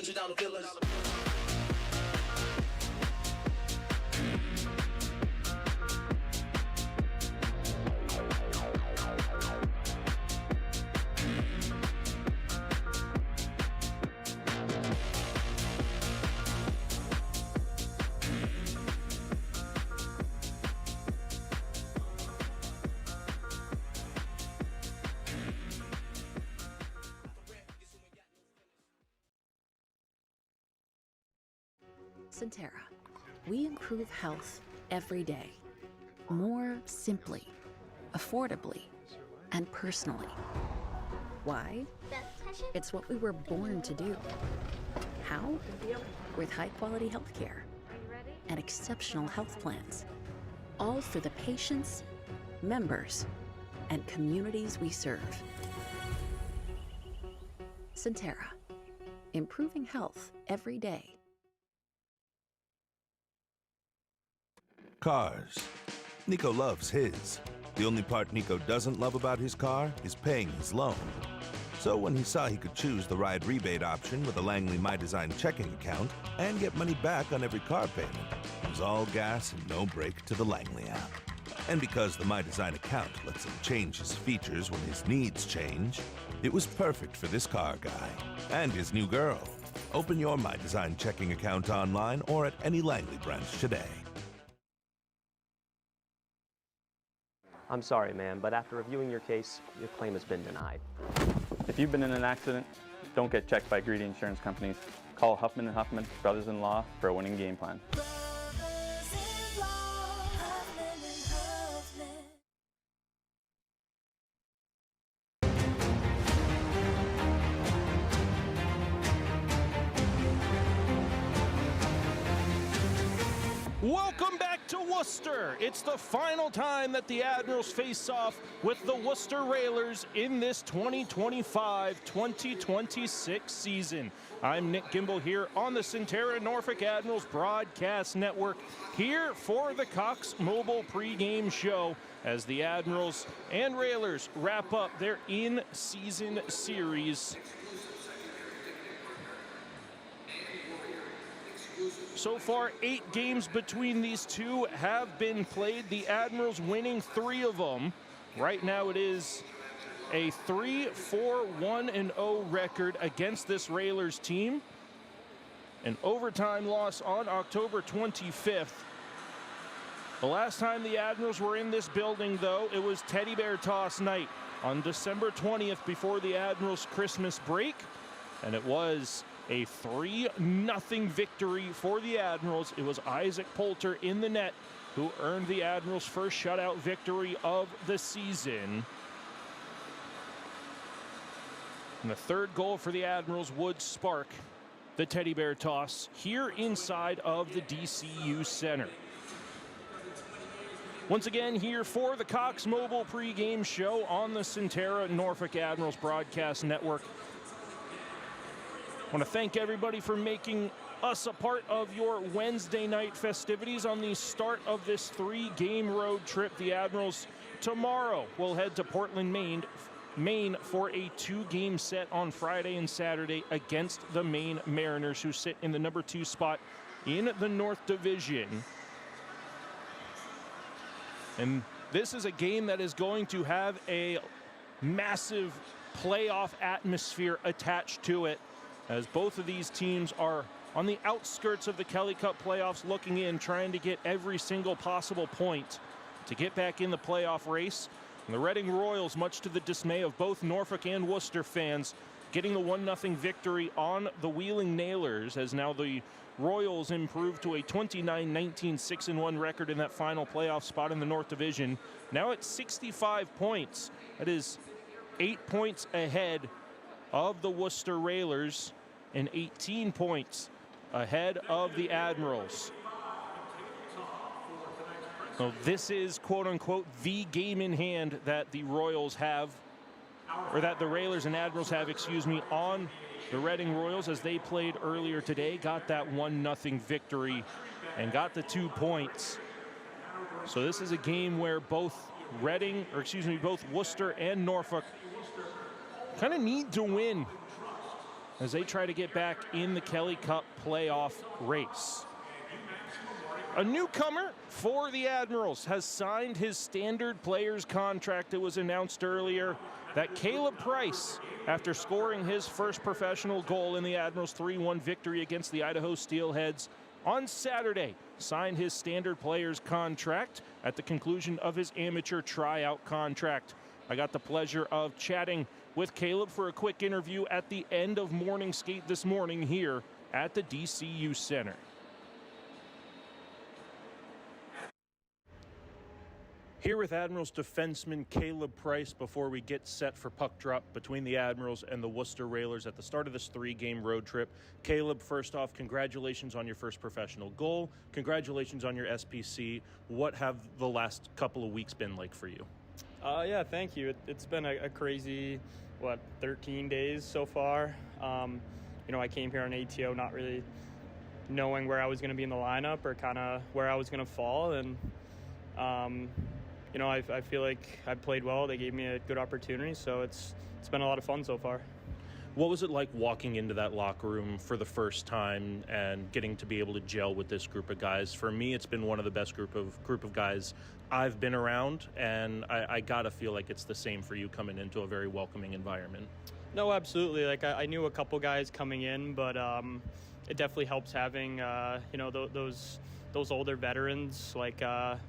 $100 villas. Centera. We improve health every day. More simply, affordably, and personally. Why? It's what we were born to do. How? With high-quality healthcare and exceptional health plans. All for the patients, members, and communities we serve. Centera. Improving health every day. Cars. Nico loves his. The only part Nico doesn't love about his car is paying his loan. So when he saw he could choose the ride rebate option with a Langley My Design checking account and get money back on every car payment, it was all gas and no brake to the Langley app. And because the My Design account lets him change his features when his needs change, it was perfect for this car guy and his new girl. Open your My Design checking account online or at any Langley branch today. I'm sorry, ma'am, but after reviewing your case, your claim has been denied. If you've been in an accident, don't get checked by greedy insurance companies. Call Huffman & Huffman, brothers-in-law, for a winning game plan. Welcome back to Worcester. It's the final time that the Admirals face off with the Worcester Railers in this 2025-2026 season. I'm Nick Gimbel here on the Centera Norfolk Admirals Broadcast Network, here for the Cox Mobile pregame show as the Admirals and Railers wrap up their in-season series. So far, 8 games between these two have been played. The Admirals winning 3 of them. Right now it is a 3-4-1-0 record against this Railers team. An overtime loss on October 25th. The last time the Admirals were in this building, though, it was Teddy Bear Toss night on December 20th before the Admirals' Christmas break. And it was a 3-0 victory for the Admirals. It was Isaac Poulter in the net who earned the Admirals' first shutout victory of the season. And the third goal for the Admirals would spark the Teddy Bear Toss here inside of the DCU Center. Once again, here for the Cox Mobile pregame show on the Centera Norfolk Admirals Broadcast Network. I want to thank everybody for making us a part of your Wednesday night festivities on the start of this 3-game road trip. The Admirals tomorrow will head to Portland, Maine for a 2-game set on Friday and Saturday against the Maine Mariners, who sit in the number 2 spot in the North Division. And this is a game that is going to have a massive playoff atmosphere attached to it, as both of these teams are on the outskirts of the Kelly Cup playoffs, looking in, trying to get every single possible point to get back in the playoff race. And the Reading Royals, much to the dismay of both Norfolk and Worcester fans, getting the 1-0 victory on the Wheeling Nailers, as now the Royals improved to a 29-19 6-1 record in that final playoff spot in the North Division. Now at 65 points. That is 8 points ahead of the Worcester Railers and 18 points ahead of the Admirals. So this is, quote-unquote, the game in hand that the Royals have, or that the Railers and Admirals have, excuse me, on the Reading Royals, as they played earlier today, got that 1-0 victory and got the 2 points. So this is a game where both Worcester and Norfolk kind of need to win as they try to get back in the Kelly Cup playoff race. A newcomer for the Admirals has signed his standard players contract. It was announced earlier that Caleb Price, after scoring his first professional goal in the Admirals' 3-1 victory against the Idaho Steelheads on Saturday, signed his standard players contract at the conclusion of his amateur tryout contract. I got the pleasure of chatting with Caleb for a quick interview at the end of morning skate this morning here at the DCU Center. Here with Admirals defenseman Caleb Price before we get set for puck drop between the Admirals and the Worcester Railers at the start of this 3-game road trip. Caleb, first off, congratulations on your first professional goal. Congratulations on your SPC. What have the last couple of weeks been like for you? Yeah, thank you. It's been a crazy, 13 days so far. I came here on ATO not really knowing where I was going to be in the lineup or kind of where I was going to fall. And, I feel like I played well. They gave me a good opportunity, so it's been a lot of fun so far. What was it like walking into that locker room for the first time and getting to be able to gel with this group of guys? For me, it's been one of the best group of guys I've been around, and I gotta feel like it's the same for you coming into a very welcoming environment. No, absolutely. Like I knew a couple guys coming in, but it definitely helps having those older veterans like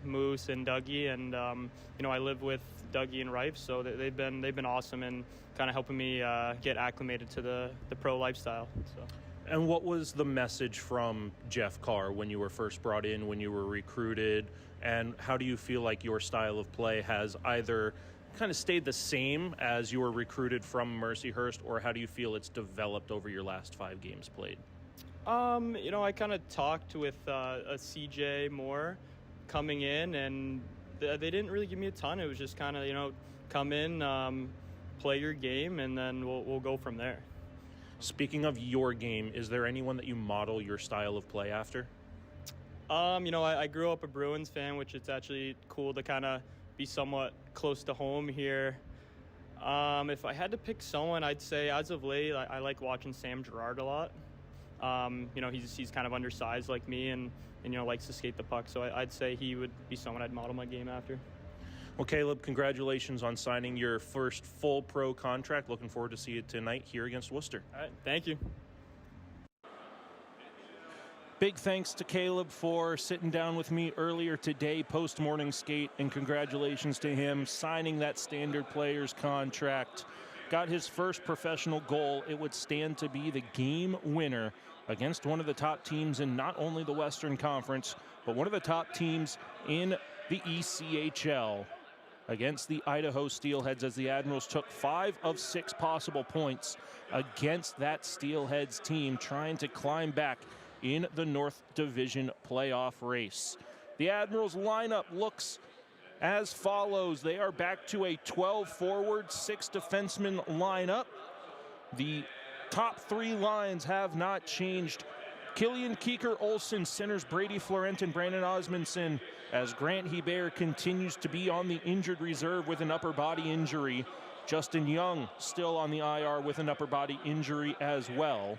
Moose and Dougie, and I live with Dougie and Rife, so they've been awesome and kind of helping me get acclimated to the pro lifestyle. So. And what was the message from Jeff Carr when you were first brought in, when you were recruited, and how do you feel like your style of play has either kind of stayed the same as you were recruited from Mercyhurst, or how do you feel it's developed over your last 5 games played? I kind of talked with a CJ more coming in, and they didn't really give me a ton. It was just kind of, come in, play your game, and then we'll go from there. Speaking of your game, is there anyone that you model your style of play after? I grew up a Bruins fan, which it's actually cool to kind of be somewhat close to home here. If I had to pick someone, I'd say as of late, I like watching Sam Girard a lot. He's kind of undersized like me and likes to skate the puck. So I'd say he would be someone I'd model my game after. Well, Caleb, congratulations on signing your first full pro contract. Looking forward to see you tonight here against Worcester. All right, thank you. Big thanks to Caleb for sitting down with me earlier today post-morning skate, and congratulations to him signing that standard players contract. Got his first professional goal. It would stand to be the game winner against one of the top teams in not only the Western Conference, but one of the top teams in the ECHL against the Idaho Steelheads, as the Admirals took 5 of 6 possible points against that Steelheads team trying to climb back in the North Division playoff race. The Admirals lineup looks as follows. They are back to a 12 forward, 6 defenseman lineup. The top 3 lines have not changed. Killian Keeker-Olsen centers Brady Florent and Brandon Osmondson, as Grant Hebert continues to be on the injured reserve with an upper body injury. Justin Young still on the IR with an upper body injury as well.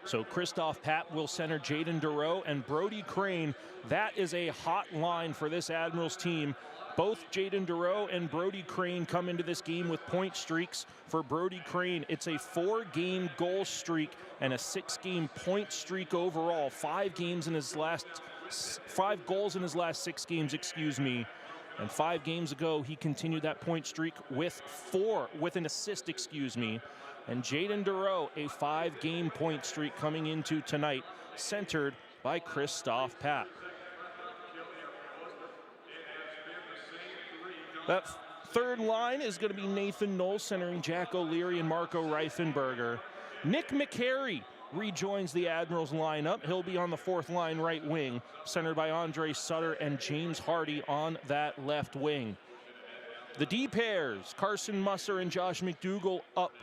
So Christoph Papp will center Jaden Dureau and Brody Crane. That is a hot line for this Admirals team. Both Jaden Dureau and Brody Crane come into this game with point streaks. For Brody Crane, it's a 4-game goal streak and a 6-game point streak overall. 5 goals in his last 6 games, And 5 games ago, he continued that point streak with an assist, And Jaden Dureau, a 5-game point streak coming into tonight, centered by Christoph Papp. That third line is going to be Nathan Knoll centering Jack O'Leary and Marco Reifenberger. Nick McCary rejoins the Admirals lineup. He'll be on the 4th line right wing, centered by Andre Sutter and James Hardy on that left wing. The D pairs, Carson Musser and Josh McDougall up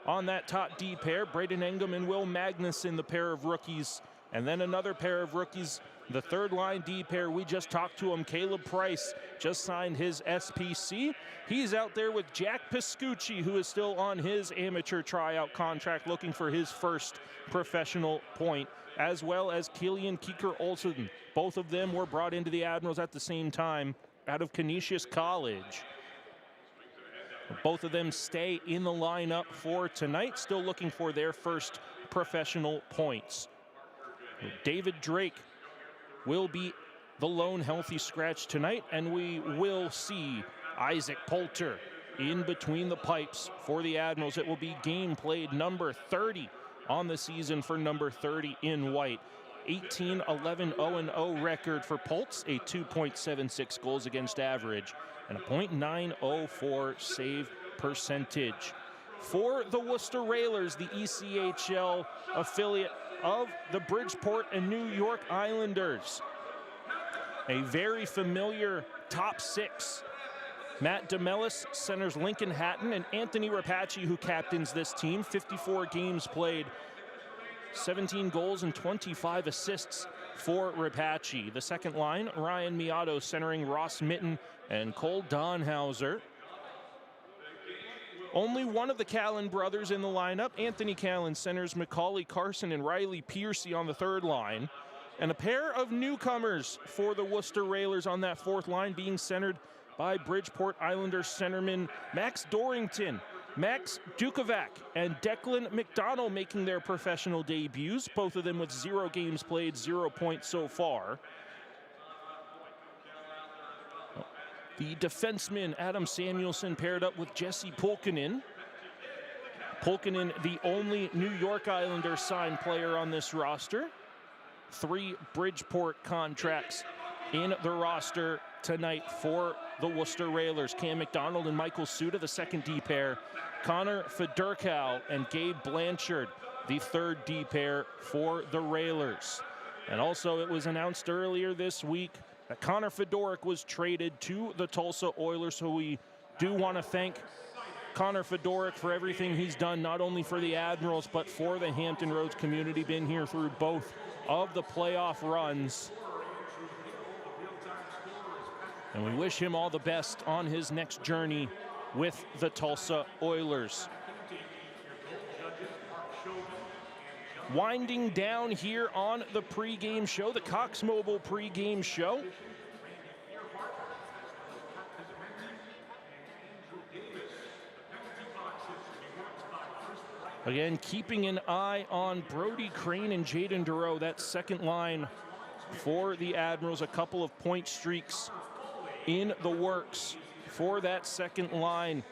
on that top D pair. Braden Engum and Will Magnuson, the pair of rookies. And then another pair of rookies The third line D pair, we just talked to him. Caleb Price just signed his SPC. He's out there with Jack Piscucci, who is still on his amateur tryout contract, looking for his first professional point, as well as Killian Keeker-Olsen. Both of them were brought into the Admirals at the same time out of Canisius College. Both of them stay in the lineup for tonight, still looking for their first professional points. David Drake will be the lone healthy scratch tonight, and we will see Isaac Poulter in between the pipes for the Admirals. It will be game played number 30 on the season for number 30 in white. 18-11-0-0 record for Pultz, a 2.76 goals against average, and a .904 save percentage. For the Worcester Railers, the ECHL affiliate of the Bridgeport and New York Islanders, a very familiar top six. Matt DeMellis centers Lincoln Hatton, and Anthony Rapace, who captains this team. 54 games played, 17 goals and 25 assists for Rapace. The second line, Ryan Miato centering Ross Mitten and Cole Donhauser. Only one of the Callan brothers in the lineup. Anthony Callan centers Macaulay Carson and Riley Piercy on the third line. And a pair of newcomers for the Worcester Railers on that fourth line, being centered by Bridgeport Islanders centerman Max Dorrington, Max Dukovac, and Declan McDonald making their professional debuts, both of them with 0 games played, 0 points so far. The defenseman Adam Samuelson paired up with Jesse Pulkkinen. Pulkkinen, the only New York Islanders signed player on this roster. 3 Bridgeport contracts in the roster tonight for the Worcester Railers. Cam McDonald and Michael Suda, the second D pair. Connor Fedorkow and Gabe Blanchard, the third D pair for the Railers. And also, it was announced earlier this week that Connor Fedoruk was traded to the Tulsa Oilers, so we do want to thank Connor Fedoruk for everything he's done, not only for the Admirals, but for the Hampton Roads community. Been here through both of the playoff runs. And we wish him all the best on his next journey with the Tulsa Oilers. Winding down here on the pregame show, the Cox Mobile pregame show. Again, keeping an eye on Brody Crane and Jaden Dureau, that second line for the Admirals. A couple of point streaks in the works for that second line.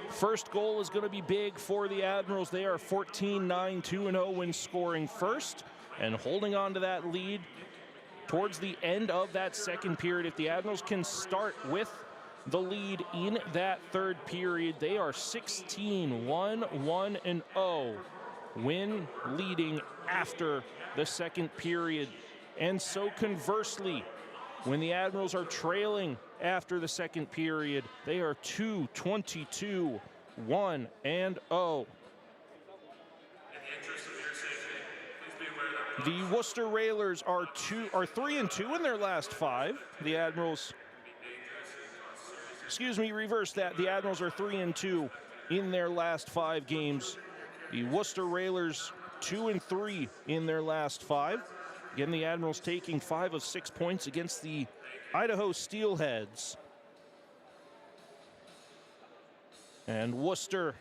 First goal is going to be big for the Admirals. They are 14-9-2-0 when scoring first and holding on to that lead towards the end of that second period. If the Admirals can start with the lead in that third period, they are 16-1-1-0 when leading after the second period. And so conversely, when the Admirals are trailing after the second period, they are 2-22-1-0. The Worcester Railers are 3-2 in their last 5. The Admirals, reverse that. The Admirals are 3-2 in their last 5 games. The Worcester Railers 2-3 in their last 5. Again, the Admirals taking 5 of 6 points against the Idaho Steelheads. And Worcester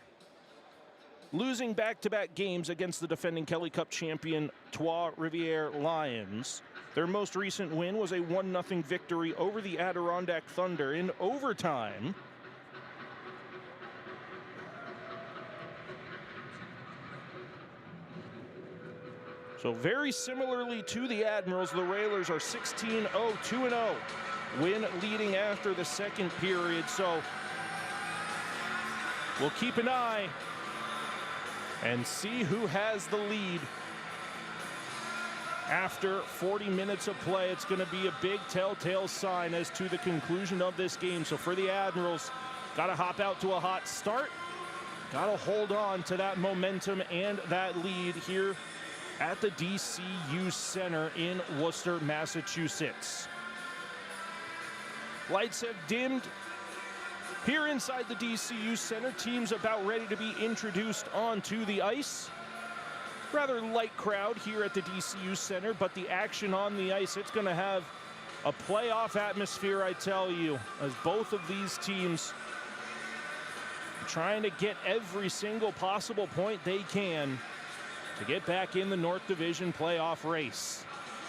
losing back-to-back games against the defending Kelly Cup champion Trois-Rivières Lions. Their most recent win was a 1-0 victory over the Adirondack Thunder in overtime. So very similarly to the Admirals, the Railers are 16-0-2-0 when leading after the second period. So we'll keep an eye and see who has the lead after 40 minutes of play. It's going to be a big telltale sign as to the conclusion of this game. So for the Admirals, got to hop out to a hot start. Got to hold on to that momentum and that lead here at the DCU Center in Worcester, Massachusetts. Lights have dimmed here inside the DCU Center. Teams about ready to be introduced onto the ice. Rather light crowd here at the DCU Center, but the action on the ice, it's going to have a playoff atmosphere, I tell you, as both of these teams trying to get every single possible point they can to get back in the North Division playoff race.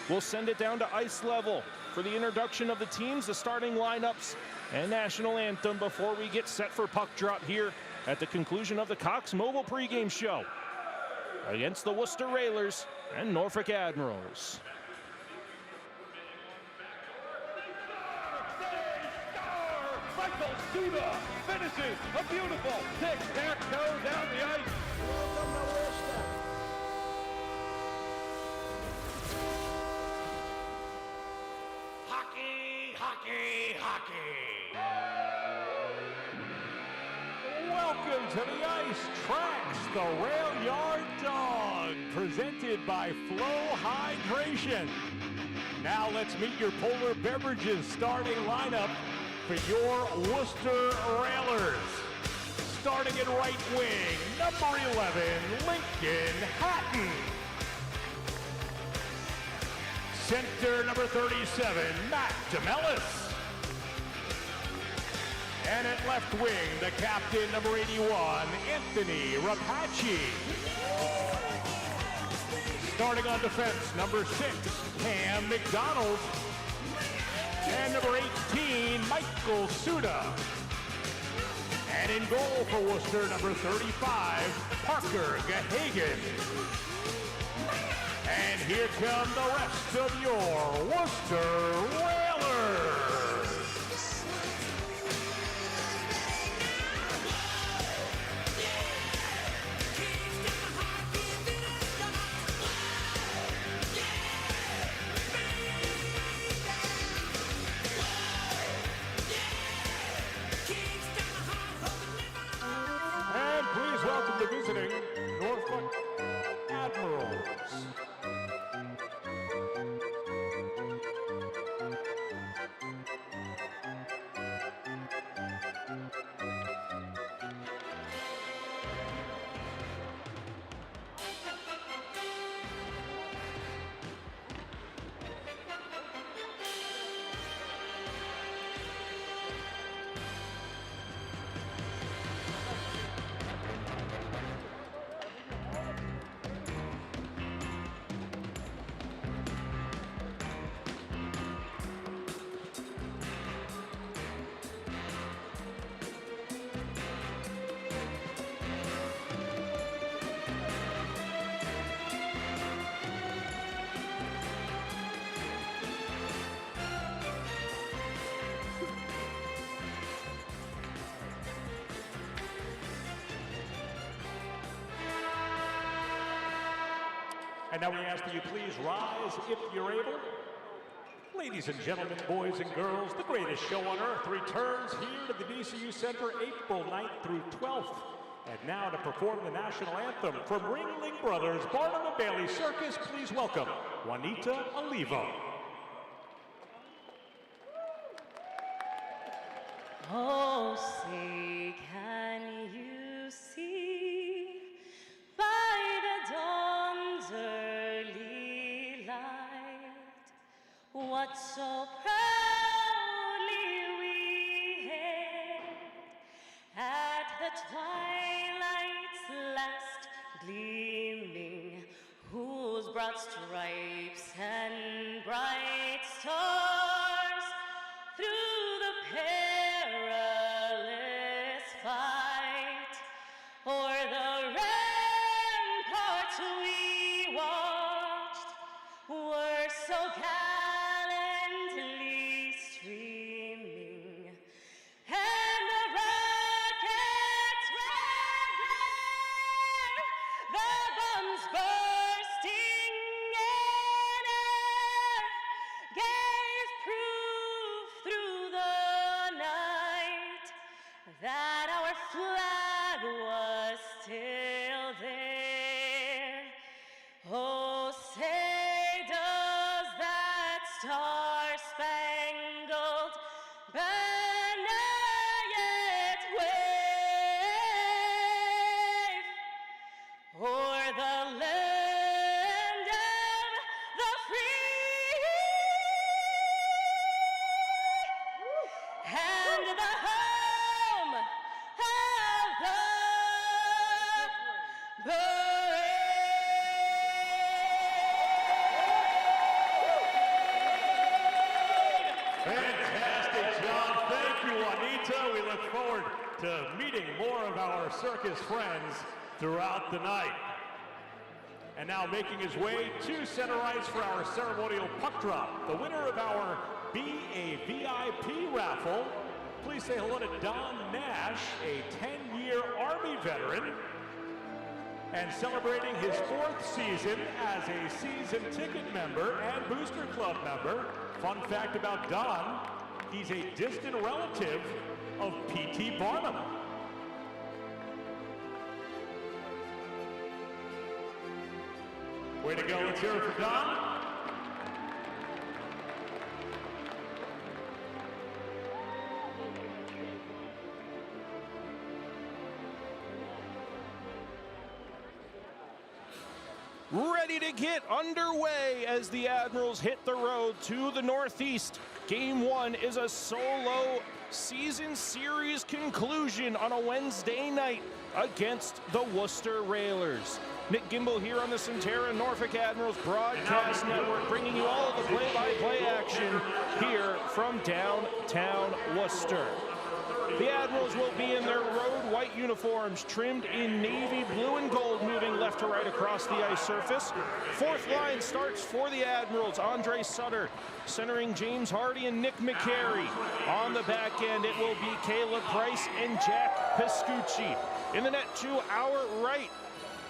We'll send it down to ice level for the introduction of the teams, the starting lineups, and national anthem before we get set for puck drop here at the conclusion of the Cox Mobile pregame show against the Worcester Railers and Norfolk Admirals. Michael Suda finishes a beautiful tic-tac-toe down the ice. Welcome to Worcester. Hockey, hockey, hockey. Welcome to the ice tracks, the Rail Yard Dog, presented by Flow Hydration. Now let's meet your Polar Beverages starting lineup for your Worcester Railers. Starting in right wing, number 11, Lincoln Hatton. Center, number 37, Matt DeMellis. And at left wing, the captain, number 81, Anthony Rapace. Starting on defense, number 6, Cam McDonald. And number 18, Michael Suda. And in goal for Worcester, number 35, Parker Gahagan. And here come the rest of your Worcester Railers. And please welcome the visiting Norfolk Admirals. And now we ask that you please rise if you're able. Ladies and gentlemen, boys and girls, the greatest show on earth returns here to the DCU Center April 9th through 12th. And now to perform the national anthem from Ringling Brothers Barnum and Bailey Circus, please welcome Juanita Olivo. Oh, say can you see by the dawn's early light what so proudly we hailed at the twilight's last gleaming, whose broad stripes and bright stars through the perilous fight o'er the ramparts we watched were so gallantly streaming, and the rockets' red glare, the bombs bursting in air, Fantastic job. Thank you, Juanita. We look forward to meeting more of our circus friends throughout the night. And now making his way to center ice for our ceremonial puck drop, the winner of our BAVIP raffle. Please say hello to Don Nash, a 10-year Army veteran, and celebrating his 4th season as a season ticket member and Booster Club member. Fun fact about Don, he's a distant relative of P.T. Barnum. Way to go, let's hear it for Don. Ready to get underway as the Admirals hit the road to the Northeast. Game 1 is a solo season series conclusion on a Wednesday night against the Worcester Railers. Nick Gimbel here on the Centera Norfolk Admirals Broadcast Network, bringing you all of the play-by-play action here from downtown Worcester. The Admirals will be in their road white uniforms, trimmed in navy blue and gold, moving left to right across the ice surface. 4th line starts for the Admirals. Andre Sutter centering James Hardy and Nick McCary. On the back end, it will be Caleb Price and Jack Piscucci. In the net to our right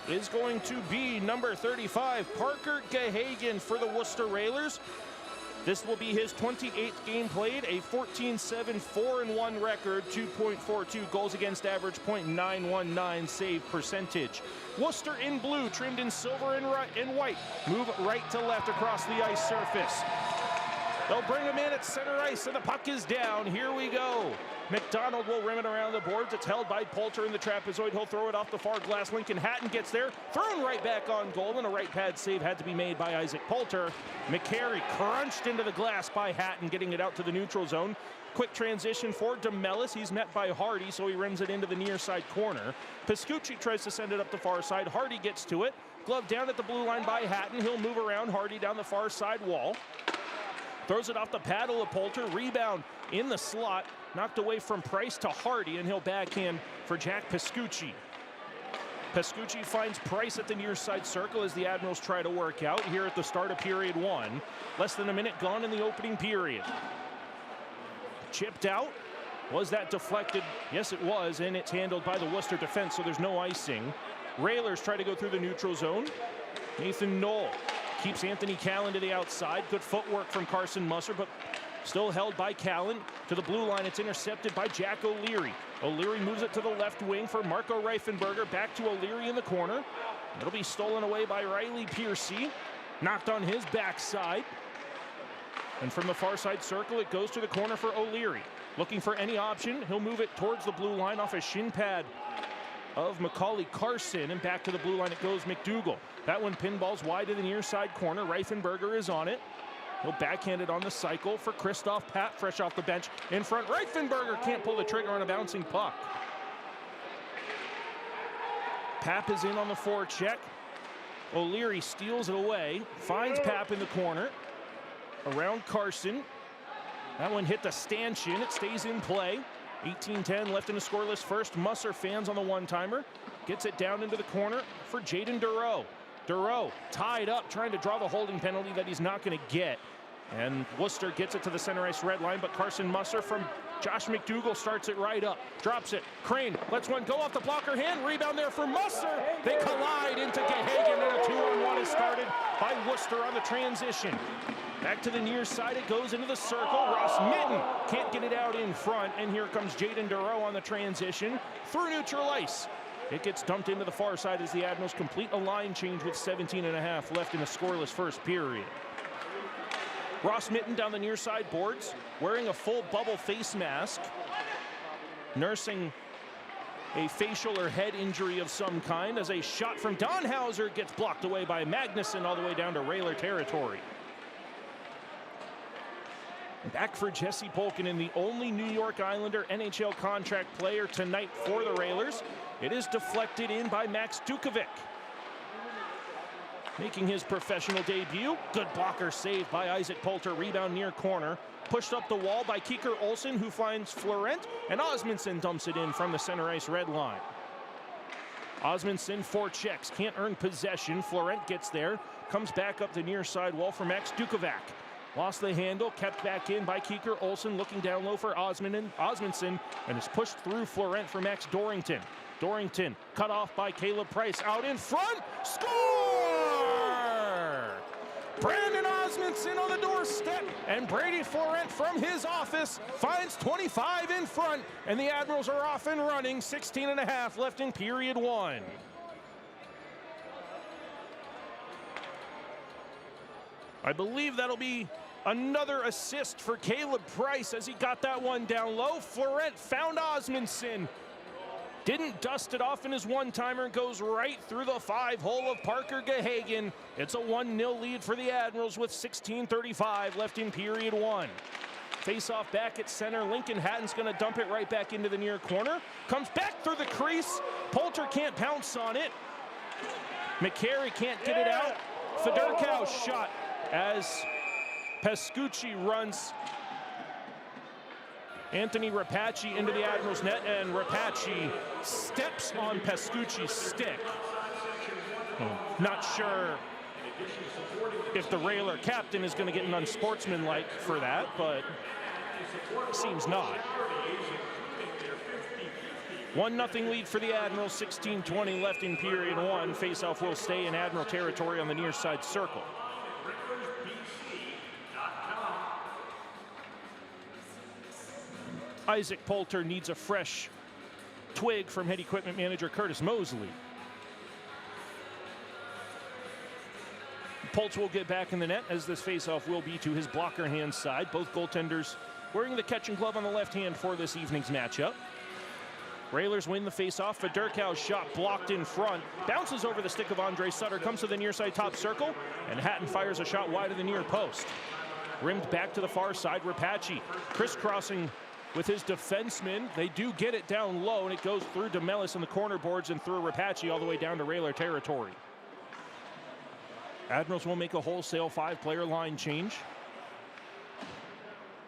is going to be number 35, Parker Gahagan for the Worcester Railers. This will be his 28th game played, a 14-7, 4-1 record, 2.42 goals against average, .919 save percentage. Worcester in blue, trimmed in silver and white. Move right to left across the ice surface. They'll bring him in at center ice, and the puck is down. Here we go. McDonald will rim it around the boards. It's held by Poulter in the trapezoid. He'll throw it off the far glass. Lincoln Hatton gets there, thrown right back on goal, and a right pad save had to be made by Isaac Poulter. McCary crunched into the glass by Hatton, getting it out to the neutral zone. Quick transition for DeMellis. He's met by Hardy, so he rims it into the near side corner. Piscucci tries to send it up the far side. Hardy gets to it. Glove down at the blue line by Hatton. He'll move around Hardy down the far side wall. Throws it off the paddle of Poulter. Rebound in the slot. Knocked away from Price to Hardy, and he'll backhand for Jack Piscucci. Piscucci finds Price at the near side circle as the Admirals try to work out here at the start of period 1. Less than a minute gone in the opening period. Chipped out. Was that deflected? Yes, it was, and it's handled by the Worcester defense, so there's no icing. Railers try to go through the neutral zone. Nathan Knoll keeps Anthony Callan to the outside. Good footwork from Carson Musser, but still held by Callan. To the blue line, it's intercepted by Jack O'Leary. O'Leary moves it to the left wing for Marco Reifenberger. Back to O'Leary in the corner. It'll be stolen away by Riley Piercy. Knocked on his backside. And from the far side circle, it goes to the corner for O'Leary. Looking for any option. He'll move it towards the blue line off a shin pad of Macaulay Carson, and back to the blue line it goes McDougall. That one pinballs wide to the near side corner. Reifenberger is on it. He'll backhand it on the cycle for Christoph Papp, fresh off the bench in front. Reifenberger can't pull the trigger on a bouncing puck. Papp is in on the forecheck. O'Leary steals it away, finds Papp in the corner. Around Carson. That one hit the stanchion. It stays in play. 18-10 left in a scoreless first. Musser fans on the one-timer. Gets it down into the corner for Jaden Dureau. Dureau tied up, trying to draw the holding penalty that he's not going to get. And Worcester gets it to the center ice red line, but Carson Musser from Josh McDougall starts it right up. Drops it. Crane lets one go off the blocker hand. Rebound there for Musser. They collide into Gahagan, and a 2-on-1 is started by Worcester on the transition. Back to the near side, it goes into the circle. Ross Mitten can't get it out in front, and here comes Jaden Dureau on the transition through neutral ice. It gets dumped into the far side as the Admirals complete a line change with 17.5 left in a scoreless first period. Ross Mitten down the near side boards, wearing a full bubble face mask, nursing a facial or head injury of some kind as a shot from Donhauser gets blocked away by Magnuson all the way down to Railer territory. Back for Jesse Polkinen, the only New York Islander NHL contract player tonight for the Railers. It is deflected in by Max Dukovic. making his professional debut. Good blocker saved by Isaac Poulter. Rebound near corner. Pushed up the wall by Kieker Olsen, who finds Florent, and Osmondson dumps it in from the center ice red line. Osmondson forechecks, can't earn possession. Florent gets there, comes back up the near side wall for Max Dukovac. Lost the handle, kept back in by Kieker Olsen, looking down low for Osmondson, and is pushed through Florent for Max Dorrington. Dorrington cut off by Caleb Price, out in front, score! Brandon Osmondson on the doorstep, and Brady Florent from his office finds 25 in front, and the Admirals are off and running. 16 and a half left in period one. I believe that'll be another assist for Caleb Price as he got that one down low. Florent found Osmondson. Didn't dust it off in his one-timer, goes right through the five-hole of Parker Gahagan. It's a 1-0 lead for the Admirals with 16:35 left in period one. Face-off back at center. Lincoln Hatton's going to dump it right back into the near corner. Comes back through the crease. Poulter can't pounce on it. McCary can't get it out. Fedorkow's shot as Pescucci runs Anthony Rapace into the Admirals net, and Rapace steps on Pescucci's stick. Not sure if the Railer captain is going to get an unsportsmanlike for that, but seems not. 1-0 lead for the Admirals, 16:20 left in period one. Faceoff will stay in Admiral territory on the near side circle. Isaac Poulter needs a fresh twig from head equipment manager Curtis Mosley. Poulter will get back in the net as this faceoff will be to his blocker hand side. Both goaltenders wearing the catching glove on the left hand for this evening's matchup. Railers win the faceoff. Fedorkow's shot blocked in front. Bounces over the stick of Andre Sutter. Comes to the near side top circle. And Hatton fires a shot wide of the near post. Rimmed back to the far side. Rapace crisscrossing with his defenseman. They do get it down low, and it goes through DeMellis in the corner boards and through Rapace all the way down to Railer territory. Admirals will make a wholesale 5-player line change.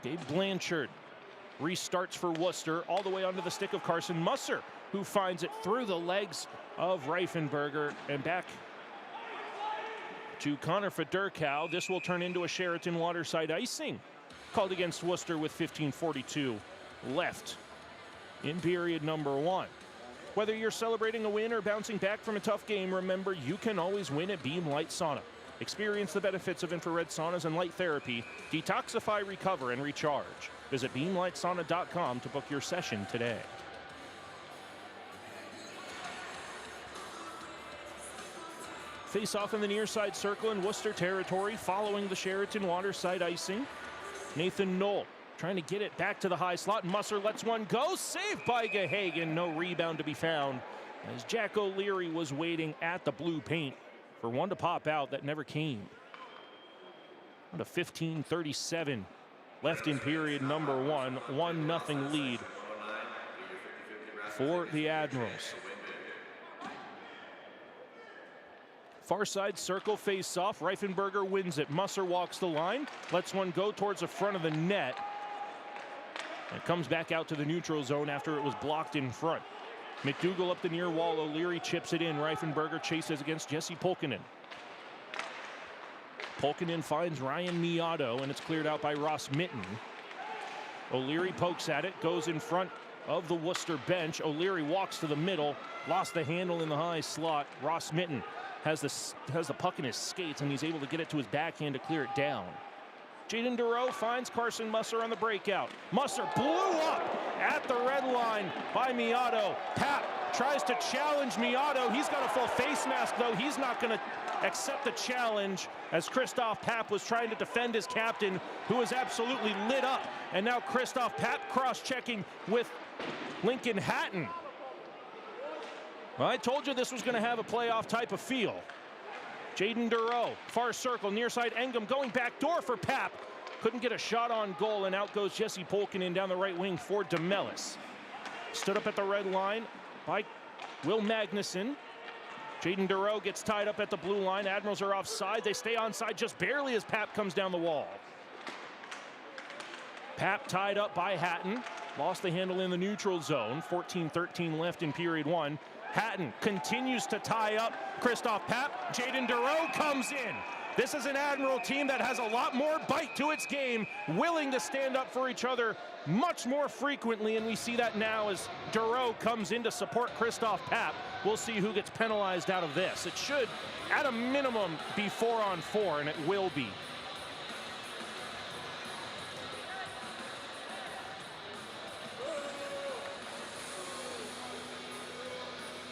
Gabe Blanchard restarts for Worcester all the way onto the stick of Carson Musser, who finds it through the legs of Reifenberger and back to Connor Fedorkow. This will turn into a Sheraton Waterside icing called against Worcester with 15:42 left in period number one. Whether you're celebrating a win or bouncing back from a tough game, remember you can always win at Beam Light Sauna. Experience the benefits of infrared saunas and light therapy. Detoxify, recover, and recharge. Visit beamlightsauna.com to book your session today. Face off in the near side circle in Worcester territory following the Sheraton Waterside icing. Nathan Knoll trying to get it back to the high slot. Musser lets one go. Saved by Gahagan. No rebound to be found as Jack O'Leary was waiting at the blue paint for one to pop out that never came. What a 15:37 left in period number one. 1-0 lead for the Admirals. Far side circle face off. Reifenberger wins it. Musser walks the line. Lets one go towards the front of the net. It comes back out to the neutral zone after it was blocked in front. McDougall up the near wall. O'Leary chips it in. Reifenberger chases against Jesse Pulkkinen. Pulkkinen finds Ryan Miotto, and it's cleared out by Ross Mitten. O'Leary pokes at it. Goes in front of the Worcester bench. O'Leary walks to the middle. Lost the handle in the high slot. Ross Mitten has the puck in his skates, and he's able to get it to his backhand to clear it down. Jaden Dureau finds Carson Musser on the breakout. Musser blew up at the red line by Miotto. Pap tries to challenge Miotto. He's got a full face mask, though. He's not going to accept the challenge as Christoph Pap was trying to defend his captain, who was absolutely lit up. And now Christoph Pap cross-checking with Lincoln Hatton. Well, I told you this was going to have a playoff type of feel. Jaden Dureau, far circle, near side Engum going back door for Pap. Couldn't get a shot on goal, and out goes Jesse Pulkkinen down the right wing for DeMellis. Stood up at the red line by Will Magnuson. Jaden Dureau gets tied up at the blue line. Admirals are offside. They stay onside just barely as Pap comes down the wall. Pap tied up by Hatton. Lost the handle in the neutral zone. 14-13 left in period one. Hatton continues to tie up Christoph Pap. Jaden Dureau comes in. This is an Admiral team that has a lot more bite to its game, willing to stand up for each other much more frequently, and we see that now as Dureau comes in to support Christoph Pap. We'll see who gets penalized out of this. It should, at a minimum, be 4-on-4, and it will be.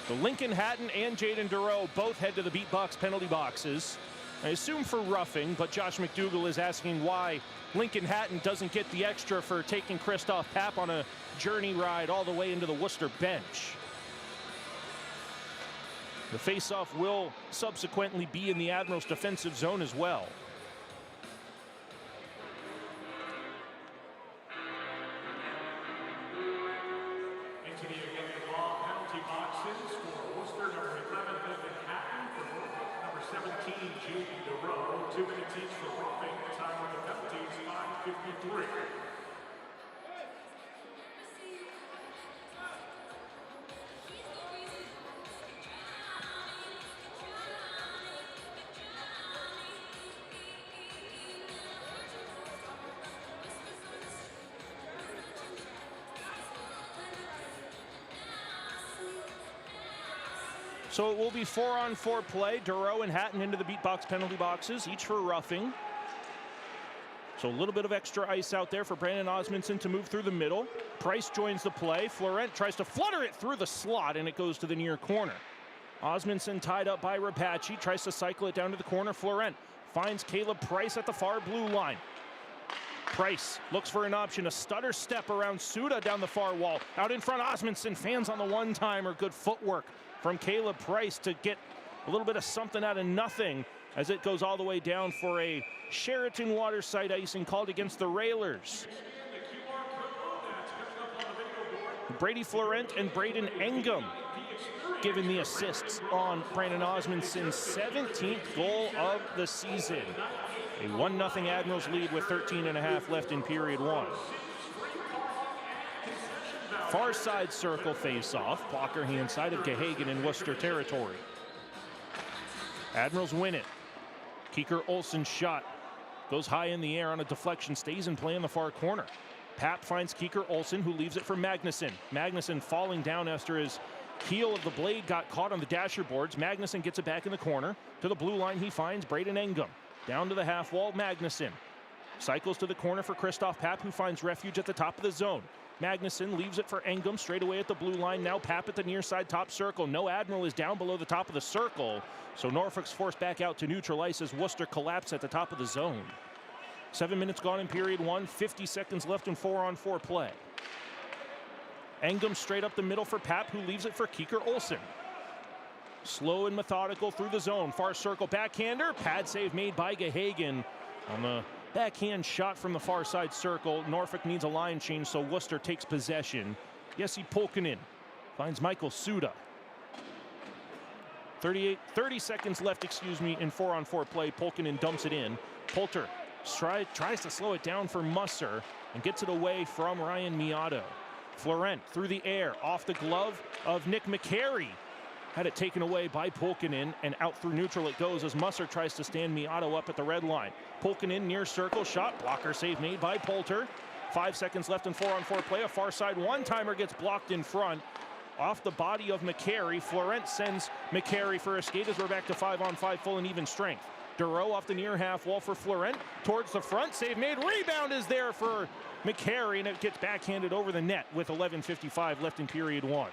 So Lincoln Hatton and Jaden Dureau both head to the beat box penalty boxes. I assume for roughing, but Josh McDougall is asking why Lincoln Hatton doesn't get the extra for taking Christoph Pap on a journey ride all the way into the Worcester bench. The faceoff will subsequently be in the Admirals' defensive zone as well. Into the against the law penalty boxes for Worcester, number 11, Lincoln Hatton, for Norfolk, number 17, Jaden Dureau. 2 minutes each for roughing. The time on the penalties, 5:53. So it will be 4-on-4 play. Dureau and Hatton into the beat box penalty boxes, each for roughing. So a little bit of extra ice out there for Brandon Osmondson to move through the middle. Price joins the play. Florent tries to flutter it through the slot, and it goes to the near corner. Osmondson tied up by Rapace, tries to cycle it down to the corner. Florent finds Caleb Price at the far blue line. Price looks for an option, a stutter step around Suda down the far wall. Out in front, Osmondson fans on the one-timer. Good footwork from Caleb Price to get a little bit of something out of nothing as it goes all the way down for a Sheraton Waterside icing called against the Railers. Brady Florent and Braden Engum given the assists on Brandon Osmondson's 17th goal of the season. A 1-0 Admirals lead with 13.5 left in period one. Far side circle face-off. Blocker hand side of Gehagen in Worcester territory. Admirals win it. Kieker Olsen's shot goes high in the air on a deflection, stays in play in the far corner. Pap finds Kieker Olsen, who leaves it for Magnuson. Magnuson falling down after his heel of the blade got caught on the dasher boards. Magnuson gets it back in the corner. To the blue line, he finds Braden Engum. Down to the half wall, Magnuson. Cycles to the corner for Christoph Pap, who finds refuge at the top of the zone. Magnuson leaves it for Engum straight away at the blue line. Now Pap at the near side top circle. No Admiral is down below the top of the circle. So Norfolk's forced back out to neutral ice as Worcester collapse at the top of the zone. 7 minutes gone in period one. 50 seconds left in 4-on-4 play. Engum straight up the middle for Pap, who leaves it for Kieker Olsen. Slow and methodical through the zone. Far circle backhander. Pad save made by Gehagen on the backhand shot from the far side circle. Norfolk needs a line change, so Worcester takes possession. Jesse Pulkkinen finds Michael Suda. 30 seconds left, in 4-on-4 play. Pulkkinen dumps it in. Poulter tries to slow it down for Musser and gets it away from Ryan Miotto. Florent through the air, off the glove of Nick McCary. Had it taken away by Pulkkinen, and out through neutral it goes as Musser tries to stand Miotto up at the red line. Pulkkinen near circle shot, blocker save made by Poulter. 5 seconds left in 4-on-4 play. A far side one-timer gets blocked in front. Off the body of McCary. Florent sends McCary for a skate as we're back to 5-on-5 full and even strength. Dureau off the near half wall for Florent. Towards the front, save made. Rebound is there for McCary, and it gets backhanded over the net with 11:55 left in period one.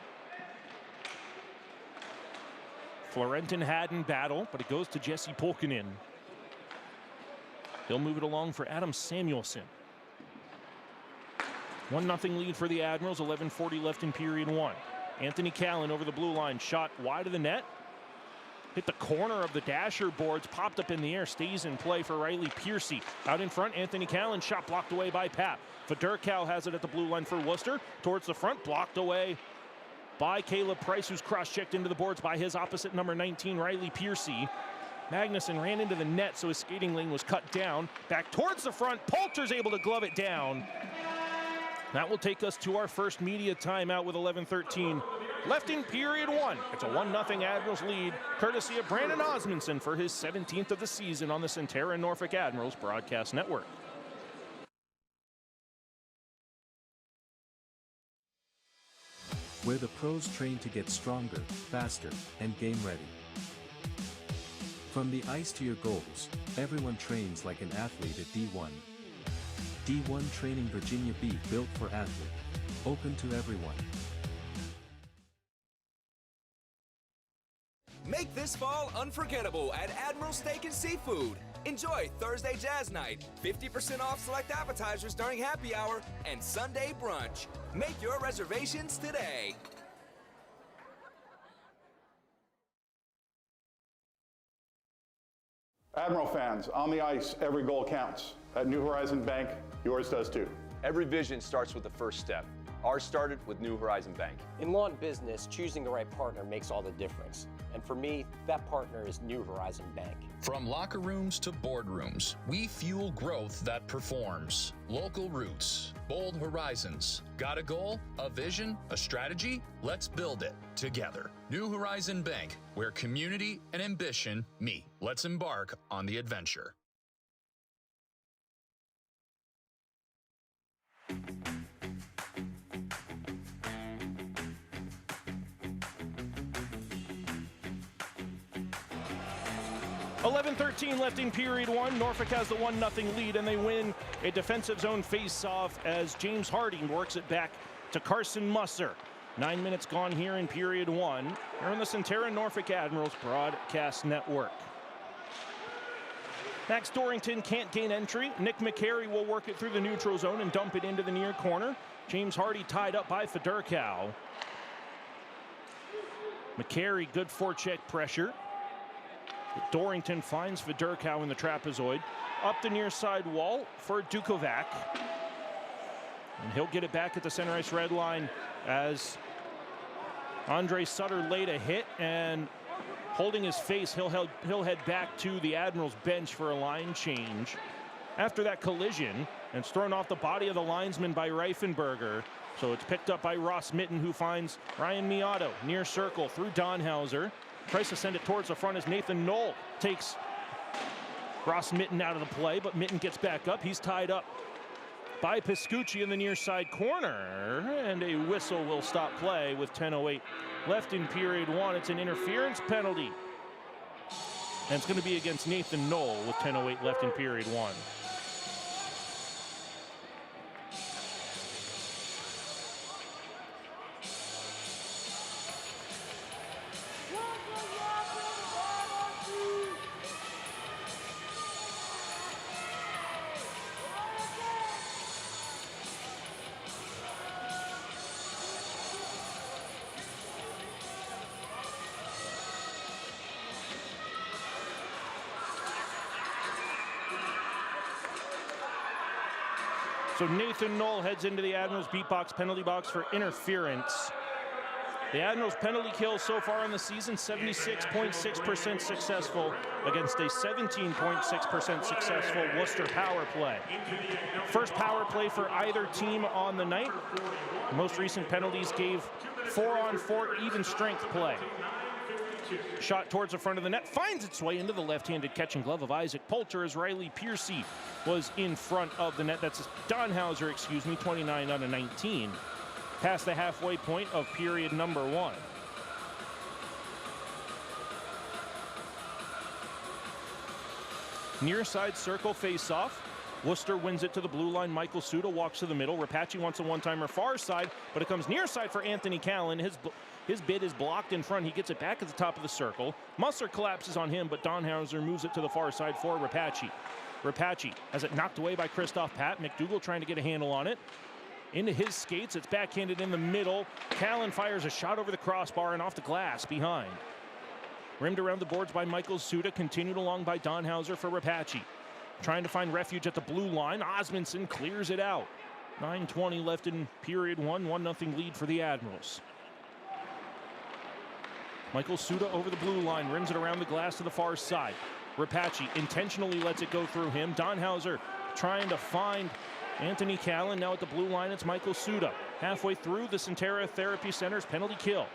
Florent and Hatton battle, but it goes to Jesse Pulkkinen. He'll move it along for Adam Samuelson. 1-0 lead for the Admirals, 11:40 left in period one. Anthony Callan over the blue line, shot wide of the net. Hit the corner of the dasher boards, popped up in the air, stays in play for Riley Piercy. Out in front, Anthony Callan, shot blocked away by Pap. Fedorkow has it at the blue line for Worcester. Towards the front, blocked away by Caleb Price, who's cross-checked into the boards by his opposite number 19, Riley Piercy. Magnuson ran into the net, so his skating lane was cut down. Back towards the front, Poulter's able to glove it down. That will take us to our first media timeout with 11:13 left in period one. It's a 1-0 Admirals lead, courtesy of Brandon Osmondson for his 17th of the season on the Centera and Norfolk Admirals broadcast network. Where the pros train to get stronger, faster, and game ready. From the ice to your goals, everyone trains like an athlete at D1. D1 Training Virginia Beach, built for athlete. Open to everyone. Make this fall unforgettable at Admiral Steak and Seafood. Enjoy Thursday Jazz Night, 50% off select appetizers during happy hour, and Sunday brunch. Make your reservations today. Admiral fans, on the ice, every goal counts. At New Horizon Bank, yours does too. Every vision starts with the first step. Ours started with New Horizon Bank. In law and business, choosing the right partner makes all the difference. And for me, that partner is New Horizon Bank. From locker rooms to boardrooms, we fuel growth that performs. Local roots, bold horizons. Got a goal, a vision, a strategy? Let's build it together. New Horizon Bank, where community and ambition meet. Let's embark on the adventure. .13 left in period one. Norfolk has the 1-0 lead, and they win a defensive zone face-off as James Harding works it back to Carson Musser. 9 minutes gone here in period one. Here on the Centera Norfolk Admirals broadcast network. Max Dorrington can't gain entry. Nick McCary will work it through the neutral zone and dump it into the near corner. James Hardy tied up by Fedorkow. McCary, good forecheck pressure. Dorrington finds Fedorkow in the trapezoid. Up the near side wall for Dukovac. And he'll get it back at the center ice red line as Andre Sutter laid a hit, and holding his face, he'll head back to the Admirals bench for a line change. After that collision, and it's thrown off the body of the linesman by Reifenberger. So it's picked up by Ross Mitten, who finds Ryan Miotto near circle through Donhauser. Tries to send it towards the front as Nathan Knoll takes Ross Mitten out of the play, but Mitten gets back up. He's tied up by Piscucci in the near side corner, and a whistle will stop play with 10:08 left in period one. It's an interference penalty, and it's going to be against Nathan Knoll with 10:08 left in period one. So Nathan Knoll heads into the Admirals beat box penalty box for interference. The Admirals penalty kill so far in the season, 76.6% successful against a 17.6% successful Worcester power play. First power play for either team on the night. The most recent penalties gave 4-on-4 even strength play. Shot towards the front of the net, finds its way into the left-handed catch and glove of Isaac Poulter as Riley Piercy was in front of the net. That's Donhauser, 29 out of 19. Past the halfway point of period number one. Near side circle face-off. Worcester wins it to the blue line. Michael Suda walks to the middle. Rapace wants a one-timer far side, but it comes near side for Anthony Callan. His bid is blocked in front. He gets it back at the top of the circle. Musser collapses on him, but Donhauser moves it to the far side for Rapace. Rapace has it knocked away by Christoph Pat. McDougall trying to get a handle on it. Into his skates, it's backhanded in the middle. Callan fires a shot over the crossbar and off the glass behind. Rimmed around the boards by Michael Suda, continued along by Donhauser for Rapace. Trying to find refuge at the blue line. Osmondson clears it out. 9:20 left in period one. 1-0 lead for the Admirals. Michael Suda over the blue line, rims it around the glass to the far side. Rapace intentionally lets it go through him. Donhauser trying to find Anthony Callan. Now at the blue line, it's Michael Suda. Halfway through the Centera Therapy Center's penalty kill.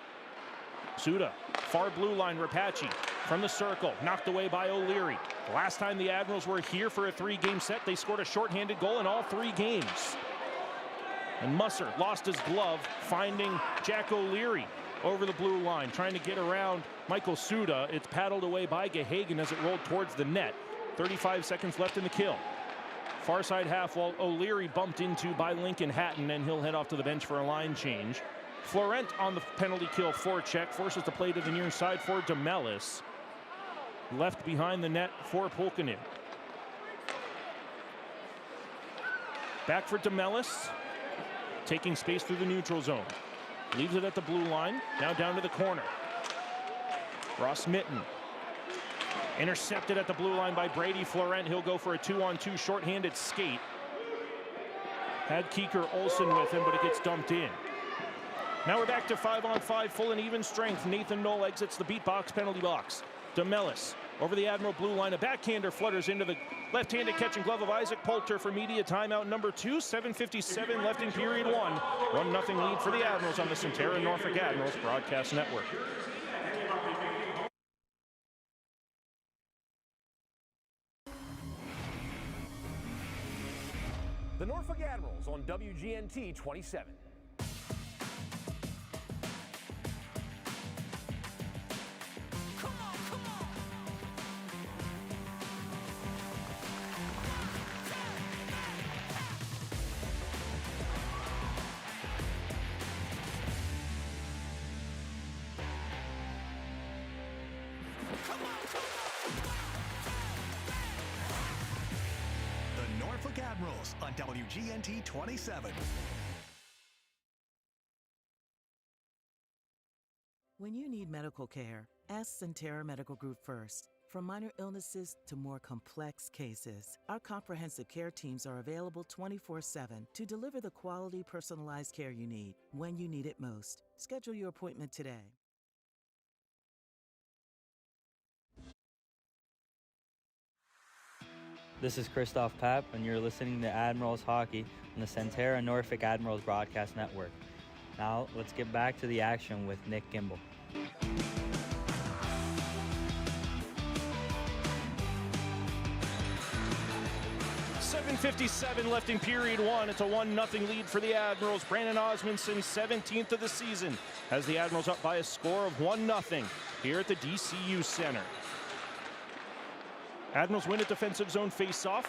Suda, far blue line, Rapace from the circle, knocked away by O'Leary. The last time the Admirals were here for a 3-game set, they scored a shorthanded goal in all 3 games. And Musser lost his glove, finding Jack O'Leary over the blue line, trying to get around Michael Suda. It's paddled away by Gehagen as it rolled towards the net. 35 seconds left in the kill. Far side half wall, O'Leary bumped into by Lincoln Hatton, and he'll head off to the bench for a line change. Florent on the penalty kill forecheck, forces the play to the near side for DeMellis. Left behind the net for Pulkkinen. Back for DeMellis, taking space through the neutral zone. Leaves it at the blue line, now down to the corner. Ross Mitten. Intercepted at the blue line by Brady Florent. He'll go for a 2-on-2 shorthanded skate. Had Keeker Olsen with him, but it gets dumped in. Now we're back to 5-on-5, full and even strength. Nathan Knoll exits the beat box, penalty box. DeMellis over the Admiral blue line. A backhander flutters into the left-handed catching glove of Isaac Poulter for media timeout number 2. 7:57 left in period 1. 1-0 lead for the Admirals on the Centera Norfolk Admirals broadcast network. The Norfolk Admirals on WGNT 27. The Norfolk Admirals on WGNT 27. When you need medical care, ask Centera Medical Group first. From minor illnesses to more complex cases, our comprehensive care teams are available 24/7 to deliver the quality, personalized care you need when you need it most. Schedule your appointment today. This is Christoph Papp, and you're listening to Admirals Hockey on the Centera Norfolk Admirals Broadcast Network. Now, let's get back to the action with Nick Gimbel. .57 left in period 1. It's a 1-0 lead for the Admirals. Brandon Osmondson, 17th of the season, has the Admirals up by a score of 1-0 here at the DCU Center. Admirals win a defensive zone face-off.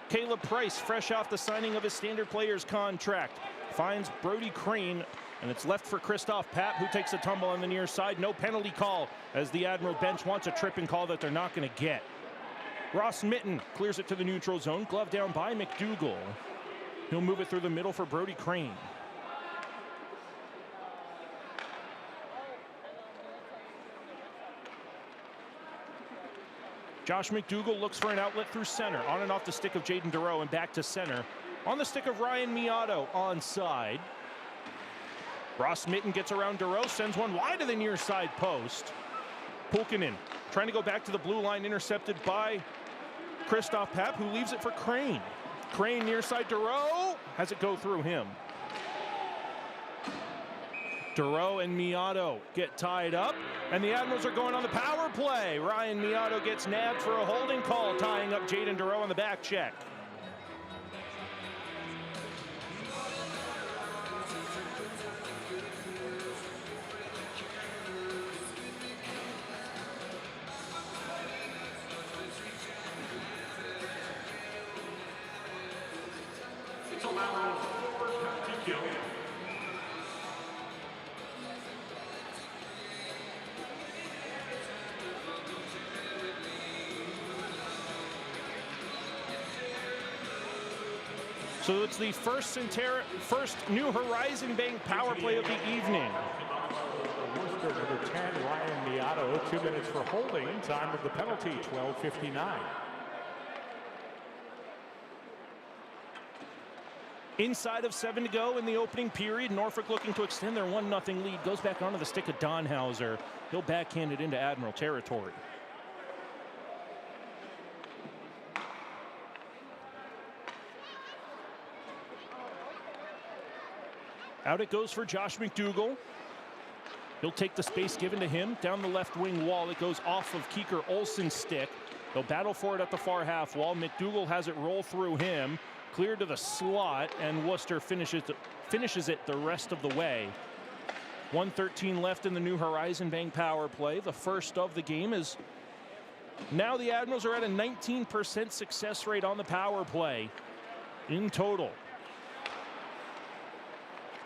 Caleb Price, fresh off the signing of his standard players contract, finds Brody Crane, and it's left for Christoph Papp, who takes a tumble on the near side. No penalty call, as the Admiral bench wants a tripping call that they're not going to get. Ross Mitten clears it to the neutral zone, glove down by McDougall. He'll move it through the middle for Brody Crane. Josh McDougall looks for an outlet through center. On and off the stick of Jaden Dureau and back to center. On the stick of Ryan Miotto, onside. Ross Mitten gets around Dureau, sends one wide to the near side post. Pulkkinen trying to go back to the blue line, intercepted by Christoph Papp, who leaves it for Crane. Crane near side, Dureau has it go through him. Dureau and Miotto get tied up, and the Admirals are going on the power play. Ryan Miotto gets nabbed for a holding call, tying up Jaden Dureau on the back check. So it's the first New Horizon Bank power play of the evening. Worcester, number 10, Ryan Miotto, 2 minutes for holding. Time of the penalty, 12:59. Inside of 7 to go in the opening period. Norfolk looking to extend their 1-0 lead. Goes back onto the stick of Donhauser. He'll backhand it into Admiral territory. Out it goes for Josh McDougall. He'll take the space given to him down the left wing wall. It goes off of Keeker Olsen's stick. They'll battle for it at the far half wall. McDougall has it roll through him. Clear to the slot, and Worcester finishes it the rest of the way. 1:13 left in the New Horizon Bank power play. The first of the game is now the Admirals are at a 19% success rate on the power play in total.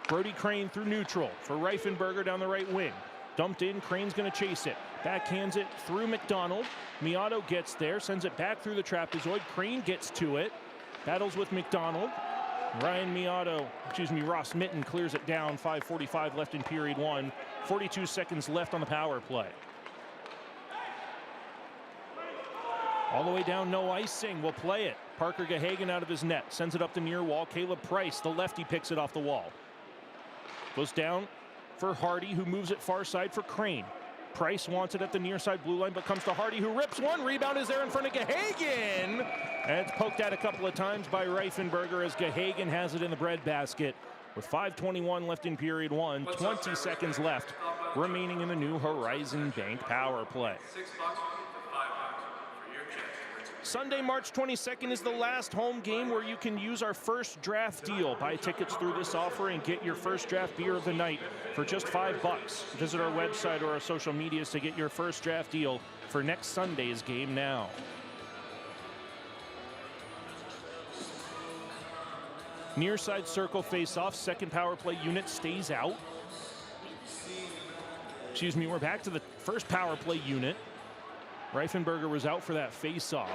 Brody Crane through neutral for Reifenberger down the right wing. Dumped in, Crane's going to chase it. Backhands it through McDonald. Miato gets there, sends it back through the trapezoid. Crane gets to it. Battles with McDonald. Ross Mitten clears it down. 5:45 left in period 1. 42 seconds left on the power play. All the way down, no icing. We'll play it. Parker Gahagan out of his net. Sends it up the near wall. Caleb Price, the lefty, picks it off the wall. Goes down for Hardy, who moves it far side for Crane. Price wants it at the near side blue line, but comes to Hardy, who rips one. Rebound is there in front of Gahagan. And it's poked at a couple of times by Reifenberger as Gahagan has it in the breadbasket. With 5:21 left in period 1, 20 seconds left remaining in the New Horizon Bank power play. Sunday, March 22nd is the last home game where you can use our first draft deal. Buy tickets through this offer and get your first draft beer of the night for just $5. Visit our website or our social medias to get your first draft deal for next Sunday's game now. Near side circle face-off. Second power play unit stays out. We're back to the first power play unit. Reifenberger was out for that face-off.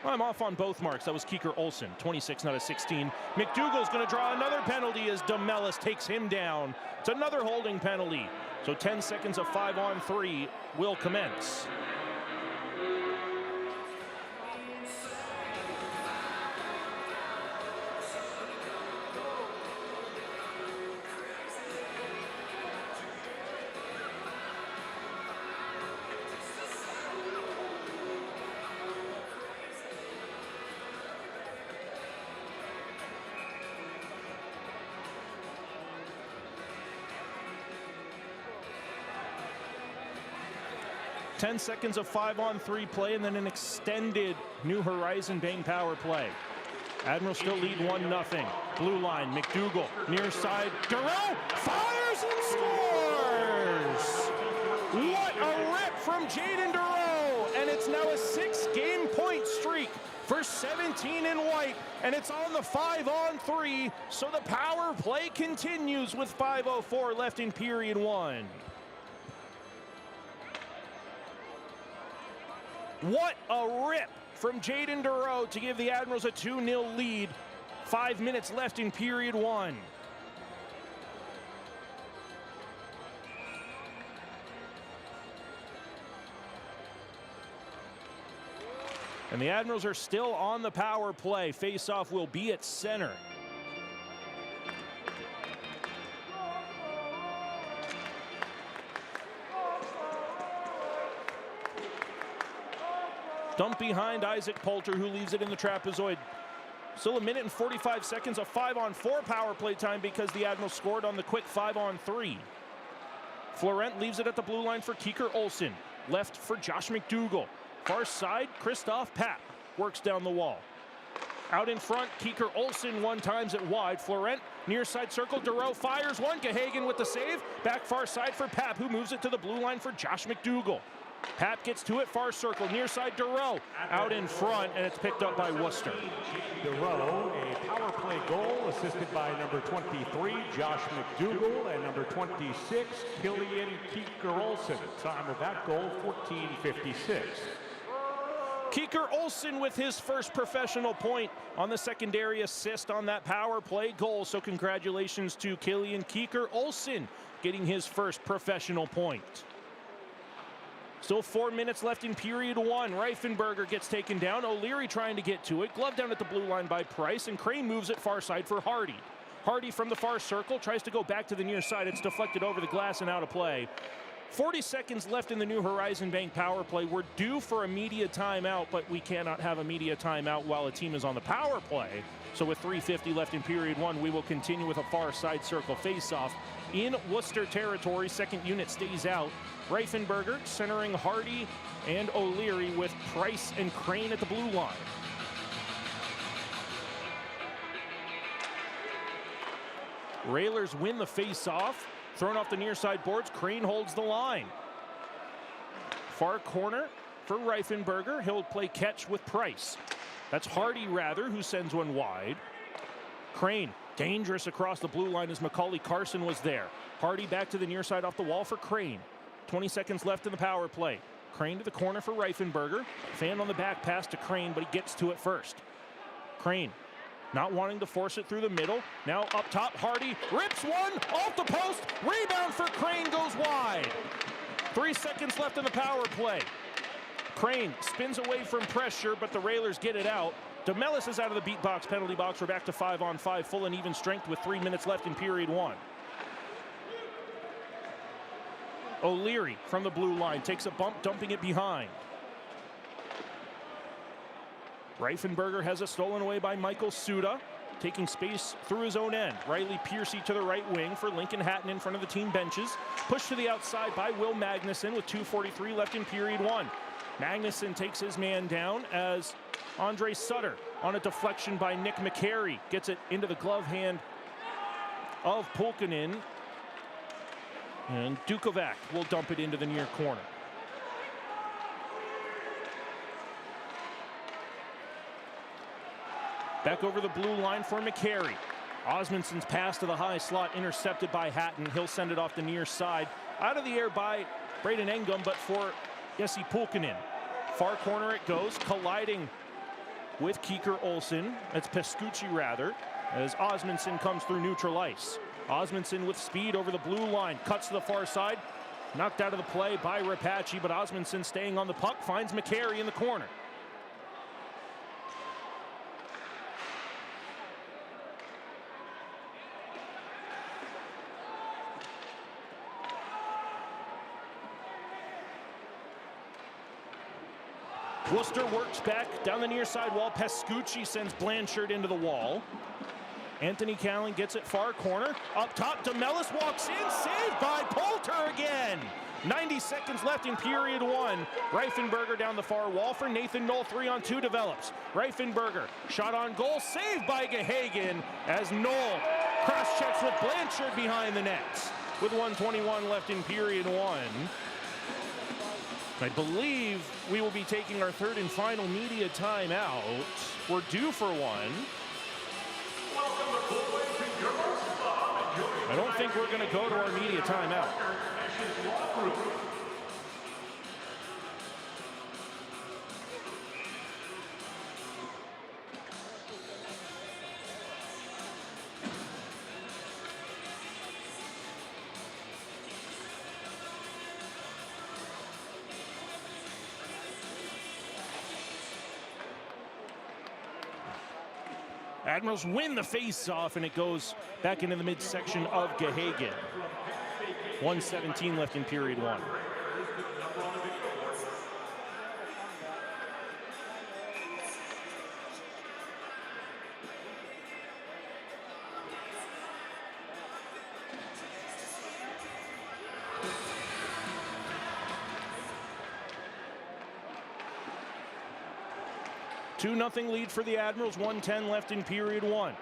I'm off on both marks. That was Keeker Olsen, 26 out of 16. McDougall's going to draw another penalty as DeMellis takes him down. It's another holding penalty. So 10 seconds of 5-on-3 will commence. Ten seconds of 5-on-3 play and then an extended New Horizon Bank power play. Admirals still lead 1-0. Blue line, McDougall, near side, Duro fires and scores! What a rip from Jaden Duro! And it's now a 6-game point streak for 17 in white, and it's on the 5-on-3, so the power play continues with 5:04 left in period 1. What a rip from Jaden Duro to give the Admirals a 2-0 lead. 5 minutes left in period 1. And the Admirals are still on the power play. Face-off will be at center. Dump behind Isaac Poulter, who leaves it in the trapezoid. Still a minute and 45 seconds of 5-on-4 power play time because the Admirals scored on the quick 5-on-3. Florent leaves it at the blue line for Keeker Olsen. Left for Josh McDougall. Far side, Christoph Papp works down the wall. Out in front, Keeker Olsen one times it wide. Florent, near side circle, Duro fires one. Gahagan with the save. Back far side for Papp, who moves it to the blue line for Josh McDougall. Papp gets to it, far circle, near side Duro out in front, and it's picked up by Worcester. Duro, a power play goal assisted by number 23, Josh McDougall, and number 26, Killian Keeker Olsen. Time of that goal, 14:56. Keeker Olsen with his first professional point on the secondary assist on that power play goal. So congratulations to Killian Keeker Olsen getting his first professional point. Still 4 minutes left in period one. Reifenberger gets taken down. O'Leary trying to get to it. Glove down at the blue line by Price, and Crane moves it far side for Hardy. Hardy from the far circle tries to go back to the near side. It's deflected over the glass and out of play. 40 seconds left in the New Horizon Bank power play. We're due for a media timeout, but we cannot have a media timeout while a team is on the power play. So with 3:50 left in period one, we will continue with a far side circle faceoff in Worcester territory. Second unit stays out. Reifenberger centering Hardy and O'Leary with Price and Crane at the blue line. Railers win the face-off. Thrown off the near side boards. Crane holds the line. Far corner for Reifenberger. He'll play catch with Price. That's Hardy, rather, who sends one wide. Crane, dangerous across the blue line as Macaulay Carson was there. Hardy back to the near side off the wall for Crane. 20 seconds left in the power play. Crane to the corner for Reifenberger. Fan on the back pass to Crane, but he gets to it first. Crane not wanting to force it through the middle. Now up top, Hardy rips one off the post. Rebound for Crane goes wide. 3 seconds left in the power play. Crane spins away from pressure, but the Railers get it out. DeMellis is out of the beat box, penalty box. We're back to 5-on-5, full and even strength with 3 minutes left in period one. O'Leary from the blue line takes a bump, dumping it behind. Reifenberger has it stolen away by Michael Suda, taking space through his own end. Riley Piercy to the right wing for Lincoln Hatton in front of the team benches. Pushed to the outside by Will Magnuson with 2:43 left in period one. Magnuson takes his man down as Andre Sutter on a deflection by Nick McCary gets it into the glove hand of Pulkkinen. And Dukovac will dump it into the near corner. Back over the blue line for McCary. Osmundson's pass to the high slot intercepted by Hatton. He'll send it off the near side. Out of the air by Braden Engum, but for Jesse Pulkkinen. Far corner it goes, colliding with Kieker Olsen. That's Pescucci, rather, as Osmundson comes through neutral ice. Osmundson with speed over the blue line, cuts to the far side. Knocked out of the play by Rapace, but Osmundson staying on the puck, finds McCary in the corner. Worcester works back down the near side wall. Pescucci sends Blanchard into the wall. Anthony Callan gets it far corner. Up top, DeMellis walks in. Saved by Poulter again. 90 seconds left in period one. Reifenberger down the far wall for Nathan Knoll. 3-on-2 develops. Reifenberger, shot on goal. Saved by Gahagan as Knoll cross-checks with Blanchard behind the net. With 1:21 left in period one. I believe we will be taking our third and final media timeout. We're due for one. I don't think we're going to go to our media timeout. Admirals win the face-off, and it goes back into the midsection of Gahagan. 1:17 left in period one. Two-0 lead for the Admirals, 1:10 left in period one.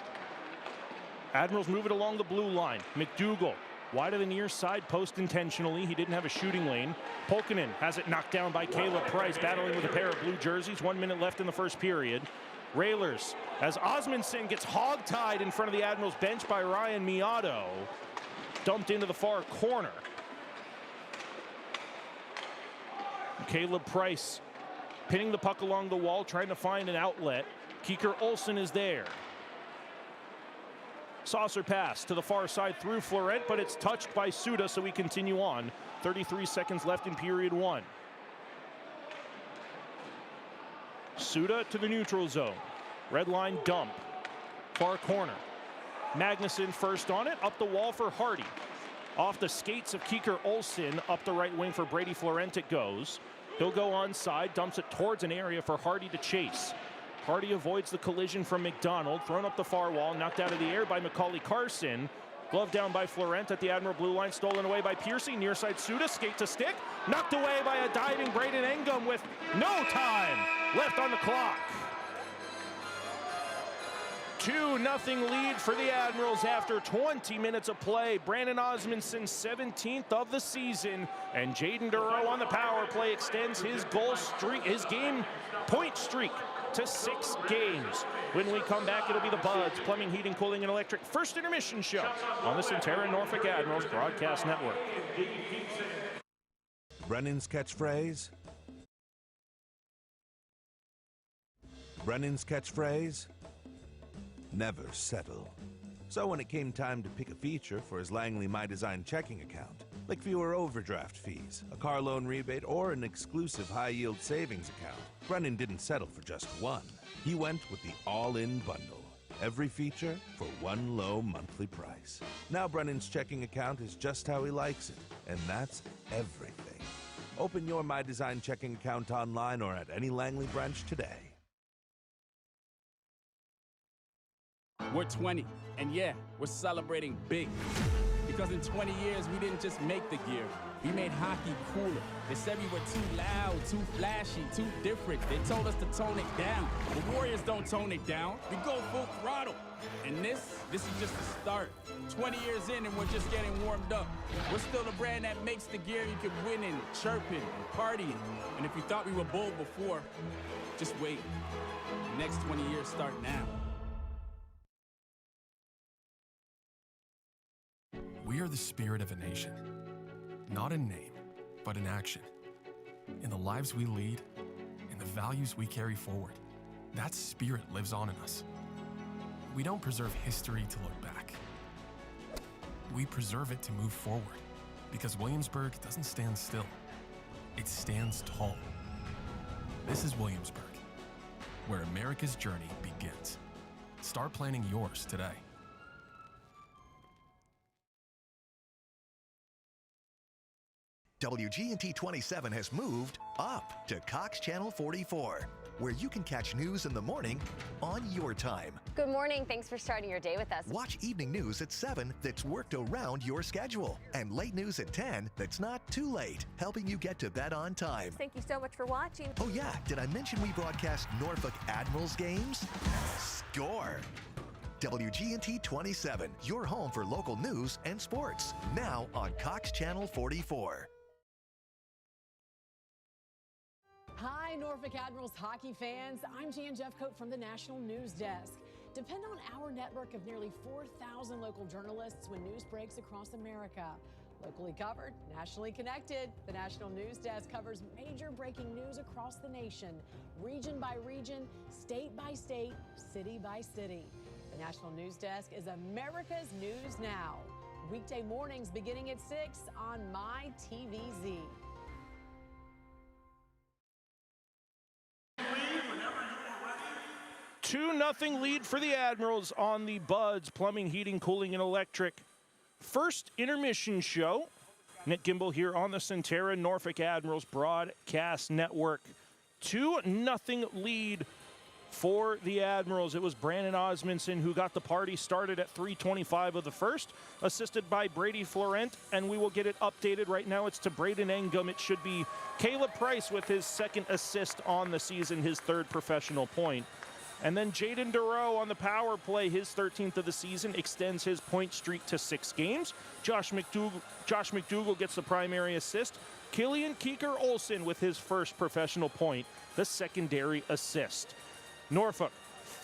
Admirals move it along the blue line. McDougall wide of the near side post intentionally. He didn't have a shooting lane. Pulkkinen has it knocked down by Caleb Price, battling with a pair of blue jerseys. 1 minute left in the first period. Railers as Osmundson gets hog-tied in front of the Admirals bench by Ryan Miato. Dumped into the far corner. Caleb Price pinning the puck along the wall, trying to find an outlet. Kieker Olsen is there. Saucer pass to the far side through Florent, but it's touched by Suda, so we continue on. 33 seconds left in period one. Suda to the neutral zone. Red line dump. Far corner. Magnuson first on it. Up the wall for Hardy. Off the skates of Kieker Olsen. Up the right wing for Brady Florent it goes. He'll go onside. Dumps it towards an area for Hardy to chase. Hardy avoids the collision from McDonald. Thrown up the far wall. Knocked out of the air by Macaulay Carson. Glove down by Florent at the Admiral blue line. Stolen away by Piercy. Near side Suda. Skate to stick. Knocked away by a diving Braden Engum with no time left on the clock. 2-0 lead for the Admirals after 20 minutes of play. Brandon Osmondson, 17th of the season, and Jaden Duro on the power play extends his goal streak, his game point streak to 6 games. When we come back, it'll be the Buds, Plumbing, Heating, Cooling, and Electric first intermission show on the Centera Norfolk Admirals Broadcast Network. Brennan's catchphrase? Brennan's catchphrase? Never settle. So when it came time to pick a feature for his Langley My Design checking account, like fewer overdraft fees, a car loan rebate, or an exclusive high-yield savings account, Brennan didn't settle for just one. He went with the all-in bundle. Every feature for one low monthly price. Now Brennan's checking account is just how he likes it, and that's everything. Open your My Design checking account online or at any Langley branch today. We're 20, and yeah, we're celebrating big. Because in 20 years, we didn't just make the gear. We made hockey cooler. They said we were too loud, too flashy, too different. They told us to tone it down. The Warriors don't tone it down. We go full throttle. And this is just the start. 20 years in, and we're just getting warmed up. We're still the brand that makes the gear you can win in, chirping, and partying. And if you thought we were bold before, just wait. The next 20 years start now. We are the spirit of a nation, not in name, but in action. In the lives we lead, in the values we carry forward, that spirit lives on in us. We don't preserve history to look back. We preserve it to move forward, because Williamsburg doesn't stand still. It stands tall. This is Williamsburg, where America's journey begins. Start planning yours today. WGNT 27 has moved up to Cox Channel 44, where you can catch news in the morning on your time. Good morning. Thanks for starting your day with us. Watch evening news at 7 that's worked around your schedule. And late news at 10 that's not too late, helping you get to bed on time. Thank you so much for watching. Oh yeah, did I mention we broadcast Norfolk Admirals games? Score! WGNT 27, your home for local news and sports. Now on Cox Channel 44. Hi, Norfolk Admirals hockey fans. I'm Jan Jeffcoat from the National News Desk. Depend on our network of nearly 4,000 local journalists when news breaks across America. Locally covered, nationally connected, the National News Desk covers major breaking news across the nation, region by region, state by state, city by city. The National News Desk is America's News Now. Weekday mornings beginning at 6 on MyTVZ. 2-0 lead for the Admirals on the Buds, Plumbing, Heating, Cooling, and Electric first intermission show. Nick Gimbel here on the Centera Norfolk Admirals Broadcast Network. 2-0 lead for the Admirals. It was Brandon Osmondson who got the party started at 3:25 of the first, assisted by Brady Florent, and we will get it updated right now. It's to Braden Engum. It should be Caleb Price with his second assist on the season, his third professional point. And then Jaden Duro on the power play, his 13th of the season, extends his point streak to 6 games. Josh McDougall gets the primary assist. Killian Kieker Olsen with his first professional point, the secondary assist. Norfolk,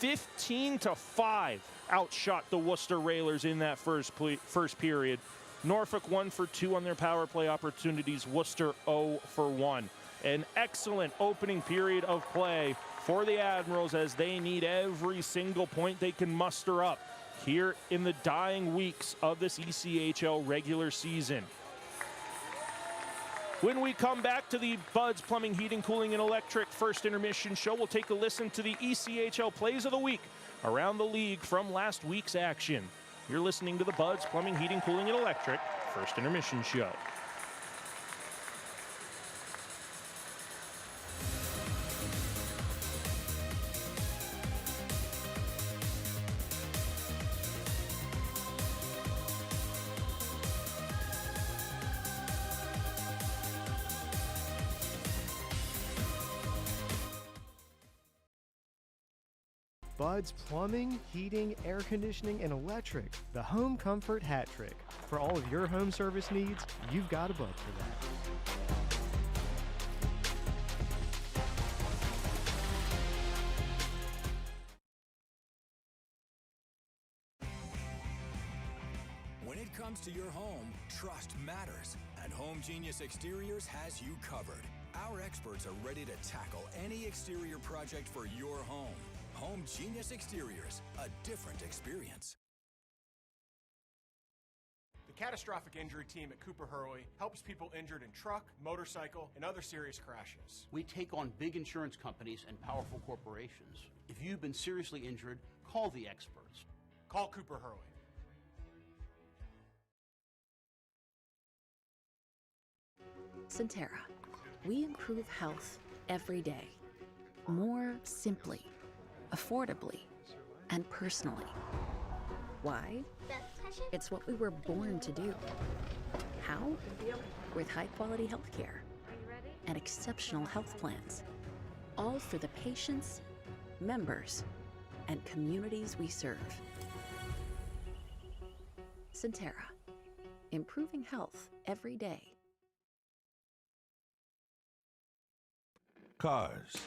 15-5, outshot the Worcester Railers in that first period. Norfolk 1 for 2 on their power play opportunities. Worcester 0 for 1. An excellent opening period of play for the Admirals as they need every single point they can muster up here in the dying weeks of this ECHL regular season. When we come back to the Bud's Plumbing, Heating, Cooling, and Electric first intermission show, we'll take a listen to the ECHL Plays of the Week around the league from last week's action. You're listening to the Bud's Plumbing, Heating, Cooling, and Electric first intermission show. Bud's Plumbing, Heating, Air Conditioning, and Electric. The home comfort hat trick. For all of your home service needs, you've got a Bud for that. When it comes to your home, trust matters, and Home Genius Exteriors has you covered. Our experts are ready to tackle any exterior project for your home. Home Genius Exteriors, a different experience. The Catastrophic Injury Team at Cooper Hurley helps people injured in truck, motorcycle, and other serious crashes. We take on big insurance companies and powerful corporations. If you've been seriously injured, call the experts. Call Cooper Hurley. Centera. We improve health every day. More simply, affordably, and personally. Why? It's what we were born to do. How? With high-quality health care and exceptional health plans. All for the patients, members, and communities we serve. Centera. Improving health every day. Cars.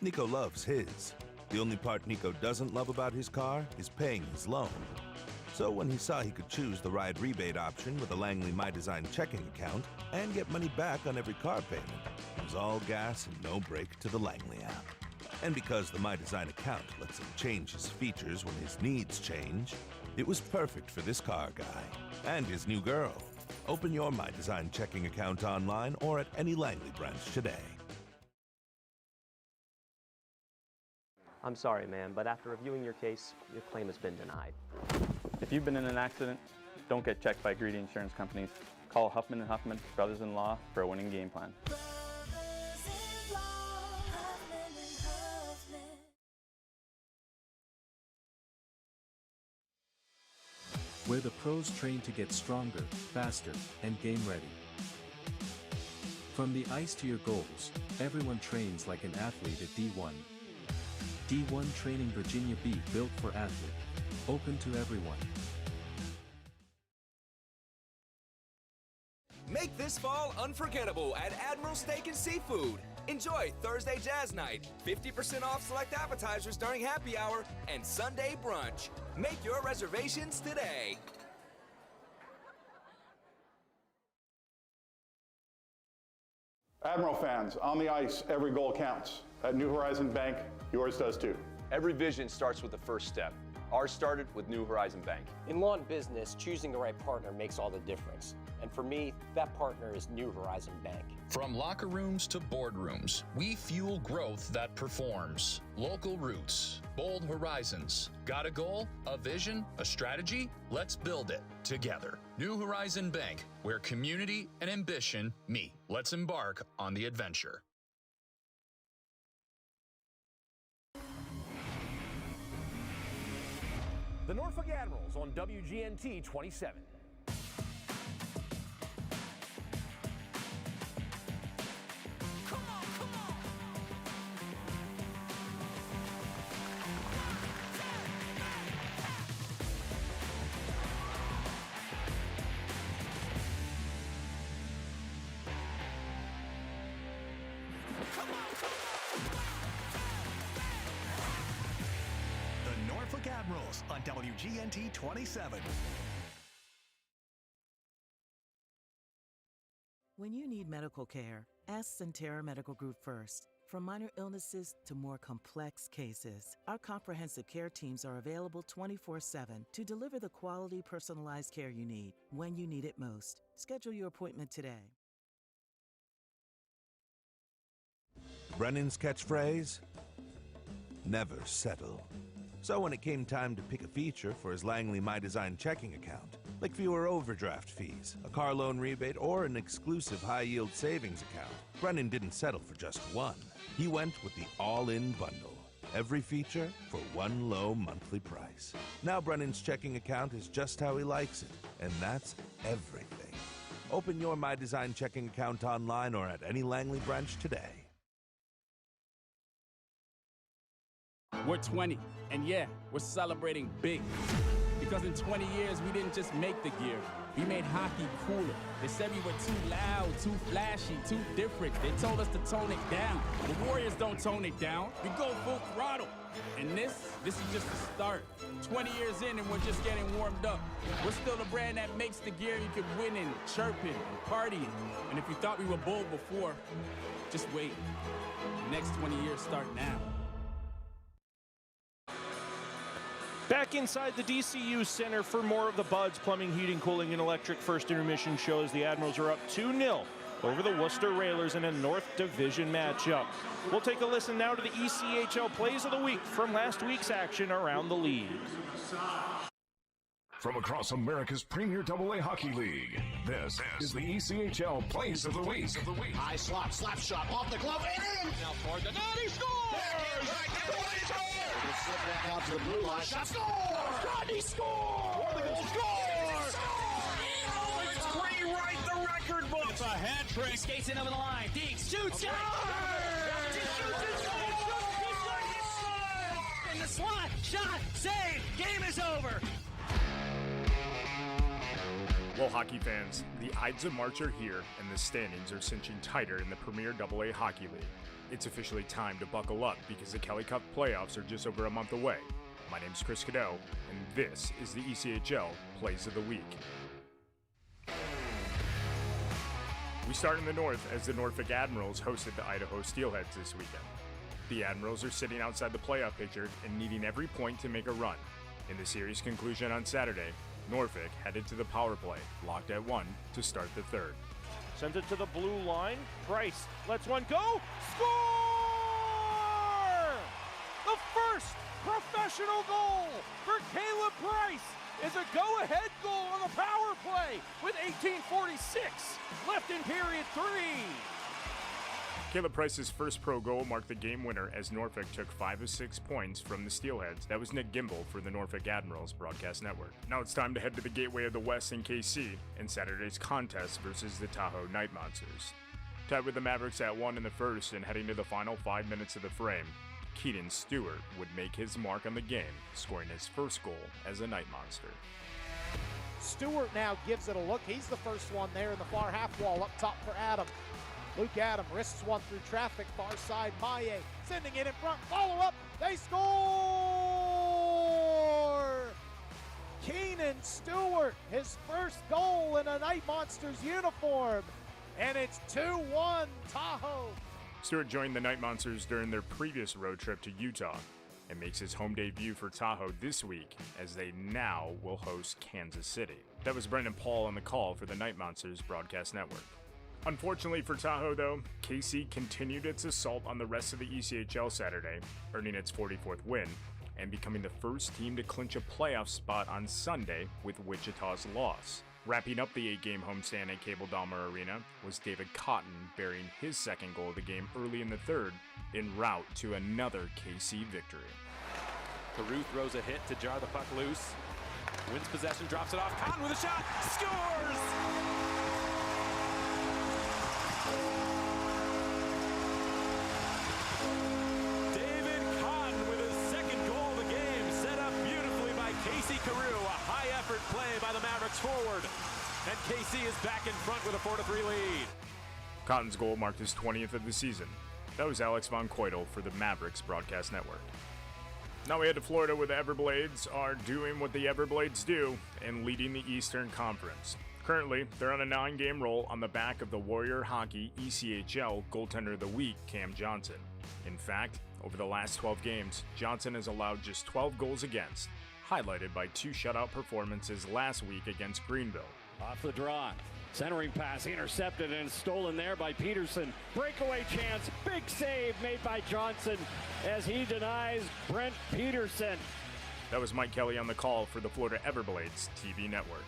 Nico loves his. The only part Nico doesn't love about his car is paying his loan. So when he saw he could choose the ride rebate option with a Langley My Design checking account and get money back on every car payment, it was all gas and no brake to the Langley app. And because the My Design account lets him change his features when his needs change, it was perfect for this car guy and his new girl. Open your My Design checking account online or at any Langley branch today. I'm sorry, ma'am, but after reviewing your case, your claim has been denied. If you've been in an accident, don't get checked by greedy insurance companies. Call Huffman & Huffman, brothers-in-law, for a winning game plan. Where the pros train to get stronger, faster, and game ready. From the ice to your goals, everyone trains like an athlete at D1. D1 Training Virginia Beach, built for athlete. Open to everyone. Make this fall unforgettable at Admiral Steak and Seafood. Enjoy Thursday Jazz Night, 50% off select appetizers during happy hour, and Sunday brunch. Make your reservations today. Admiral fans, on the ice, every goal counts. At New Horizon Bank, yours does too. Every vision starts with the first step. Ours started with New Horizon Bank. In law and business, choosing the right partner makes all the difference. And for me, that partner is New Horizon Bank. From locker rooms to boardrooms, we fuel growth that performs. Local roots, bold horizons. Got a goal, a vision, a strategy? Let's build it together. New Horizon Bank, where community and ambition meet. Let's embark on the adventure. The Norfolk Admirals on WGNT 27. The Norfolk Admirals on WGNT 27. When you need medical care, ask Centera Medical Group first. From minor illnesses to more complex cases, our comprehensive care teams are available 24/7 to deliver the quality, personalized care you need when you need it most. Schedule your appointment today. Brennan's catchphrase? Never settle. So when it came time to pick a feature for his Langley My Design checking account, like fewer overdraft fees, a car loan rebate, or an exclusive high-yield savings account, Brennan didn't settle for just one. He went with the all-in bundle. Every feature for one low monthly price. Now Brennan's checking account is just how he likes it, and that's everything. Open your My Design checking account online or at any Langley branch today. We're 20, and yeah, we're celebrating big. Because in 20 years, we didn't just make the gear. We made hockey cooler. They said we were too loud, too flashy, too different. They told us to tone it down. The Warriors don't tone it down. We go full throttle. And this is just the start. 20 years in and we're just getting warmed up. We're still the brand that makes the gear you can win in, chirping and partying. And if you thought we were bold before, just wait. The next 20 years start now. Back inside the DCU Center for more of the Buds Plumbing, Heating, Cooling, and Electric first intermission shows. The Admirals are up 2-0 over the Worcester Railers in a North Division matchup. We'll take a listen now to the ECHL Plays of the Week from last week's action around the league. From across America's premier AA hockey league, this is the ECHL Plays of the Week. High slot, slap shot, off the glove, and in! Now toward the net, he scores! Slip back out to the blue line, shot, score! Rodney scores! The goal, scores! It's rewrite the record book! It's a hat trick. Skates in over the line, Deeks shoots, scores! In the slot, shot, save, game is over! Well, hockey fans, the Ides of March are here, and the standings are cinching tighter in the Premier AA Hockey League. It's officially time to buckle up because the Kelly Cup playoffs are just over a month away. My name's Chris Cadeau, and this is the ECHL Plays of the Week. We start in the north as the Norfolk Admirals hosted the Idaho Steelheads this weekend. The Admirals are sitting outside the playoff picture and needing every point to make a run. In the series conclusion on Saturday, Norfolk headed to the power play, locked at 1 to start the third. Sends it to the blue line. Price lets one go. Score! The first professional goal for Caleb Price is a go-ahead goal on the power play with 18:46 left in period 3. Caleb Price's first pro goal marked the game winner as Norfolk took 5 of 6 points from the Steelheads. That was Nick Gimbel for the Norfolk Admirals broadcast network. Now it's time to head to the Gateway of the West in KC in Saturday's contest versus the Tahoe Night Monsters. Tied with the Mavericks at 1 in the first and heading to the final 5 minutes of the frame, Keaton Stewart would make his mark on the game, scoring his first goal as a Night Monster. Stewart now gives it a look. He's the first one there in the far half wall up top for Adam. Luke Adam wrists one through traffic, far side, Maye sending it in front, follow up, they score! Keenan Stewart, his first goal in a Night Monsters uniform, and it's 2-1 Tahoe. Stewart joined the Night Monsters during their previous road trip to Utah and makes his home debut for Tahoe this week as they now will host Kansas City. That was Brendan Paul on the call for the Night Monsters broadcast network. Unfortunately for Tahoe, though, KC continued its assault on the rest of the ECHL Saturday, earning its 44th win, and becoming the first team to clinch a playoff spot on Sunday with Wichita's loss. Wrapping up the 8-game homestand at Cable Dahmer Arena was David Cotton burying his second goal of the game early in the third, en route to another KC victory. Carew throws a hit to jar the puck loose, wins possession, drops it off, Cotton with a shot, scores! Carew, a high-effort play by the Mavericks forward, and KC is back in front with a 4-3 lead. Cotton's goal marked his 20th of the season. That was Alex Von Koitel for the Mavericks broadcast network. Now we head to Florida where the Everblades are doing what the Everblades do and leading the Eastern Conference. Currently, they're on a 9-game roll on the back of the Warrior Hockey ECHL Goaltender of the Week, Cam Johnson. In fact, over the last 12 games, Johnson has allowed just 12 goals against, highlighted by 2 shutout performances last week against Greenville. Off the draw, centering pass intercepted and stolen there by Peterson. Breakaway chance, Big save made by Johnson as he denies Brent Peterson. That was Mike Kelly on the call for the Florida Everblades TV network.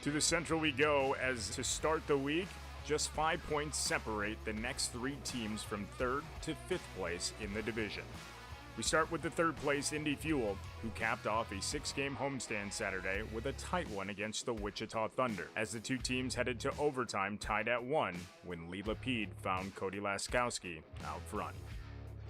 To the Central we go, as to start the week, just 5 points separate the next 3 teams from 3rd to 5th place in the division. We start with the 3rd place Indy Fuel, who capped off a 6-game homestand Saturday with a tight one against the Wichita Thunder, as the two teams headed to overtime tied at 1 when Lee Lapide found Cody Laskowski out front.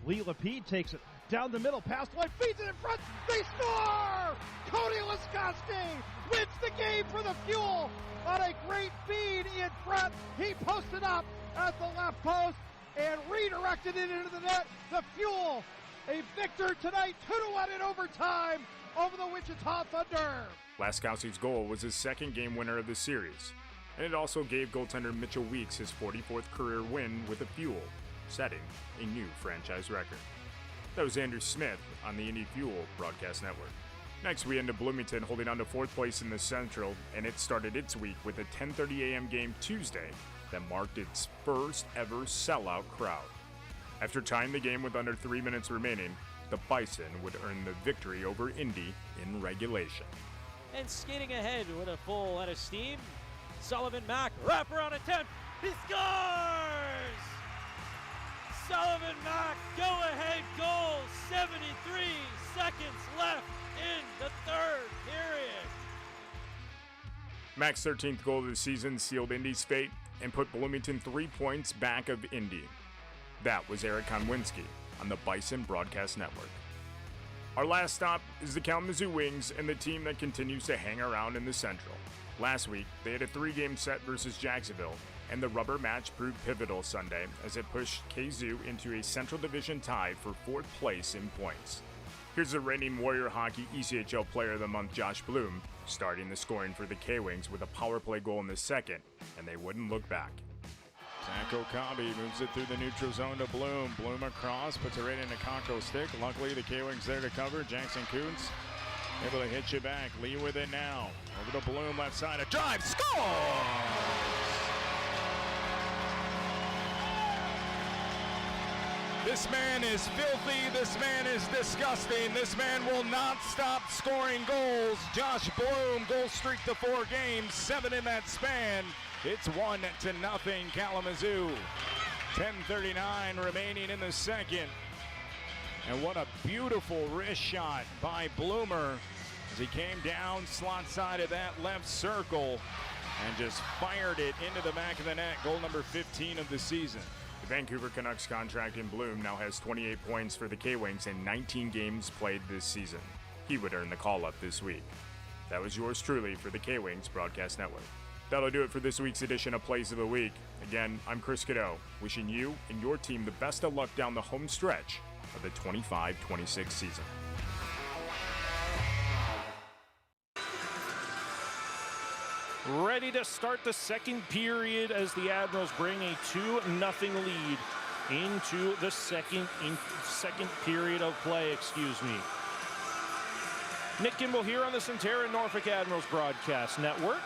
Lee Lapide takes it down the middle, past line, feeds it in front, they score! Cody Laskowski wins the game for the Fuel on a great feed in front. He posted up at the left post and redirected it into the net. The Fuel, a victor tonight, 2-1 in overtime over the Wichita Thunder. Laskowski's goal was his 2nd game winner of the series, and it also gave goaltender Mitchell Weeks his 44th career win with the Fuel, setting a new franchise record. That was Andrew Smith on the Indy Fuel Broadcast Network. Next, we end up Bloomington holding on to 4th place in the Central, and it started its week with a 10:30 a.m. game Tuesday that marked its first ever sellout crowd. After tying the game with under 3 minutes remaining, the Bison would earn the victory over Indy in regulation. And skating ahead with a full head of steam, Sullivan Mack, wraparound attempt, he scores! Sullivan Mack, go-ahead goal, 73 seconds left in the 3rd period. Mack's 13th goal of the season sealed Indy's fate and put Bloomington 3 points back of Indy. That was Eric Konwinski on the Bison Broadcast Network. Our last stop is the Kalamazoo Wings and the team that continues to hang around in the Central. Last week, they had a 3-game set versus Jacksonville, and the rubber match proved pivotal Sunday as it pushed KZoo into a Central Division tie for 4th place in points. Here's the reigning Warrior Hockey ECHL Player of the Month, Josh Bloom, starting the scoring for the K-Wings with a power play goal in the 2nd, and they wouldn't look back. Zach Okabe moves it through the neutral zone to Bloom. Bloom across, puts it right into Conco's stick. Luckily, the K-Wings there to cover. Jackson Kuntz able to hit you back. Lee with it now. Over to Bloom, left side. A drive. Score! This man is filthy. This man is disgusting. This man will not stop scoring goals. Josh Bloom, goal streak to 4 games, 7 in that span. It's 1-0 Kalamazoo. 10:39 remaining in the 2nd. And what a beautiful wrist shot by Bloomer as he came down slot side of that left circle and just fired it into the back of the net. Goal number 15 of the season. The Vancouver Canucks contract in Bloom now has 28 points for the K-Wings in 19 games played this season. He would earn the call-up this week. That was yours truly for the K-Wings Broadcast Network. That'll do it for this week's edition of Plays of the Week. Again, I'm Chris Cadeau, wishing you and your team the best of luck down the home stretch of the 25-26 season. Ready to start the 2nd period as the Admirals bring a 2-0 lead into the second period of play, Nick Kimball here on the Centera Norfolk Admirals Broadcast Network.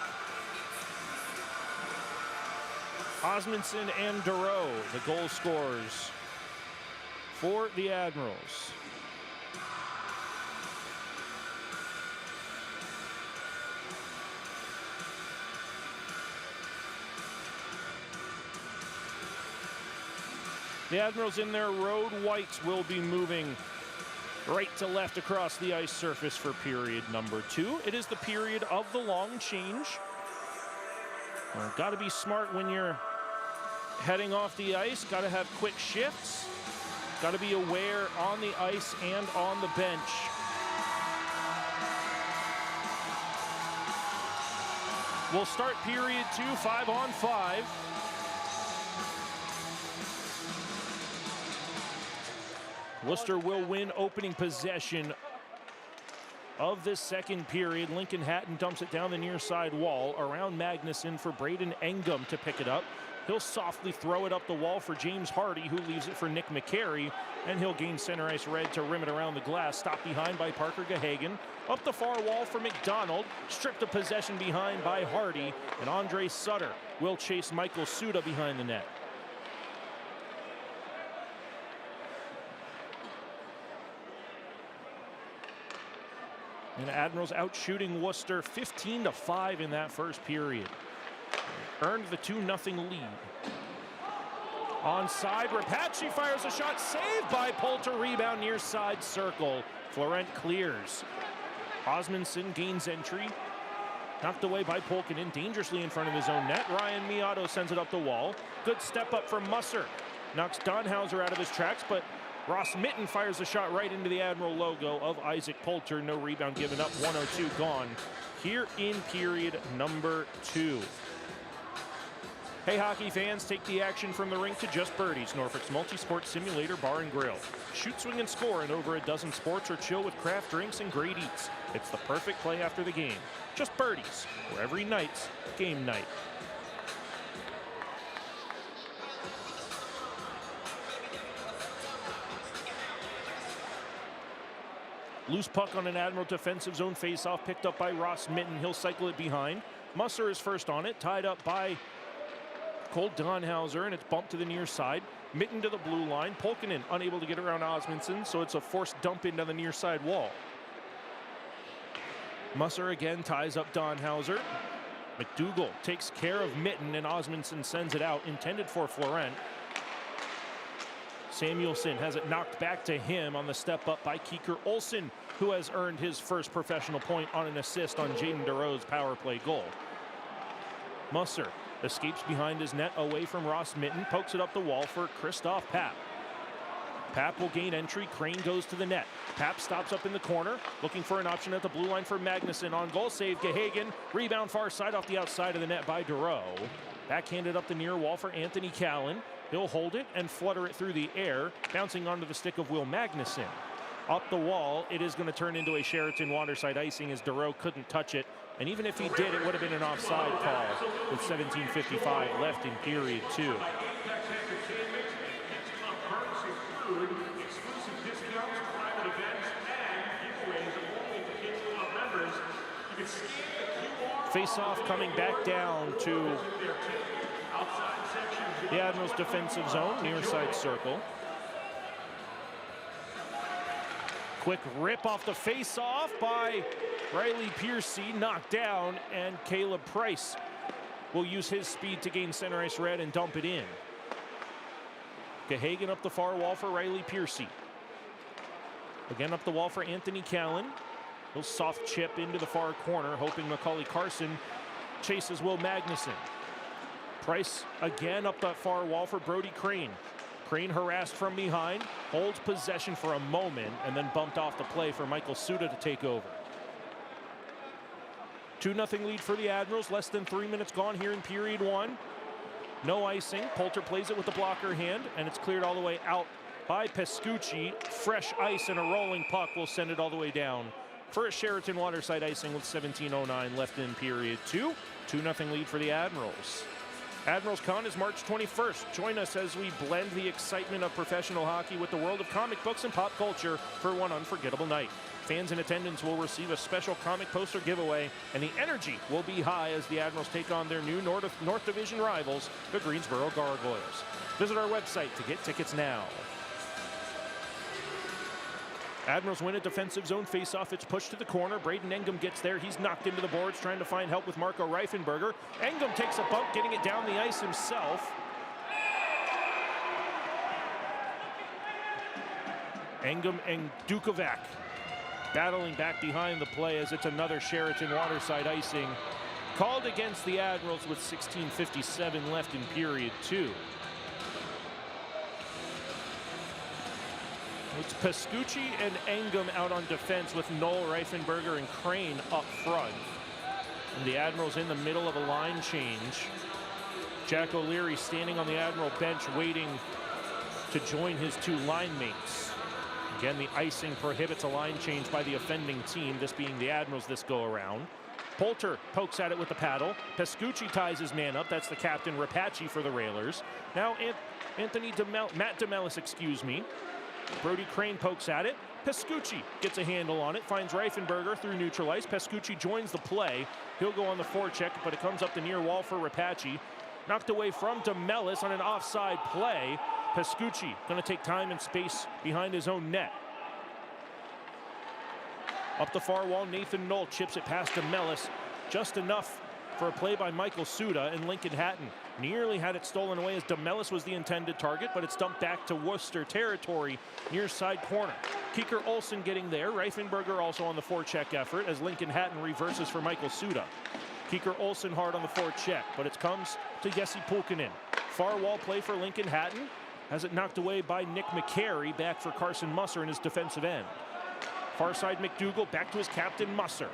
Osmondson and Duro, the goal scorers for the Admirals. The Admirals in their road whites will be moving right to left across the ice surface for period number 2. It is the period of the long change. Got to be smart when you're heading off the ice. Got to have quick shifts. Got to be aware on the ice and on the bench. We'll start period 2, 5-on-5. Worcester will win opening possession of this 2nd period. Lincoln Hatton dumps it down the near side wall around Magnuson for Braden Engum to pick it up. He'll softly throw it up the wall for James Hardy, who leaves it for Nick McCary, and he'll gain center ice red to rim it around the glass. Stopped behind by Parker Gahagan. Up the far wall for McDonald. Stripped of possession behind by Hardy, and Andre Sutter will chase Michael Suda behind the net. And Admirals out shooting Worcester 15-5 in that first period. Earned the 2-0 lead. Onside, Rapace fires a shot, saved by Poulter, rebound near side circle. Florent clears. Osmondson gains entry. Knocked away by Polkinen, dangerously in front of his own net. Ryan Miotto sends it up the wall. Good step up from Musser. Knocks Donhauser out of his tracks, but Ross Mitten fires a shot right into the Admiral logo of Isaac Poulter. No rebound given up, 102 gone here in period number 2. Hey, hockey fans, take the action from the rink to Just Birdies, Norfolk's multi-sport simulator bar and grill. Shoot, swing, and score in over a dozen sports or chill with craft drinks and great eats. It's the perfect play after the game. Just Birdies, where every night's game night. Loose puck on an Admiral defensive zone faceoff picked up by Ross Mitten. He'll cycle it behind. Musser is first on it, tied up by Cole Donhauser, and it's bumped to the near side. Mitten to the blue line. Polkinen unable to get around Osmondson, so it's a forced dump into the near side wall. Musser again ties up Donhauser. McDougall takes care of Mitten, and Osmondson sends it out, intended for Florent. Samuelson has it knocked back to him on the step up by Kieker Olsen, who has earned his first professional point on an assist on Jaden DeRoe's power play goal. Musser escapes behind his net away from Ross Mitten, pokes it up the wall for Christoph Papp. Papp will gain entry, Crane goes to the net. Papp stops up in the corner, looking for an option at the blue line for Magnuson. On goal save, Gahagan. Rebound far side off the outside of the net by DeRoe. Backhanded up the near wall for Anthony Callan. He'll hold it and flutter it through the air, bouncing onto the stick of Will Magnuson. Up the wall, it is going to turn into a Sheraton waterside icing as DeRoe couldn't touch it. And even if he did, it would have been an offside call with 17:55 left in period 2. Face-off coming back down to the Admirals defensive zone, near side circle. Quick rip off the face-off by Riley Piercy, knocked down, and Caleb Price will use his speed to gain center ice red and dump it in. Gahagan up the far wall for Riley Piercy. Again up the wall for Anthony Callan. He'll soft chip into the far corner, hoping Macaulay Carson chases Will Magnuson. Price again up that far wall for Brody Crane. Crane harassed from behind, holds possession for a moment, and then bumped off the play for Michael Suda to take over. 2-0 lead for the Admirals, less than 3 minutes gone here in period 1. No icing, Poulter plays it with the blocker hand, and it's cleared all the way out by Pescucci. Fresh ice and a rolling puck will send it all the way down for a Sheraton waterside icing with 17:09 left in period 2. 2-0 lead for the Admirals. Admirals Con is March 21st. Join us as we blend the excitement of professional hockey with the world of comic books and pop culture for one unforgettable night. Fans in attendance will receive a special comic poster giveaway, and the energy will be high as the Admirals take on their new North Division rivals, the Greensboro Gargoyles. Visit our website to get tickets now. Admirals win a defensive zone faceoff. It's pushed to the corner. Braden Engum gets there. He's knocked into the boards, trying to find help with Marco Reifenberger. Engum takes a bump, getting it down the ice himself. Engum and Dukovac battling back behind the play as it's another Sheraton waterside icing called against the Admirals with 16:57 left in period 2. It's Pescucci and Engum out on defense with Noel Reifenberger and Crane up front. And the Admirals in the middle of a line change. Jack O'Leary standing on the Admiral bench waiting to join his two line mates. Again, the icing prohibits a line change by the offending team, this being the Admirals this go around. Poulter pokes at it with the paddle. Pescucci ties his man up. That's the captain, Rapace, for the Railers. Now Matt DeMellis, excuse me. Brody Crane pokes at it. Pescucci gets a handle on it, finds Reifenberger through neutral ice. Pescucci joins the play. He'll go on the forecheck, but it comes up the near wall for Rapace. Knocked away from DeMellis on an offside play. Pescucci going to take time and space behind his own net. Up the far wall, Nathan Knoll chips it past DeMellis. Just enough for a play by Michael Suda, and Lincoln Hatton nearly had it stolen away as DeMellis was the intended target, but it's dumped back to Worcester territory near side corner. Keeker Olsen getting there. Reifenberger also on the forecheck effort as Lincoln Hatton reverses for Michael Suda. Keeker Olsen hard on the forecheck, but it comes to Jesse Pulkkinen. Far wall play for Lincoln Hatton. Has it knocked away by Nick McCary, back for Carson Musser in his defensive end. Far side McDougall, back to his captain Musser.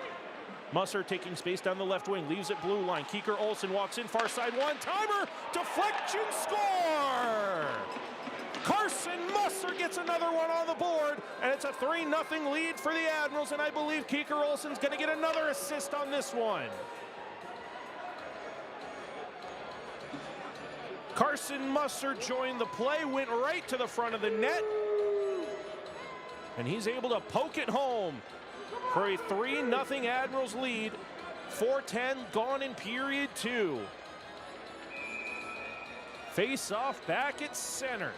Musser taking space down the left wing, leaves it blue line. Keeker Olsen walks in, far side one-timer, deflection, score! Carson Musser gets another one on the board, and it's a 3-0 lead for the Admirals, and I believe Keeker Olsen's gonna get another assist on this one. Carson Musser joined the play, went right to the front of the net, and he's able to poke it home for a 3-0 Admirals lead. 4:10 gone in period 2. Face off back at center.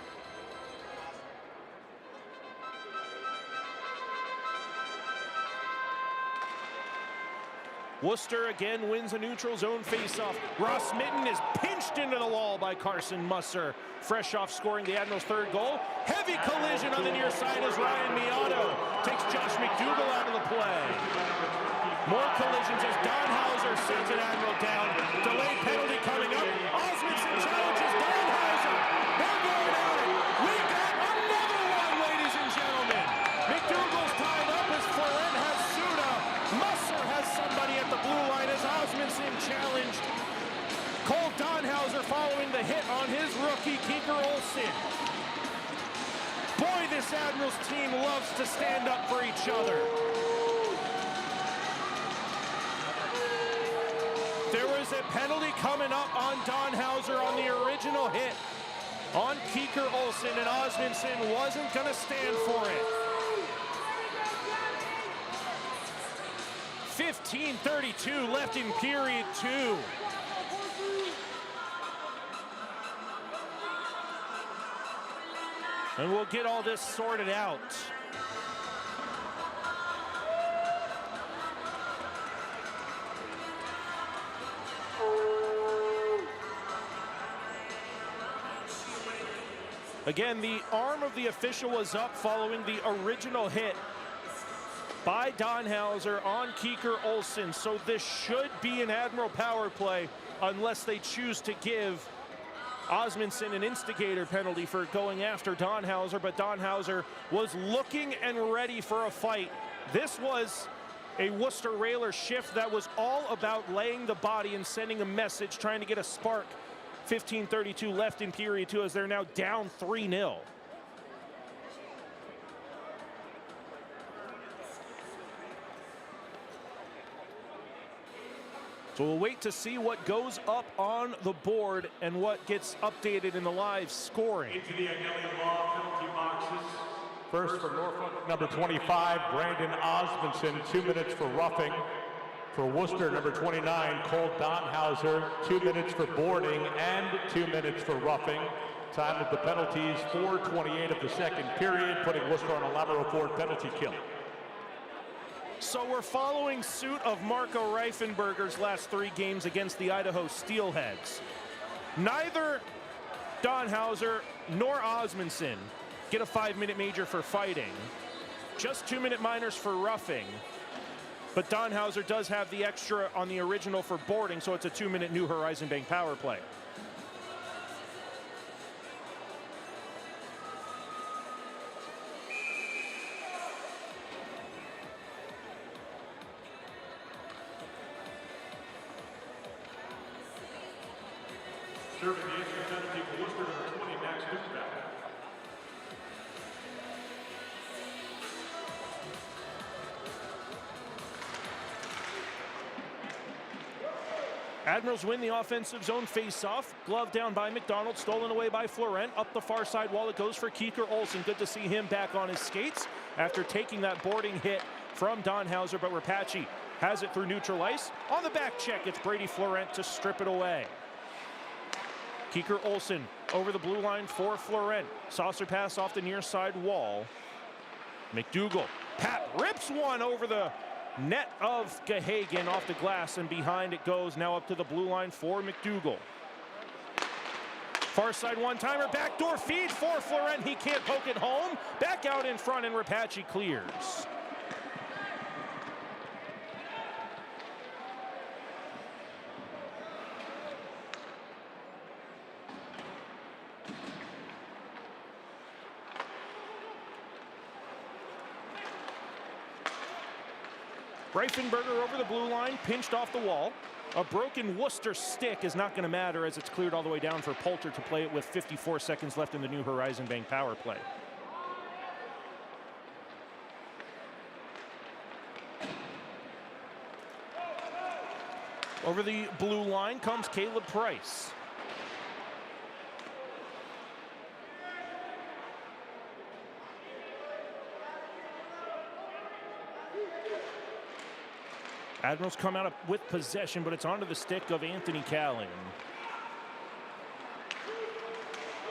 Worcester again wins a neutral zone face-off. Ross Mitten is pinched into the wall by Carson Musser. Fresh off scoring the Admirals' third goal. Heavy collision on the near side as Ryan Miotto takes Josh McDougall out of the play. More collisions as Don Hauser sends an Admiral down. Delayed penalty coming up. Osmondson challenges Don Hauser. They're going at it. We got another one, ladies and gentlemen. McDougall's tied up as Florent has Suda. Musser has somebody at the blue line as Osmondson challenged. Cole Donhauser following the hit on his rookie, Keeker Olsen. Boy, this Admirals team loves to stand up for each other. There was a penalty coming up on Donhauser on the original hit on Keeker Olsen, and Osmondson wasn't going to stand for it. 15:32 left in period 2. And we'll get all this sorted out. Again, the arm of the official was up following the original hit by Donhauser on Keeker Olsen. So this should be an Admiral power play unless they choose to give Osmondson an instigator penalty for going after Donhauser, but Donhauser was looking and ready for a fight. This was a Worcester Railer shift that was all about laying the body and sending a message, trying to get a spark. 15:32 left in period 2 as they're now down 3-0. So we'll wait to see what goes up on the board and what gets updated in the live scoring. Into the Agnelli Law penalty boxes. First for Norfolk, number 25, Brandon Osmondson, 2 minutes for roughing. For Worcester, number 29, Cole Donhauser, 2 minutes for boarding and 2 minutes for roughing. Time of the penalties, 4:28 of the second period, putting Worcester on a lateral forward penalty kill. So we're following suit of Marco Reifenberger's last 3 games against the Idaho Steelheads. Neither Donhauser nor Osmondson get a 5-minute major for fighting. Just 2-minute minors for roughing. But Donhauser does have the extra on the original for boarding, so it's a 2-minute New Horizon Bank power play. Serving the extra penalty for Worcester, number 20, Max Dukeback. Admirals win the offensive zone face-off. Glove down by McDonald, stolen away by Florent. Up the far side wall it goes for Keeker Olsen. Good to see him back on his skates after taking that boarding hit from Donhauser, but Rapace has it through neutral ice. On the back check, it's Brady Florent to strip it away. Keeker Olsen over the blue line for Florent. Saucer pass off the near side wall. McDougall Pat rips one over the net of Gahagan off the glass, and behind it goes, now up to the blue line for McDougal. Far side one-timer, backdoor feed for Florent. He can't poke it home. Back out in front, and Rapace clears. Reifenberger over the blue line, pinched off the wall. A broken Worcester stick is not going to matter as it's cleared all the way down for Poulter to play it with 54 seconds left in the New Horizon Bank power play. Over the blue line comes Caleb Price. Admirals come out with possession, but it's onto the stick of Anthony Callan.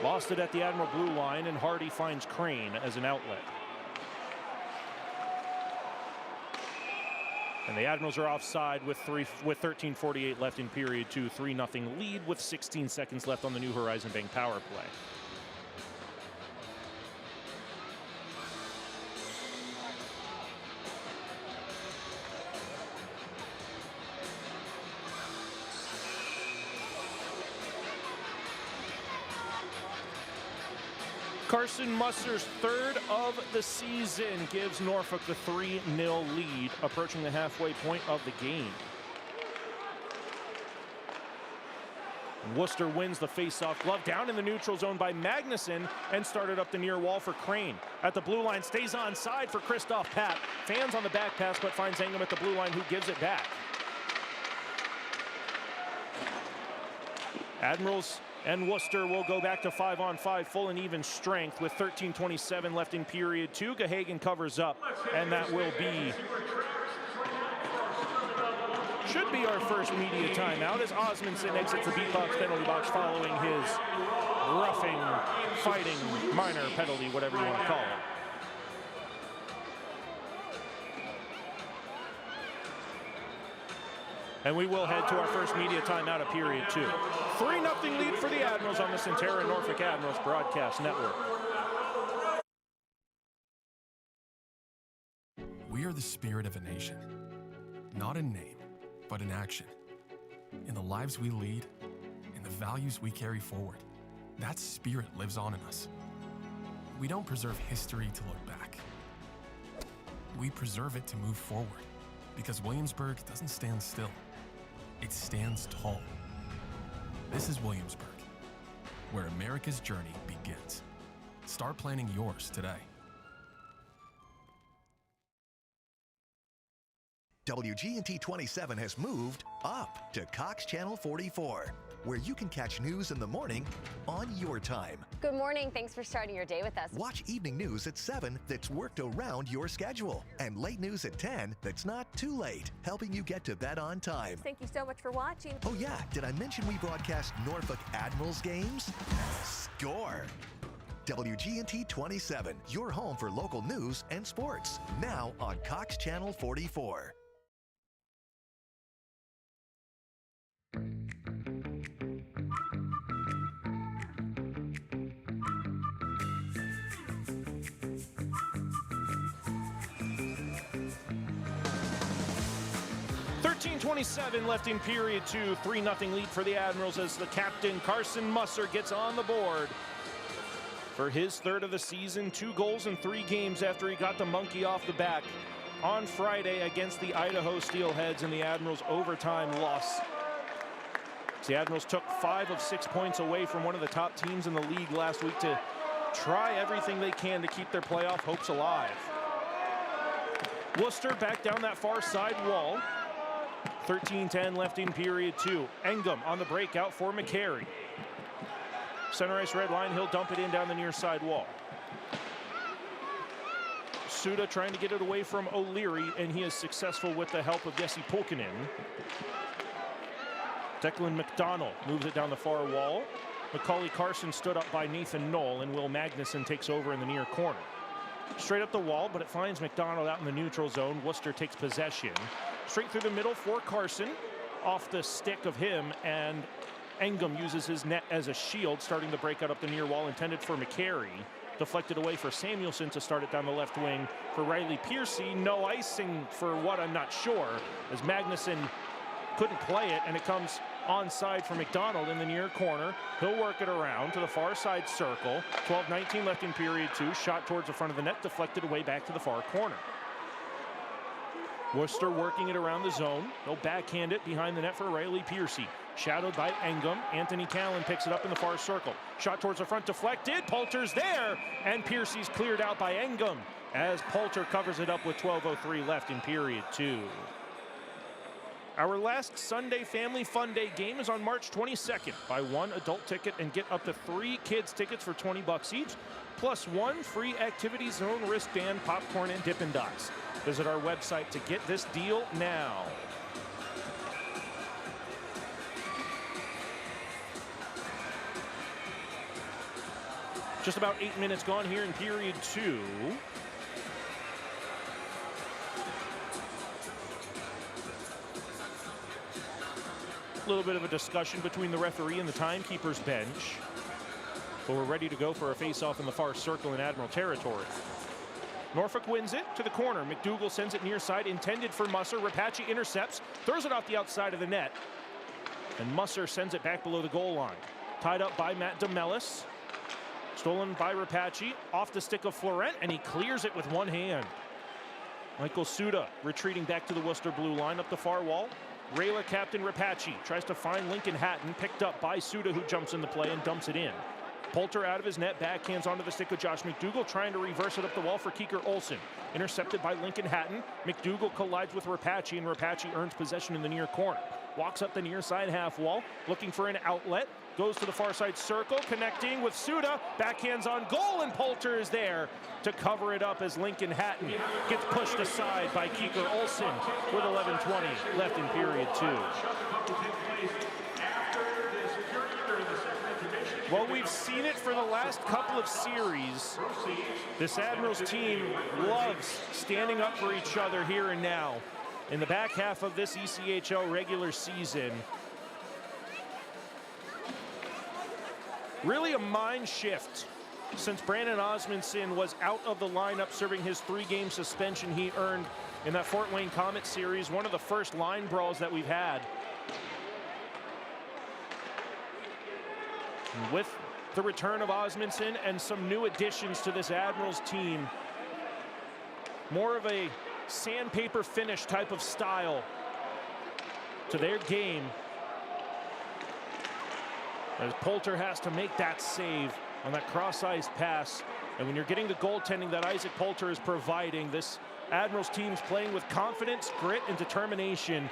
Lost it at the Admiral blue line, and Hardy finds Crane as an outlet. And the Admirals are offside with 13:48 left in period two. 3-0 lead with 16 seconds left on the New Horizon Bank power play. Carson Musser's third of the season gives Norfolk the 3-0 lead, approaching the halfway point of the game. Worcester wins the face-off glove down in the neutral zone by Magnuson and started up the near wall for Crane. At the blue line, stays onside for Christoph Papp. Fans on the back pass, but finds Ingham at the blue line, who gives it back. Admirals and Worcester will go back to 5-on-5, full and even strength with 13:27 left in period two. Gahagan covers up, and that will be, should be our first media timeout as Osmondson exits the beatbox penalty box following his roughing, fighting, minor penalty, whatever you want to call it. And we will head to our first media timeout of period two. 3-0 lead for the Admirals on the Centerra Norfolk Admirals Broadcast Network. We are the spirit of a nation, not in name, but in action. In the lives we lead, in the values we carry forward, that spirit lives on in us. We don't preserve history to look back. We preserve it to move forward, because Williamsburg doesn't stand still. It stands tall. This is Williamsburg, where America's journey begins. Start planning yours today. WGNT 27 has moved up to Cox Channel 44, where you can catch news in the morning on your time. Good morning. Thanks for starting your day with us. Watch evening news at 7 that's worked around your schedule, and late news at 10 that's not too late, helping you get to bed on time. Thank you so much for watching. Oh yeah, did I mention we broadcast Norfolk Admirals games? Score! WGNT 27, your home for local news and sports, now on Cox Channel 44. .27 left in period two. 3-0 lead for the Admirals as the captain, Carson Musser, gets on the board for his third of the season. 2 goals in 3 games after he got the monkey off the back on Friday against the Idaho Steelheads in the Admirals' overtime loss. The Admirals took 5 of 6 points away from one of the top teams in the league last week to try everything they can to keep their playoff hopes alive. Worcester back down that far side wall. 13:10 left in period two. Ingham on the breakout for McCary. Center ice red line, he'll dump it in down the near side wall. Suda trying to get it away from O'Leary, and he is successful with the help of Jesse Pulkkinen. Declan McDonald moves it down the far wall. Macaulay Carson stood up by Nathan Knoll, and Will Magnuson takes over in the near corner. Straight up the wall, but it finds McDonald out in the neutral zone. Worcester takes possession. Straight through the middle for Carson. Off the stick of him, and Engum uses his net as a shield, starting the breakout up the near wall, intended for McCary. Deflected away for Samuelson to start it down the left wing for Riley Piercy. No icing for what, I'm not sure, as Magnuson couldn't play it, and it comes onside for McDonald in the near corner. He'll work it around to the far side circle. 12-19 left in period 2. Shot towards the front of the net, deflected away back to the far corner. Worcester working it around the zone. They'll backhand it behind the net for Riley Piercy. Shadowed by Engum. Anthony Callan picks it up in the far circle. Shot towards the front, deflected. Poulter's there, and Piercy's cleared out by Engum as Poulter covers it up with 12:03 left in period 2. Our last Sunday Family Fun Day game is on March 22nd. Buy one adult ticket and get up to 3 kids tickets for $20 each, plus 1 free Activity Zone wristband, popcorn, and Dippin' Dots. Visit our website to get this deal now. Just about 8 minutes gone here in period 2. A little bit of a discussion between the referee and the timekeeper's bench. But we're ready to go for a face-off in the far circle in Admiral territory. Norfolk wins it to the corner. McDougall sends it near side, intended for Musser. Rapace intercepts, throws it off the outside of the net. And Musser sends it back below the goal line. Tied up by Matt DeMellis. Stolen by Rapace, off the stick of Florent, and he clears it with one hand. Michael Suda retreating back to the Worcester blue line up the far wall. Railer captain Rapace tries to find Lincoln Hatton, picked up by Suda, who jumps in the play and dumps it in. Poulter out of his net, backhands onto the stick of Josh McDougall, trying to reverse it up the wall for Keeker Olsen. Intercepted by Lincoln Hatton. McDougall collides with Rapace, and Rapace earns possession in the near corner. Walks up the near side half wall, looking for an outlet. Goes to the far side circle, connecting with Suda. Backhands on goal, and Poulter is there to cover it up as Lincoln Hatton gets pushed aside by Keeker Olsen with 11:20 left in period 2. Well, we've seen it for the last couple of series. This Admirals team loves standing up for each other here and now. In the back half of this ECHL regular season, really a mind shift since Brandon Osmondson was out of the lineup serving his 3-game suspension he earned in that Fort Wayne Comet series, one of the first line brawls that we've had. With the return of Osmondson and some new additions to this Admirals team, more of a sandpaper finish type of style to their game, as Poulter has to make that save on that cross-ice pass. And when you're getting the goaltending that Isaac Poulter is providing, this Admirals team's playing with confidence, grit, and determination,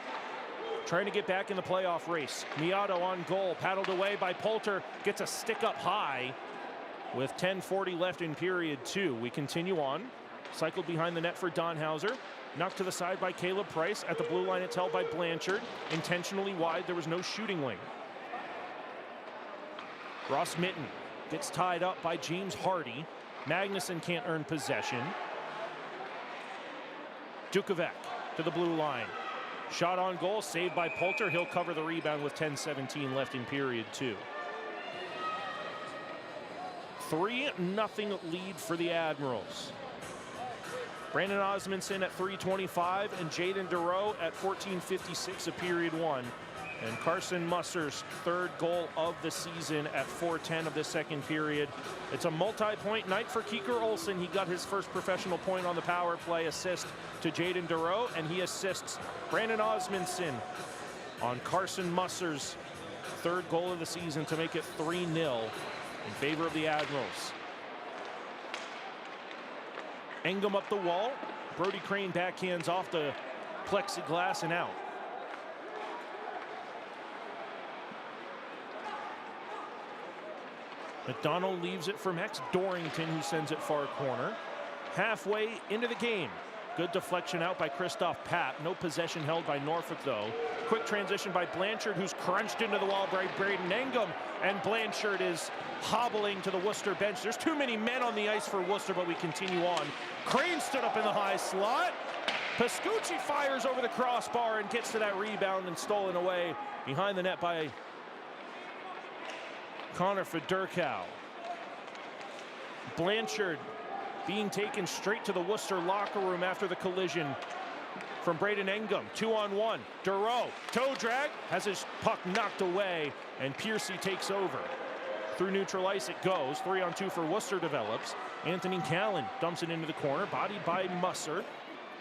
trying to get back in the playoff race. Miato on goal, paddled away by Poulter, gets a stick up high with 10:40 left in period 2. We continue on. Cycled behind the net for Donhauser. Knocked to the side by Caleb Price. At the blue line, it's held by Blanchard. Intentionally wide, there was no shooting lane. Ross Mitten gets tied up by James Hardy. Magnuson can't earn possession. Dukovac to the blue line. Shot on goal, saved by Poulter. He'll cover the rebound with 10:17 left in period 2. 3-0 lead for the Admirals. Brandon Osmondson at 3:25 and Jaden DeRoe at 14:56 of period 1. And Carson Musser's 3rd goal of the season at 4:10 of the second period. It's a multi-point night for Keeker Olsen. He got his first professional point on the power play, assist to Jaden DeRoe, and he assists Brandon Osmondson on Carson Musser's 3rd goal of the season to make it 3-0 in favor of the Admirals. Engum up the wall. Brody Crane backhands off the plexiglass and out. McDonald leaves it for Max Dorrington, who sends it far corner. Halfway into the game. Good deflection out by Christoph Papp. No possession held by Norfolk, though. Quick transition by Blanchard, who's crunched into the wall by Braden Engum. And Blanchard is hobbling to the Worcester bench. There's too many men on the ice for Worcester, but we continue on. Crane stood up in the high slot. Pascucci fires over the crossbar and gets to that rebound and stolen away behind the net by Connor Federkow. Blanchard being taken straight to the Worcester locker room after the collision from Braden Engum. 2-on-1. Duro, toe drag, has his puck knocked away, and Piercy takes over. Through neutral ice it goes. 3-on-2 for Worcester develops. Anthony Callan dumps it into the corner, bodied by Musser.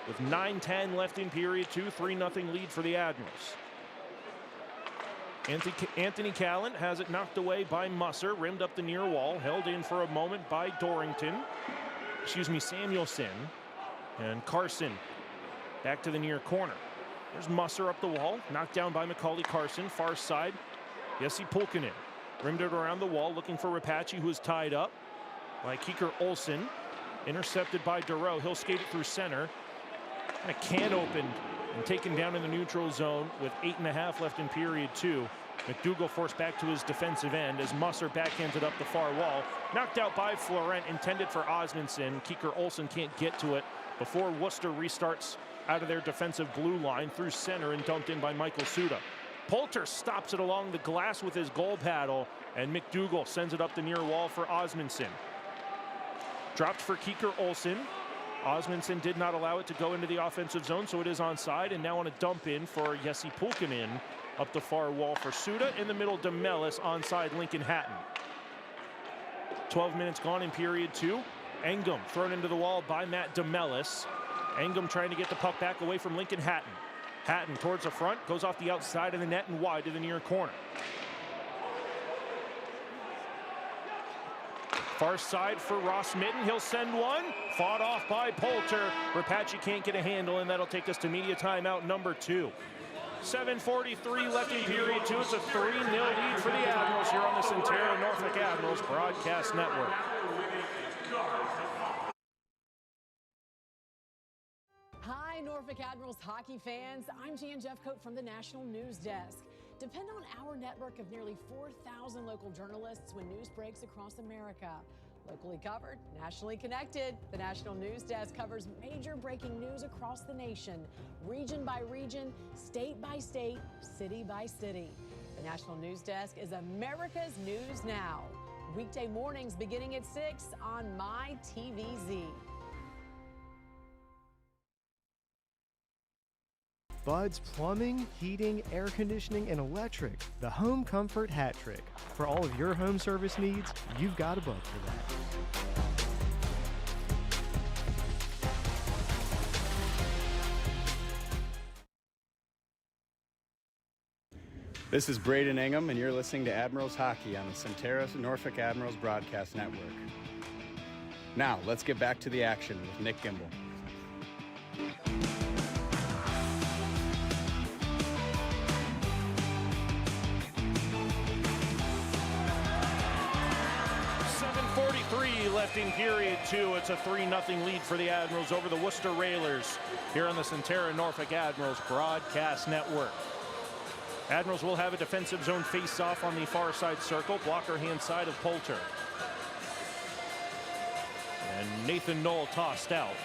With 9:10 left in period 2, 3-0 lead for the Admirals. Anthony Callan has it knocked away by Musser, rimmed up the near wall, held in for a moment by Samuelson. And Carson back to the near corner. There's Musser up the wall, knocked down by Macaulay Carson, far side. Jesse Pulkkinen rimmed it around the wall, looking for Rapace, who is tied up by Kieker Olsen. Intercepted by Duro. He'll skate it through center. And a can opened and taken down in the neutral zone with 8.5 left in period 2. McDougall forced back to his defensive end as Musser backhanded up the far wall. Knocked out by Florent, intended for Osmondson. Kieker Olsen can't get to it before Worcester restarts out of their defensive blue line through center and dumped in by Michael Suda. Poulter stops it along the glass with his goal paddle, and McDougall sends it up the near wall for Osmondson. Dropped for Kieker Olsen. Osmondson did not allow it to go into the offensive zone, so it is onside, and now on a dump in for Jesse Pulkkinen up the far wall for Suda. In the middle, DeMellis onside Lincoln Hatton. 12 minutes gone in period 2. Engum thrown into the wall by Matt DeMellis. Engum trying to get the puck back away from Lincoln Hatton. Hatton towards the front, goes off the outside of the net and wide to the near corner. Far side for Ross Mitten. He'll send one. Fought off by Poulter. Rapace can't get a handle, and that'll take us to media timeout number 2. 7:43 left in period 2. It's a 3-0 lead for the Admirals here on the Centera Norfolk Admirals Broadcast Network. Hi, Norfolk Admirals hockey fans. I'm Jan Jeffcoat from the National News Desk. Depend on our network of nearly 4,000 local journalists when news breaks across America. Locally covered, nationally connected, the National News Desk covers major breaking news across the nation, region by region, state by state, city by city. The National News Desk is America's News Now. Weekday mornings beginning at 6 on MyTVZ. Bud's Plumbing, Heating, Air Conditioning, and Electric. The Home Comfort Hat Trick. For all of your home service needs, you've got a Bud for that. This is Braden Engum, and you're listening to Admirals Hockey on the Centera Norfolk Admirals Broadcast Network. Now, let's get back to the action with Nick Gimbel. Left in period 2. It's a 3-0 lead for the Admirals over the Worcester Railers here on the Centera Norfolk Admirals Broadcast Network. Admirals will have a defensive zone face-off on the far side circle, blocker hand side of Poulter. And Nathan Knoll tossed out.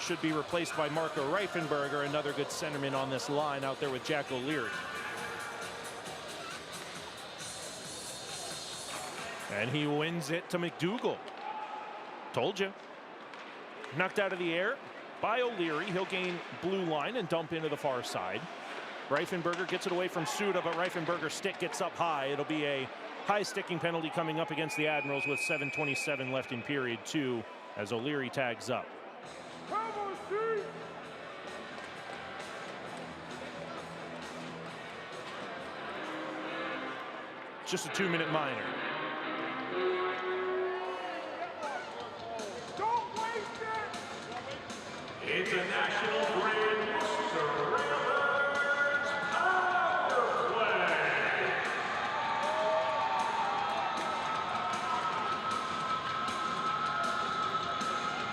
Should be replaced by Marco Reifenberger, another good centerman on this line out there with Jack O'Leary. And he wins it to McDougall. Told you. Knocked out of the air by O'Leary. He'll gain blue line and dump into the far side. Reifenberger gets it away from Suda, but Reifenberger's stick gets up high. It'll be a high sticking penalty coming up against the Admirals with 7:27 left in period 2 as O'Leary tags up. Just a 2-minute minor. International Grand Worcester Railers power play.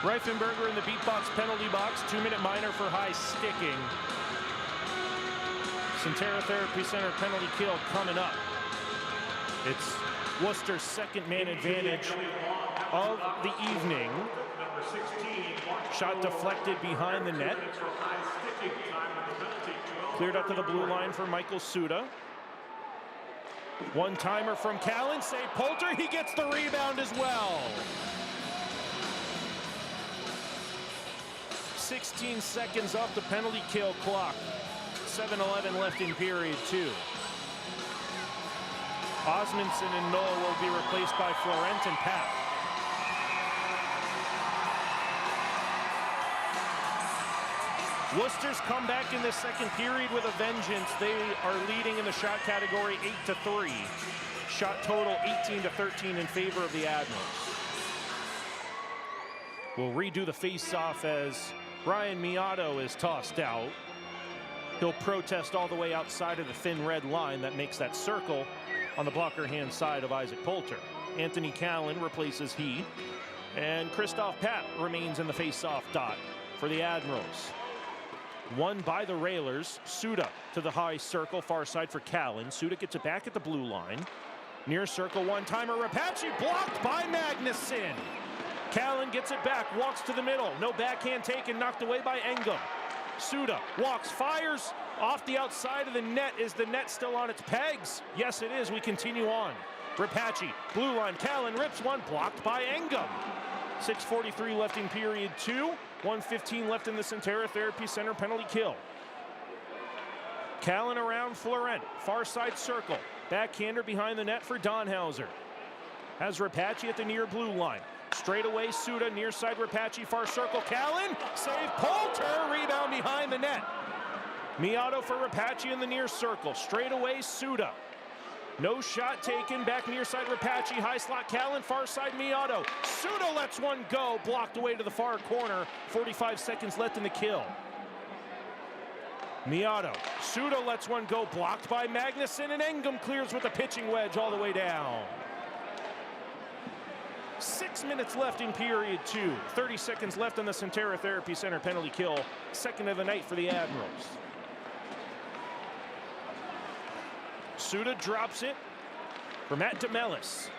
Reifenberger in the beatbox penalty box, 2-minute minor for high sticking. Centera Therapy Center penalty kill coming up. It's Worcester's second man advantage of the evening. Shot deflected behind the net. Cleared up to the blue line for Michael Suda. One-timer from Callan, save Poulter, he gets the rebound as well. 16 seconds off the penalty kill clock. 7:11 left in period 2. Osmondson and Noah will be replaced by Florent and Pat. Worcester's come back in the second period with a vengeance. They are leading in the shot category 8-3. Shot total 18-13 in favor of the Admirals. We'll redo the face-off as Brian Miotto is tossed out. He'll protest all the way outside of the thin red line that makes that circle on the blocker hand side of Isaac Poulter. Anthony Callan replaces he, and Christoph Papp remains in the face-off dot for the Admirals. Won by the Railers. Suda to the high circle, far side for Callan. Suda gets it back at the blue line. Near circle, one-timer, Rapace blocked by Magnuson. Callan gets it back, walks to the middle. No backhand taken, knocked away by Engum. Suda walks, fires off the outside of the net. Is the net still on its pegs? Yes, it is. We continue on. Rapace, blue line, Callan rips one, blocked by Engum. 6:43 left in period 2. 1:15 left in the Centera Therapy Center penalty kill. Callan around Florent, far side circle. Backhander behind the net for Donhauser. Has Rapace at the near blue line. Straight away, Suda, near side Rapace, far circle. Callan, save Poulter, rebound behind the net. Miotto for Rapace in the near circle. Straight away, Suda. No shot taken, back near side Rapace, high slot Callan, far side Miotto. Suda lets one go, blocked away to the far corner. 45 seconds left in the kill. Miotto, Suda lets one go, blocked by Magnuson, and Engum clears with a pitching wedge all the way down. 6 minutes left in period 2. 30 seconds left on the Centera Therapy Center penalty kill. Second of the night for the Admirals. Suda drops it for Matt DeMellis.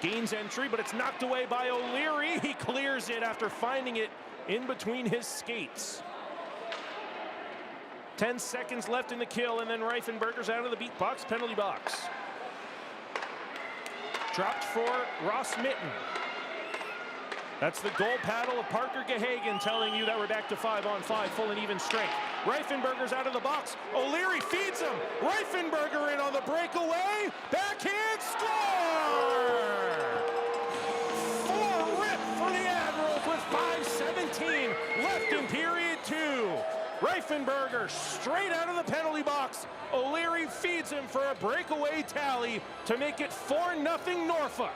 Gains entry, but it's knocked away by O'Leary. He clears it after finding it in between his skates. 10 seconds left in the kill, and then Reifenberger's out of the beat box, penalty box. Dropped for Ross Mitten. That's the goal paddle of Parker Gahagan telling you that we're back to 5-on-5, full and even strength. Reifenberger's out of the box. O'Leary feeds him. Reifenberger in on the breakaway. Backhand score! 4-rip for the Admirals with 5:17 left in period 2. Reifenberger straight out of the penalty box. O'Leary feeds him for a breakaway tally to make it 4-0 Norfolk.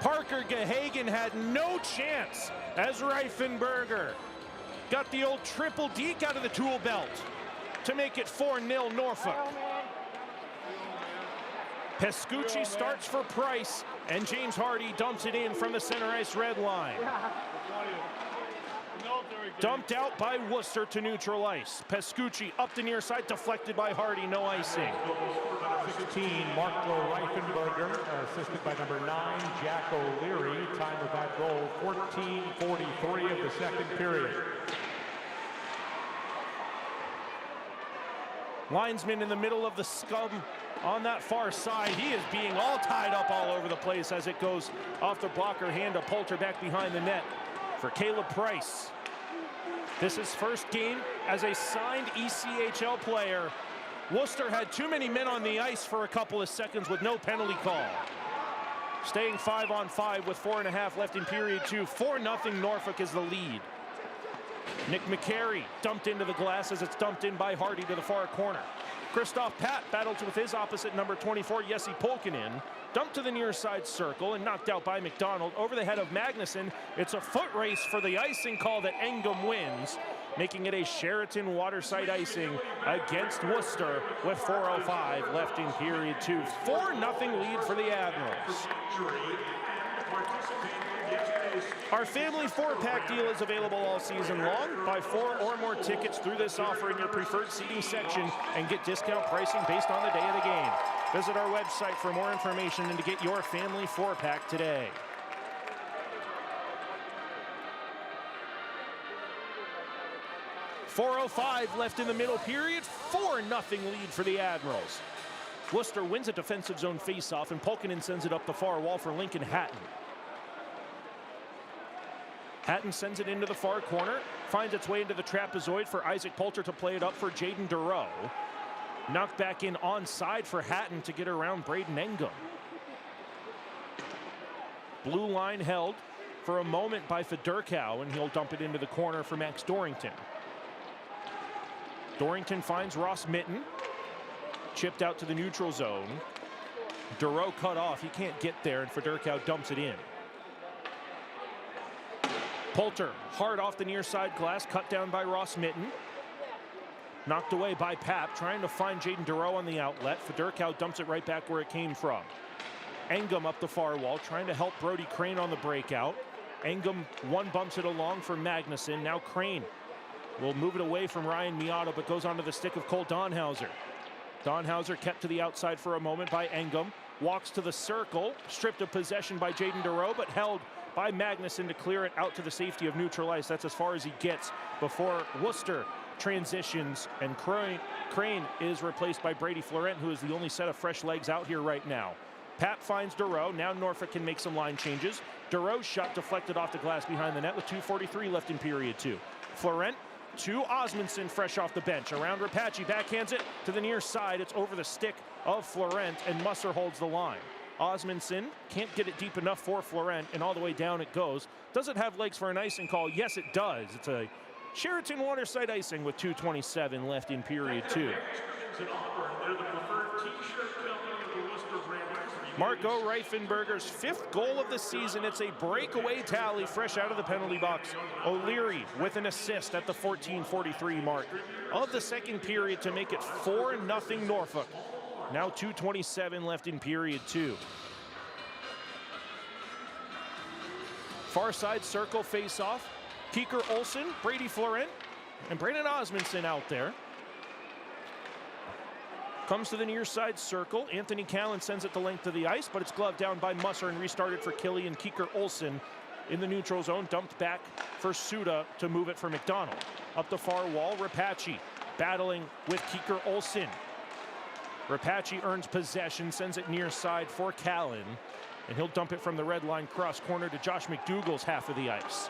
Parker Gahagan had no chance as Reifenberger got the old triple deke out of the tool belt to make it 4-0 Norfolk. Pescucci starts for Price, and James Hardy dumps it in from the center ice red line. Dumped out by Worcester to neutral ice. Pescucci up the near side, deflected by Hardy, no icing. 16, Marco Reifenberger, assisted by number 9, Jack O'Leary. Time of that goal, 14:43 of the second period. Linesman in the middle of the scum on that far side. He is being all tied up all over the place as it goes off the blocker hand to Poulter back behind the net for Caleb Price. This is first game as a signed ECHL player. Worcester had too many men on the ice for a couple of seconds with no penalty call. Staying 5-on-5 with 4.5 left in period 2. 4-0 Norfolk is the lead. Nick McCary dumped into the glass as it's dumped in by Hardy to the far corner. Christoph Papp battles with his opposite number 24, Jesse Polkinen. Dumped to the near side circle and knocked out by McDonald over the head of Magnuson. It's a foot race for the icing call that Engum wins. making it a Sheraton Waterside icing against Worcester with 4:05 left in period 2. 4-0 lead for the Admirals. Our family 4-pack deal is available all season long. Buy 4 or more tickets through this offer in your preferred seating section and get discount pricing based on the day of the game. Visit our website for more information and to get your family 4-pack today. .405 left in the middle period. 4-0 lead for the Admirals. Worcester wins a defensive zone faceoff, and Pulkkinen sends it up the far wall for Lincoln Hatton. Hatton sends it into the far corner, finds its way into the trapezoid for Isaac Poulter to play it up for Jaden Durow. Knocked back in onside for Hatton to get around Braden Engum. Blue line held for a moment by Fedorkow, and he'll dump it into the corner for Max Dorrington. Dorrington finds Ross Mitten. Chipped out to the neutral zone. Durow cut off. He can't get there, and Fedorkow dumps it in. Poulter hard off the near side glass, cut down by Ross Mitten. Knocked away by Pap, trying to find Jaden Durow on the outlet. Fedorkow dumps it right back where it came from. Engum up the far wall, trying to help Brody Crane on the breakout. Engum one bumps it along for Magnuson. Now Crane will move it away from Ryan Miata, but goes onto the stick of Cole Donhauser. Donhauser kept to the outside for a moment by Engum. Walks to the circle, stripped of possession by Jaden Durow, but held by Magnuson to clear it out to the safety of neutral ice. That's as far as he gets before Worcester transitions, and Crane is replaced by Brady Florent, who is the only set of fresh legs out here right now. Pap finds Durow. Now Norfolk can make some line changes. Durow's shot deflected off the glass behind the net with 2:43 left in period 2. Florent to Osmondson fresh off the bench. Around Rapace, backhands it to the near side. It's over the stick of Florent, and Musser holds the line. Osmondson can't get it deep enough for Florent, and all the way down it goes. Does it have legs for an icing call? Yes, it does. It's a Sheraton Waterside icing with 2:27 left in period 2. Marco Reifenberger's 5th goal of the season. It's a breakaway tally fresh out of the penalty box. O'Leary with an assist at the 14:43 mark of the second period to make it 4-0 Norfolk. Now 2:27 left in period 2. Far side circle face-off. Kieker Olsen, Brady Florent, and Brandon Osmondson out there. Comes to the near side circle. Anthony Callan sends it the length of the ice, but it's gloved down by Musser and restarted for Killian Kieker Olsen in the neutral zone. Dumped back for Suda to move it for McDonald. Up the far wall, Rapace battling with Kieker Olsen. Rapace earns possession, sends it near side for Callan, and he'll dump it from the red line cross corner to Josh McDougall's half of the ice.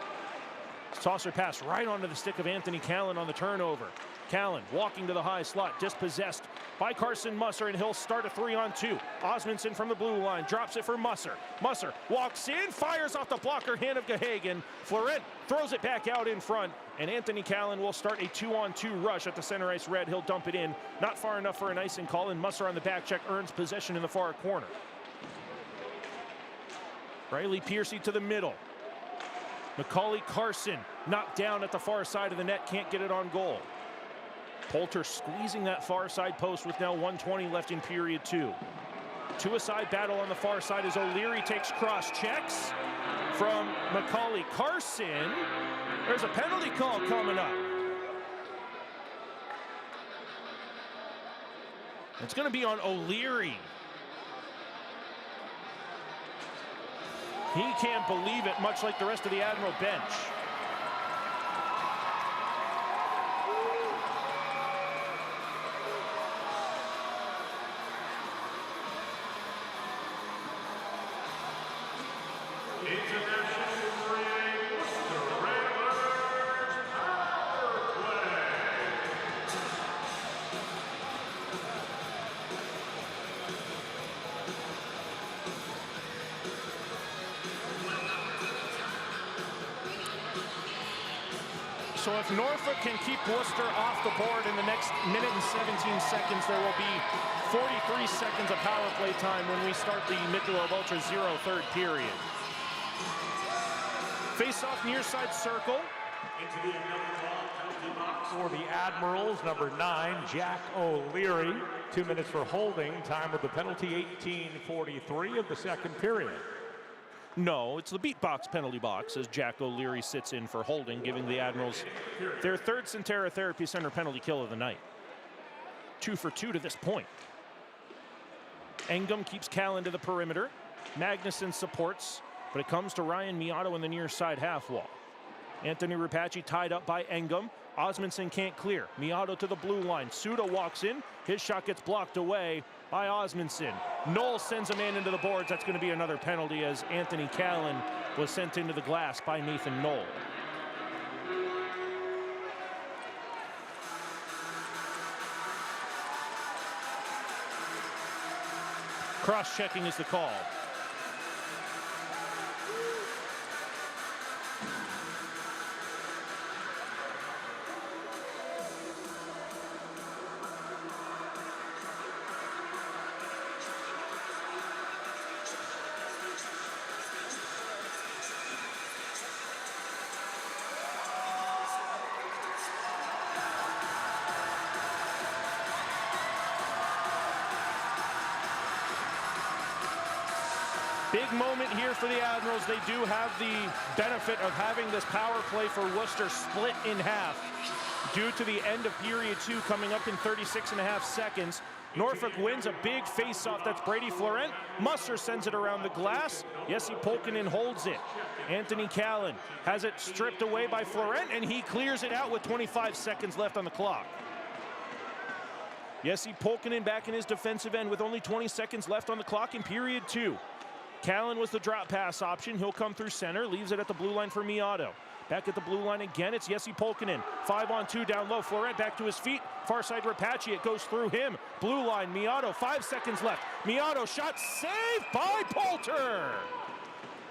Saucer pass right onto the stick of Anthony Callan on the turnover. Callan walking to the high slot, dispossessed by Carson Musser, and he'll start a 3-on-2. Osmondson from the blue line drops it for Musser. Musser walks in, fires off the blocker hand of Gahagan. Florent throws it back out in front, and Anthony Callan will start a 2-on-2 rush at the center ice red. He'll dump it in, not far enough for an icing call, and Musser on the back check earns possession in the far corner. Riley Piercy to the middle. Macaulay Carson knocked down at the far side of the net, can't get it on goal. Poulter squeezing that far side post with now 1:20 left in period 2. Two-a-side battle on the far side as O'Leary takes cross checks from Macaulay Carson. There's a penalty call coming up. It's going to be on O'Leary. He can't believe it, much like the rest of the Admiral bench. So if Norfolk can keep Worcester off the board in the next minute and 17 seconds, there will be 43 seconds of power play time when we start the Michelob Ultra 0 third period. Face-off near side circle. For the Admirals, number 9, Jack O'Leary. 2 minutes for holding. Time of the penalty, 18:43 of the second period. No, it's the beat box penalty box as Jack O'Leary sits in for holding, giving the Admirals their third Centera Therapy Center penalty kill of the night. 2 for 2 to this point. Engum keeps Callan to the perimeter. Magnuson supports, but it comes to Ryan Miotto in the near side half wall. Anthony Rapace tied up by Engum. Osmondson can't clear. Miotto to the blue line. Suda walks in. His shot gets blocked away by Osmondson. Knoll sends a man into the boards. That's going to be another penalty as Anthony Callan was sent into the glass by Nathan Knoll. Cross-checking is the call. Big moment here for the Admirals. They do have the benefit of having this power play for Worcester split in half due to the end of period 2 coming up in 36.5 seconds. Norfolk wins a big face-off. That's Brady Florent. Musser sends it around the glass. Jesse Polkinen holds it. Anthony Callan has it stripped away by Florent, and he clears it out with 25 seconds left on the clock. Jesse Polkinen back in his defensive end with only 20 seconds left on the clock in period 2. Callan was the drop pass option. He'll come through center, leaves it at the blue line for Miotto. Back at the blue line again, it's Jesse Polkinen. 5-on-2 down low. Florent back to his feet. Far side Rapace, it goes through him. Blue line, Miotto, 5 seconds left. Miotto shot saved by Poulter.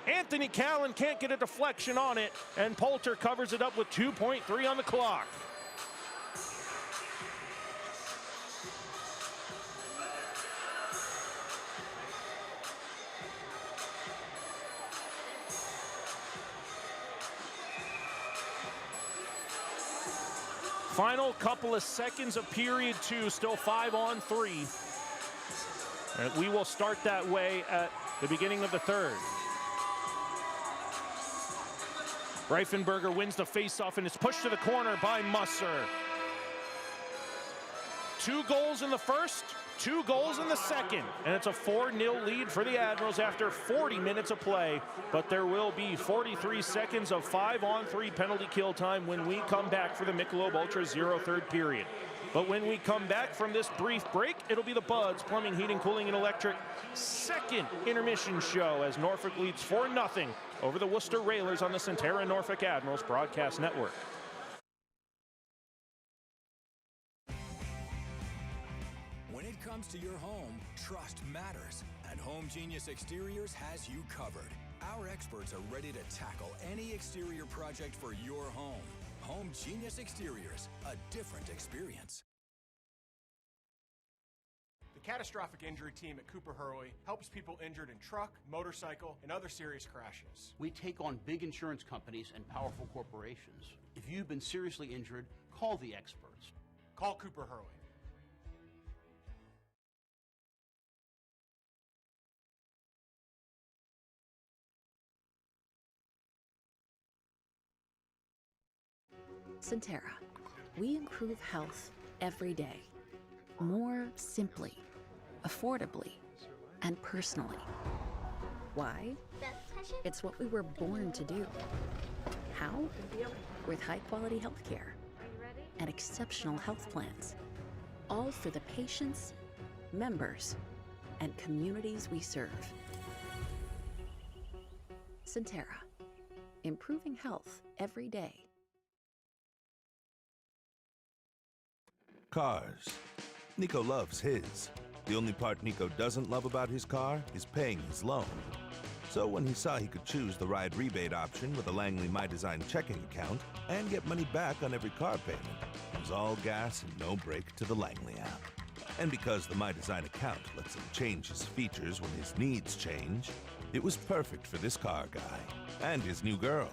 Anthony Callan can't get a deflection on it, and Poulter covers it up with 2.3 on the clock. Final couple of seconds of period 2, still 5-on-3. And we will start that way at the beginning of the third. Reifenberger wins the faceoff and is pushed to the corner by Musser. 2 goals in the first, 2 goals in the second, and it's a 4-0 lead for the Admirals after 40 minutes of play. But there will be 43 seconds of 5-on-3 penalty kill time when we come back for the Michelob Ultra Zero third period. But when we come back from this brief break, it'll be the Buds Plumbing, Heating, Cooling, and Electric second intermission show as Norfolk leads 4-0 over the Worcester Railers on the Centera Norfolk Admirals broadcast network. When it comes to your home, trust matters, and Home Genius Exteriors has you covered. Our experts are ready to tackle any exterior project for your home. Home Genius Exteriors, a different experience. The Catastrophic Injury Team at Cooper Hurley helps people injured in truck, motorcycle, and other serious crashes. We take on big insurance companies and powerful corporations. If you've been seriously injured, call the experts. Call Cooper Hurley. Centera. We improve health every day. More simply, affordably, and personally. Why? It's what we were born to do. How? With high-quality health care and exceptional health plans. All for the patients, members, and communities we serve. Centera. Improving health every day. Cars. Nico loves his. The only part Nico doesn't love about his car is paying his loan. So when he saw he could choose the ride rebate option with a Langley My Design checking account and get money back on every car payment, it was all gas and no brake to the Langley app. And because the My Design account lets him change his features when his needs change, it was perfect for this car guy and his new girl.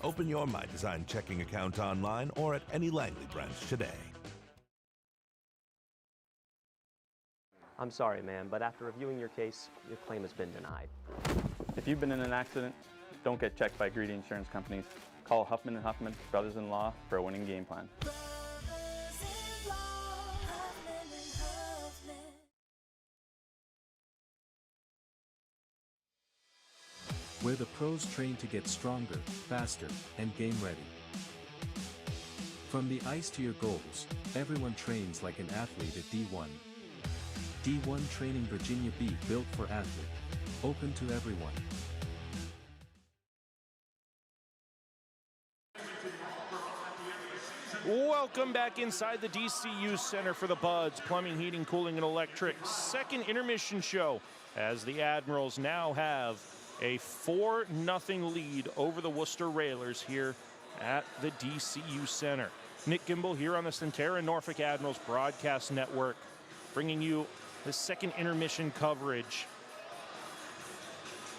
Open your My Design checking account online or at any Langley branch today. I'm sorry, ma'am, but after reviewing your case, your claim has been denied. If you've been in an accident, don't get checked by greedy insurance companies. Call Huffman & Huffman, brothers-in-law, for a winning game plan. Where the pros train to get stronger, faster, and game ready. From the ice to your goals, everyone trains like an athlete at D1. D1 Training Virginia Beat, built for athlete. Open to everyone. Welcome back inside the DCU Center for the Buds Plumbing, Heating, Cooling, and Electric second intermission show, as the Admirals now have a 4-0 lead over the Worcester Railers here at the DCU Center. Nick Gimbel here on the Centera Norfolk Admirals Broadcast Network, bringing you the second intermission coverage.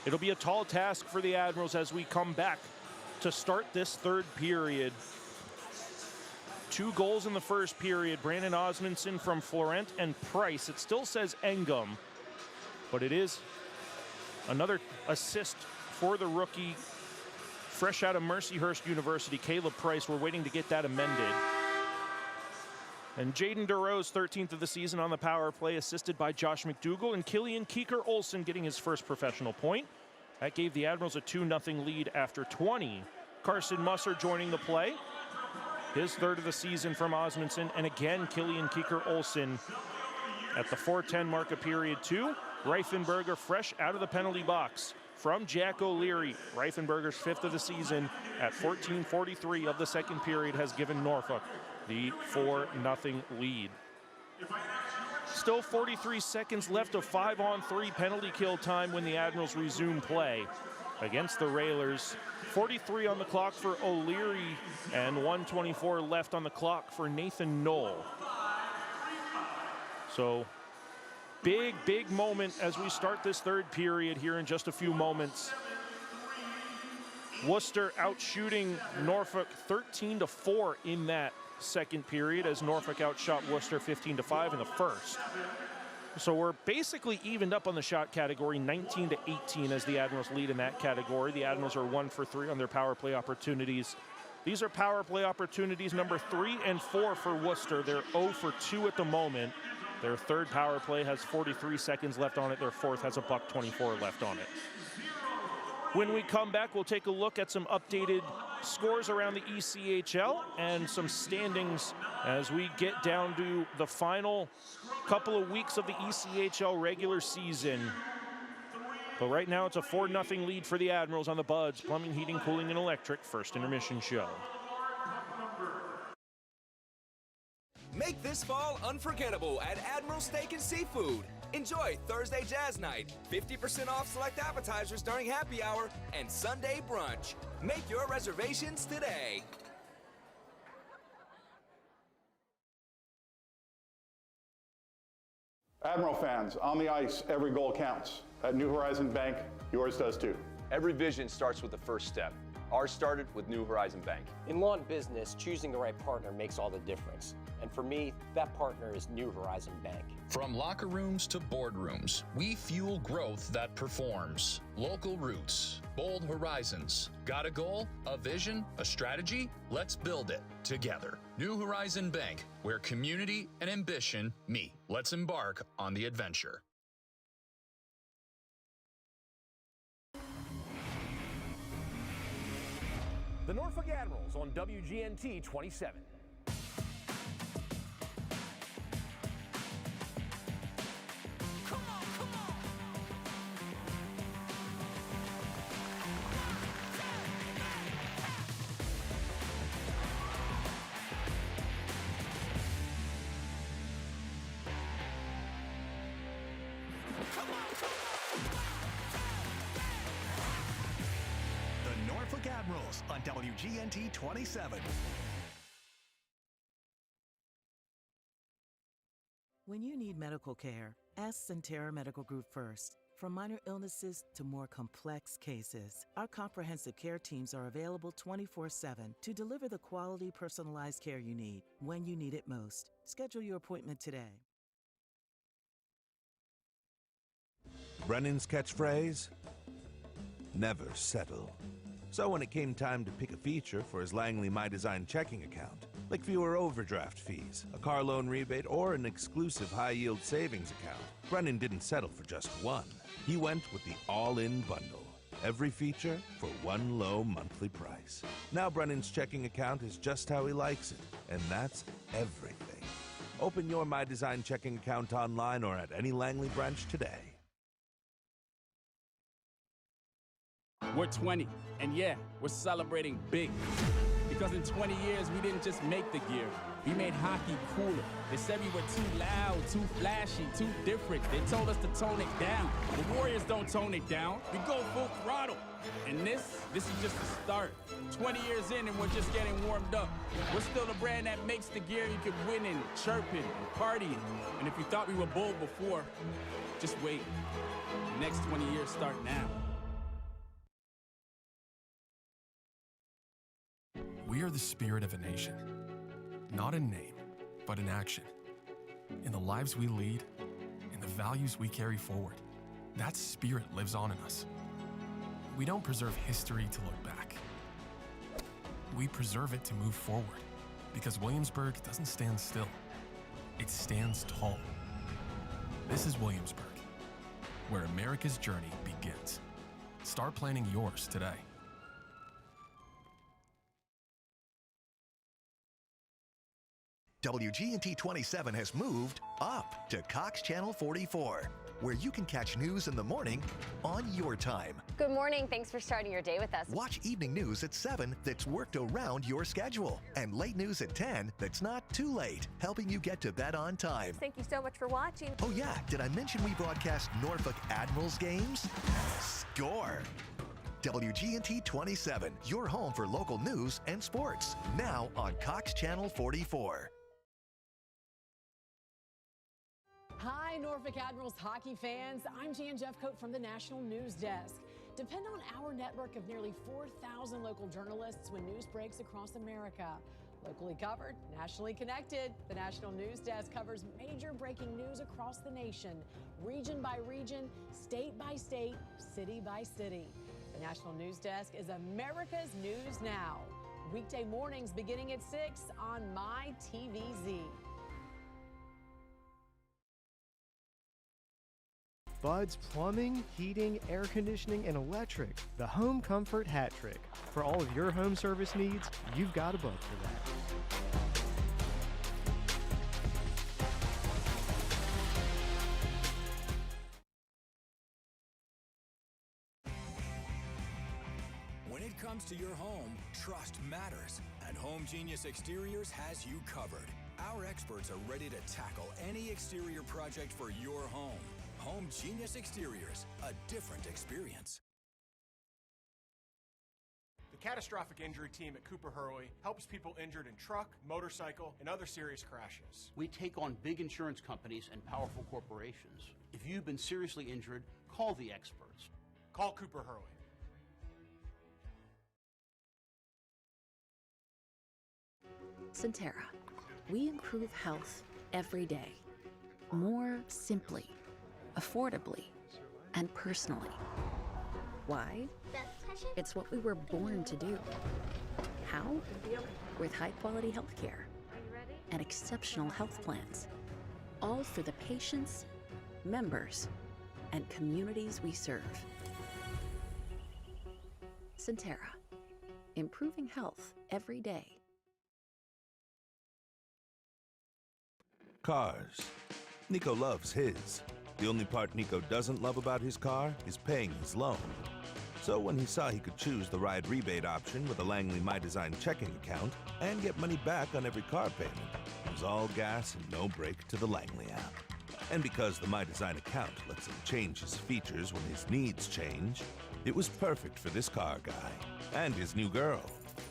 It'll be a tall task for the Admirals as we come back to start this third period. 2 goals in the first period. Brandon Osmondson from Florent and Price. It still says Engum, but it is another assist for the rookie, fresh out of Mercyhurst University, Caleb Price. We're waiting to get that amended. And Jaden DeRose, 13th of the season on the power play, assisted by Josh McDougall, and Killian Keeker-Olsen getting his first professional point. That gave the Admirals a 2-0 lead after 20. Carson Musser joining the play, his third of the season from Osmondson, and again Killian Keeker-Olsen at the 4:10 mark of period 2. Reifenberger fresh out of the penalty box from Jack O'Leary. Reifenberger's 5th of the season at 14:43 of the second period has given Norfolk the 4-0 lead. Still 43 seconds left of 5-on-3 penalty kill time when the Admirals resume play against the Railers. 43 on the clock for O'Leary and 1:24 left on the clock for Nathan Knoll. So big moment as we start this third period here in just a few moments. Worcester out shooting Norfolk 13-4 in that second period, as Norfolk outshot Worcester 15-5 in the first. So we're basically evened up on the shot category, 19-18 as the Admirals lead in that category. The Admirals are 1 for 3 on their power play opportunities. These are power play opportunities number 3 and 4 for Worcester. They're 0 for 2 at the moment. Their third power play has 43 seconds left on it. Their fourth has a $1.24 left on it. When we come back, we'll take a look at some updated scores around the ECHL and some standings as we get down to the final couple of weeks of the ECHL regular season. But right now, it's a 4-0 lead for the Admirals on the Buds Plumbing, Heating, Cooling, and Electric first intermission show. Make this fall unforgettable at Admiral Steak and Seafood. Enjoy Thursday Jazz Night, 50% off select appetizers during happy hour, and Sunday brunch. Make your reservations today. Admiral fans, on the ice, every goal counts. At New Horizon Bank, yours does too. Every vision starts with the first step. Ours started with New Horizon Bank. In law and business, choosing the right partner makes all the difference. And for me, that partner is New Horizon Bank. From locker rooms to boardrooms, we fuel growth that performs. Local roots, bold horizons. Got a goal, a vision, a strategy? Let's build it together. New Horizon Bank, where community and ambition meet. Let's embark on the adventure. The Norfolk Admirals on WGNT 27. The Norfolk Admirals on WGNT 27. When you need medical care, ask Centera Medical Group first. From minor illnesses to more complex cases, our comprehensive care teams are available 24/7 to deliver the quality, personalized care you need when you need it most. Schedule your appointment today. Brennan's catchphrase? Never settle. So when it came time to pick a feature for his Langley My Design checking account, like fewer overdraft fees, a car loan rebate, or an exclusive high-yield savings account, Brennan didn't settle for just one. He went with the all-in bundle. Every feature for one low monthly price. Now Brennan's checking account is just how he likes it, and that's everything. Open your My Design checking account online or at any Langley branch today. We're 20, and yeah, we're celebrating big. Because in 20 years, we didn't just make the gear. We made hockey cooler. They said we were too loud, too flashy, too different. They told us to tone it down. The Warriors don't tone it down. We go full throttle. And this is just the start. 20 years in, and we're just getting warmed up. We're still the brand that makes the gear you can win in, chirping, and partying. And if you thought we were bold before, just wait. The next 20 years start now. We are the spirit of a nation, not in name, but in action. In the lives we lead, in the values we carry forward, that spirit lives on in us. We don't preserve history to look back. We preserve it to move forward, because Williamsburg doesn't stand still. It stands tall. This is Williamsburg, where America's journey begins. Start planning yours today. WGNT 27 has moved up to Cox Channel 44, where you can catch news in the morning on your time. Good morning. Thanks for starting your day with us. Watch evening news at 7 that's worked around your schedule, and late news at 10 that's not too late, helping you get to bed on time. Thank you so much for watching. Oh yeah, did I mention we broadcast Norfolk Admirals games? Score! WGNT 27, your home for local news and sports, now on Cox Channel 44. Hi, Norfolk Admirals hockey fans. I'm Jan Jeffcoat from the National News Desk. Depend on our network of nearly 4,000 local journalists when news breaks across America. Locally covered, nationally connected, the National News Desk covers major breaking news across the nation, region by region, state by state, city by city. The National News Desk is America's News Now. Weekday mornings beginning at 6 on MyTVZ. Bud's Plumbing, Heating, Air Conditioning, and Electric. The Home Comfort Hat Trick. For all of your home service needs, you've got a bug for that. When it comes to your home, trust matters, and Home Genius Exteriors has you covered. Our experts are ready to tackle any exterior project for your home. Home Genius Exteriors, a different experience. The Catastrophic Injury Team at Cooper Hurley helps people injured in truck, motorcycle, and other serious crashes. We take on big insurance companies and powerful corporations. If you've been seriously injured, call the experts. Call Cooper Hurley. Centera. We improve health every day. More simply, affordably, and personally. Why? It's what we were born to do. How? With high-quality health care and exceptional health plans, all for the patients, members, and communities we serve. Centera. Improving health every day. Cars. Nico loves his. The only part Nico doesn't love about his car is paying his loan. So when he saw he could choose the ride rebate option with a Langley My Design checking account and get money back on every car payment, it was all gas and no brake to the Langley app. And because the My Design account lets him change his features when his needs change, it was perfect for this car guy and his new girl.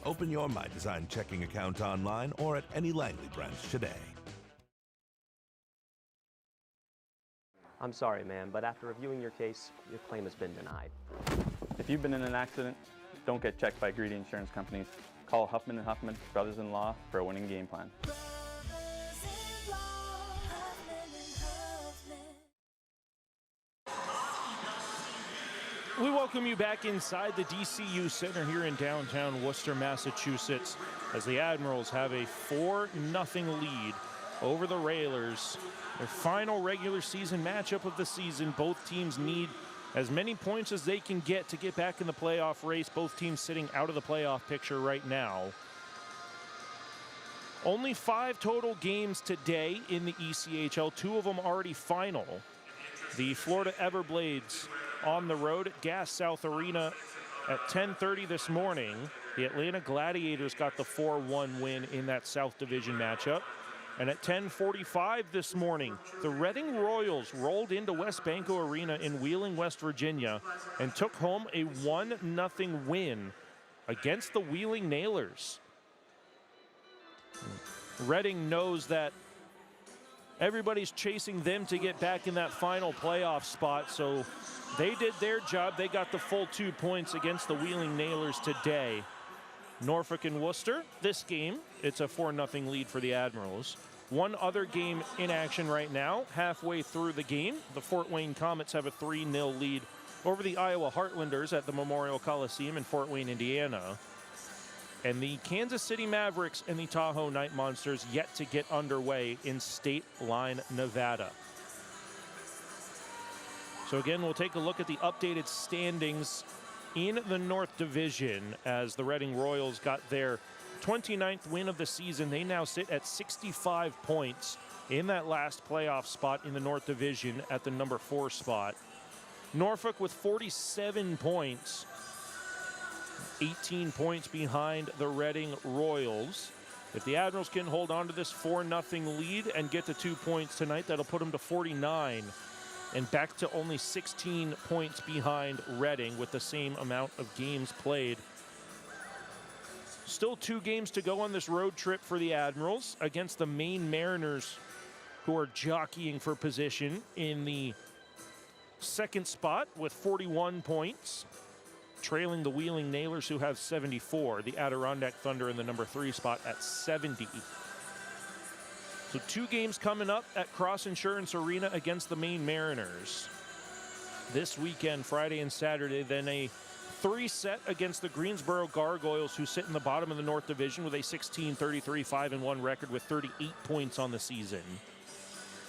Open your My Design checking account online or at any Langley branch today. I'm sorry, ma'am, but after reviewing your case, your claim has been denied. If you've been in an accident, don't get checked by greedy insurance companies. Call Huffman & Huffman, brothers-in-law, for a winning game plan. We welcome you back inside the DCU Center here in downtown Worcester, Massachusetts, as the Admirals have a 4-0 lead over the Railers. Their final regular season matchup of the season. Both teams need as many points as they can get to get back in the playoff race. Both teams sitting out of the playoff picture right now. Only 5 total games today in the ECHL, 2 of them already final. The Florida Everblades on the road at Gas South Arena at 10:30 this morning. The Atlanta Gladiators got the 4-1 win in that South Division matchup. And at 10:45 this morning, the Reading Royals rolled into West Banco Arena in Wheeling, West Virginia, and took home a 1-0 win against the Wheeling Nailers. Reading knows that everybody's chasing them to get back in that final playoff spot, so they did their job. They got the full 2 points against the Wheeling Nailers today. Norfolk and Worcester, this game, it's a 4-0 lead for the Admirals. One other game in action right now, halfway through the game. The Fort Wayne Comets have a 3-0 lead over the Iowa Heartlanders at the Memorial Coliseum in Fort Wayne, Indiana. And the Kansas City Mavericks and the Tahoe Night Monsters yet to get underway in State Line, Nevada. So again, we'll take a look at the updated standings in the North Division as the Reading Royals got their 29th win of the season. They now sit at 65 points in that last playoff spot in the North Division at the number 4 spot. Norfolk with 47 points, 18 points behind the Reading Royals. If the Admirals can hold on to this 4-0 lead and get to 2 points tonight, that'll put them to 49 and back to only 16 points behind Reading with the same amount of games played. Still 2 games to go on this road trip for the Admirals against the Maine Mariners, who are jockeying for position in the second spot with 41 points, trailing the Wheeling Nailers, who have 74. The Adirondack Thunder in the number 3 spot at 70. So 2 games coming up at Cross Insurance Arena against the Maine Mariners this weekend, Friday and Saturday. Then a 3-set against the Greensboro Gargoyles, who sit in the bottom of the North Division with a 16-33-5-1 record with 38 points on the season.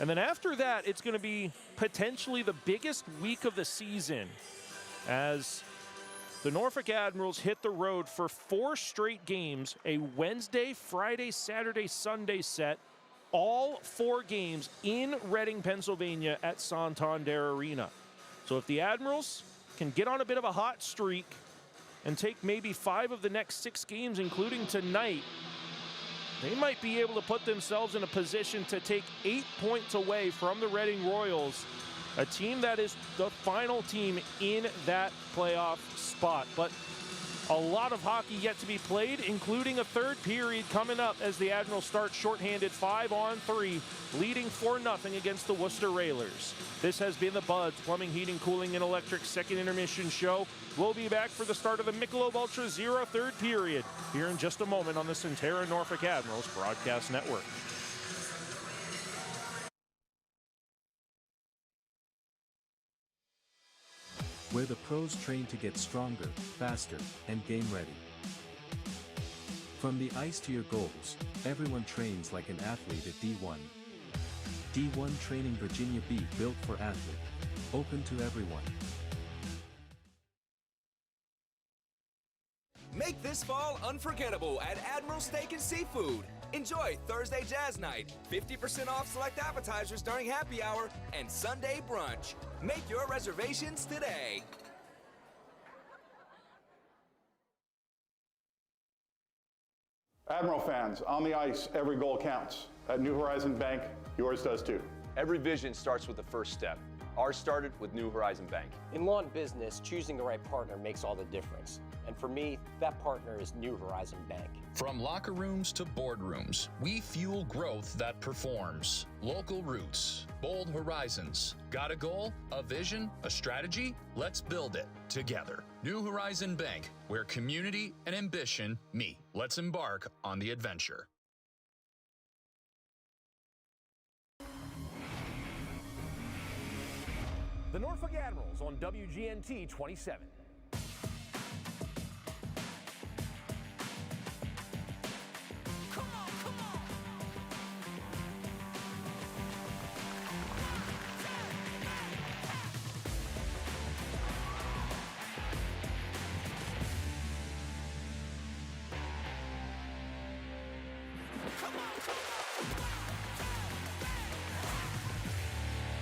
And then after that, it's going to be potentially the biggest week of the season as the Norfolk Admirals hit the road for 4 straight games, a Wednesday, Friday, Saturday, Sunday set, all 4 games in Reading, Pennsylvania at Santander Arena. So if the Admirals can get on a bit of a hot streak and take maybe 5 of the next 6 games, including tonight, they might be able to put themselves in a position to take 8 points away from the Reading Royals, a team that is the final team in that playoff spot. But a lot of hockey yet to be played, including a 3rd period coming up as the Admirals start shorthanded 5-on-3, leading 4-0 against the Worcester Railers. This has been the Buds Plumbing, Heating, Cooling, and Electric second intermission show. We'll be back for the start of the Michelob Ultra Zero 3rd period here in just a moment on the Centera Norfolk Admirals Broadcast Network. Where the pros train to get stronger, faster, and game ready. From the ice to your goals, everyone trains like an athlete at D1. D1 Training Virginia Beach, built for athlete. Open to everyone. Make this fall unforgettable at Admiral Steak and Seafood. Enjoy Thursday Jazz Night, 50% off select appetizers during happy hour, and Sunday brunch. Make your reservations today. Admiral fans, on the ice, every goal counts. At New Horizon Bank, yours does too. Every vision starts with the first step. Ours started with New Horizon Bank. In law and business, choosing the right partner makes all the difference. And for me, that partner is New Horizon Bank. From locker rooms to boardrooms, we fuel growth that performs. Local roots, bold horizons. Got a goal, a vision, a strategy? Let's build it together. New Horizon Bank, where community and ambition meet. Let's embark on the adventure. The Norfolk Admirals on WGNT 27.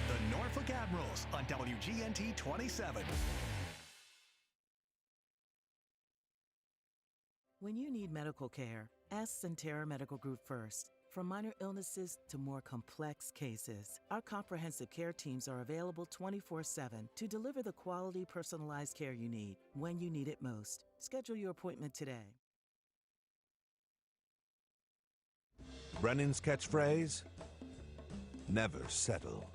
The Norfolk Admirals on WGNT 27. When you need medical care, ask Centera Medical Group first. From minor illnesses to more complex cases, our comprehensive care teams are available 24/7 to deliver the quality, personalized care you need when you need it most. Schedule your appointment today. Brennan's catchphrase? Never settle.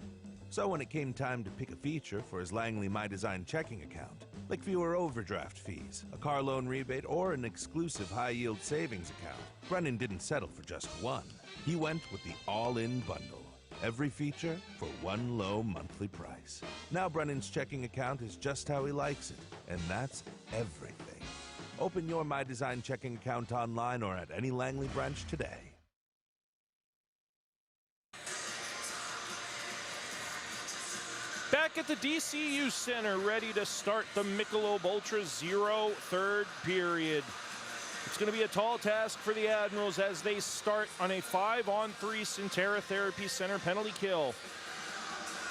So when it came time to pick a feature for his Langley My Design checking account, like fewer overdraft fees, a car loan rebate, or an exclusive high-yield savings account, Brennan didn't settle for just one. He went with the all-in bundle. Every feature for one low monthly price. Now Brennan's checking account is just how he likes it, and that's everything. Open your My Design checking account online or at any Langley branch today. Back at the DCU Center, ready to start the Michelob Ultra Zero third period. It's going to be a tall task for the Admirals as they start on a 5-on-3 Centera Therapy Center penalty kill.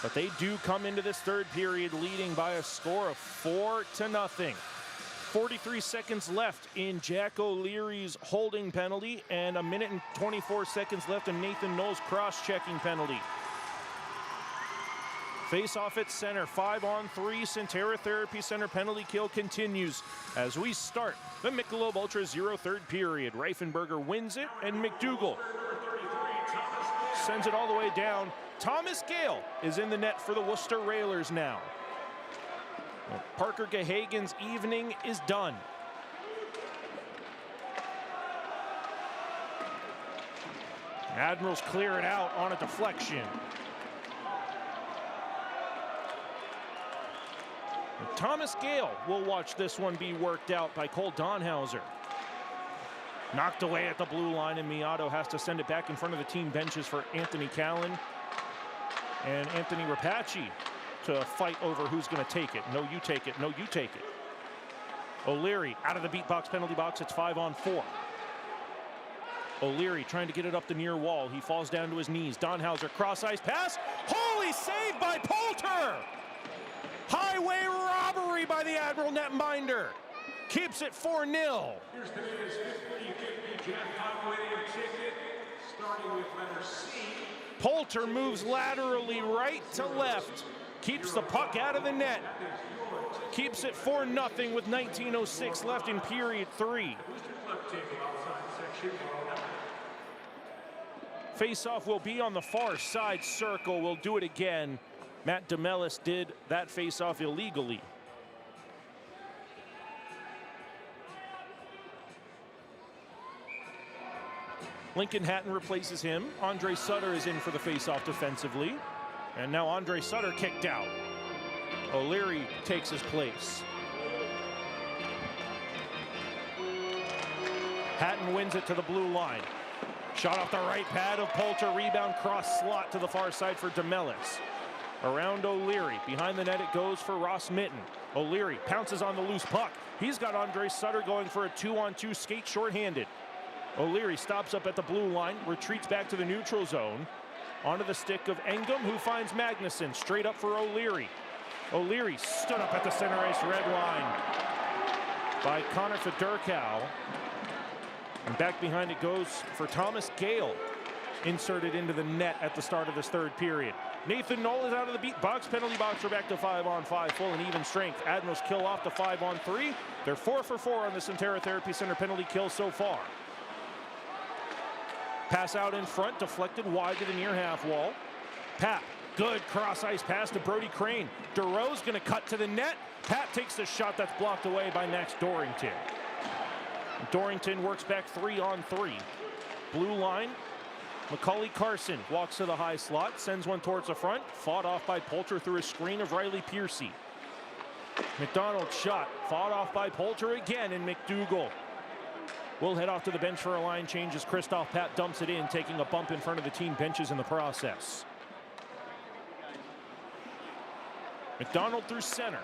But they do come into this third period leading by a score of 4-0. 43 seconds left in Jack O'Leary's holding penalty and 1 minute and 24 seconds left in Nathan Knowles' cross-checking penalty. Face-off at center, 5-on-3 Centera Therapy Center penalty kill continues as we start the Michelob Ultra Zero third period. Reifenberger wins it, and McDougal sends it all the way down. Thomas Gale is in the net for the Worcester Railers now. Well, Parker Gahagan's evening is done. Admirals clear it out on a deflection. Thomas Gale will watch this one be worked out by Cole Donhauser. Knocked away at the blue line, and Miato has to send it back in front of the team benches for Anthony Callan and Anthony Rapace to fight over who's going to take it. No, you take it. No, you take it. O'Leary out of the beat box, penalty box. It's 5-on-4. O'Leary trying to get it up the near wall. He falls down to his knees. Donhauser cross-ice pass. Holy save by Poulter! Highway robbery by the Admiral netminder. Keeps it 4-0. Here's the latest 50-50 jackpot winning ticket, starting with letter C. Poulter moves laterally right to left. Keeps the puck out of the net. Keeps it 4-0 with 19:06 left in period 3. Face-off will be on the far side circle. We'll do it again. Matt DeMellis did that face-off illegally. Lincoln Hatton replaces him. Andre Sutter is in for the face-off defensively. And now Andre Sutter kicked out. O'Leary takes his place. Hatton wins it to the blue line. Shot off the right pad of Poulter. Rebound cross slot to the far side for DeMellis. Around O'Leary. Behind the net it goes for Ross Mitten. O'Leary pounces on the loose puck. He's got Andre Sutter going for a 2-on-2 skate shorthanded. O'Leary stops up at the blue line, retreats back to the neutral zone. Onto the stick of Engum, who finds Magnuson. Straight up for O'Leary. O'Leary stood up at the center ice red line by Connor Federkow. And back behind it goes for Thomas Gale. inserted into the net at the start of this third period. Nathan Knoll is out of the beat box. Penalty box, we're back to 5-on-5, full and even strength. Admirals kill off to 5-on-3. They're 4 for 4 on the Centera Therapy Center penalty kill so far. Pass out in front, deflected wide to the near half wall. Pat, good cross ice pass to Brody Crane. DeRose gonna cut to the net. Pat takes the shot that's blocked away by Max Dorrington. Dorrington works back 3-on-3. Blue line, Macaulay Carson walks to the high slot, sends one towards the front, fought off by Poulter through a screen of Riley Piercy. McDonald shot, fought off by Poulter again, and McDougall will head off to the bench for a line change as Christoph Pat dumps it in, taking a bump in front of the team benches in the process. McDonald through center,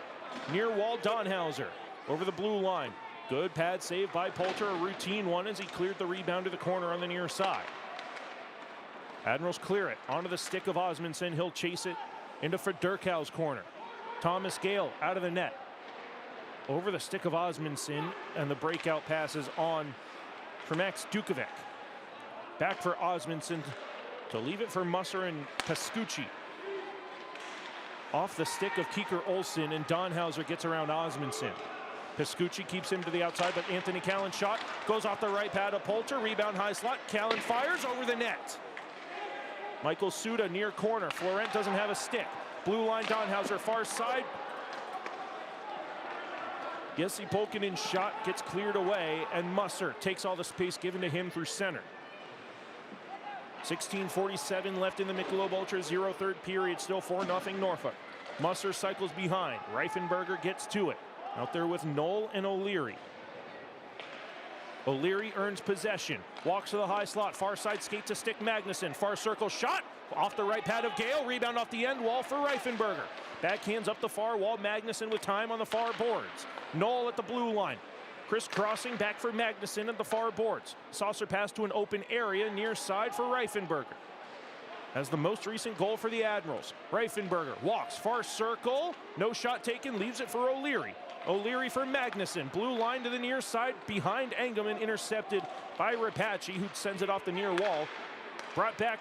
near wall Donhauser, over the blue line. Good pad save by Poulter, a routine one as he cleared the rebound to the corner on the near side. Admirals clear it onto the stick of Osmondson. He'll chase it into Federkow's corner. Thomas Gale out of the net. Over the stick of Osmondson, and the breakout passes on for Max Dukovic. Back for Osmondson to leave it for Musser and Pescucci. Off the stick of Kieker Olsen, and Donhauser gets around Osmondson. Pescucci keeps him to the outside, but Anthony Callan's shot goes off the right pad of Poulter. Rebound high slot. Callan fires over the net. Michael Suda near corner. Florent doesn't have a stick. Blue line Donhauser far side. Jesse Polkinen's shot gets cleared away, and Musser takes all the space given to him through center. 16:47 left in the Michelob Ultra 0 third period. Still 4-0 Norfolk. Musser cycles behind. Reifenberger gets to it. Out there with Knoll and O'Leary. O'Leary earns possession. Walks to the high slot. Far side skate to stick Magnuson. Far circle shot. Off the right pad of Gale. Rebound off the end wall for Reifenberger. Backhands up the far wall. Magnuson with time on the far boards. Knoll at the blue line. Crisscrossing back for Magnuson at the far boards. Saucer pass to an open area near side for Reifenberger. Has the most recent goal for the Admirals. Reifenberger walks. Far circle. No shot taken. Leaves it for O'Leary. O'Leary for Magnuson. Blue line to the near side. Behind Engelman. Intercepted by Rapace, who sends it off the near wall. Brought back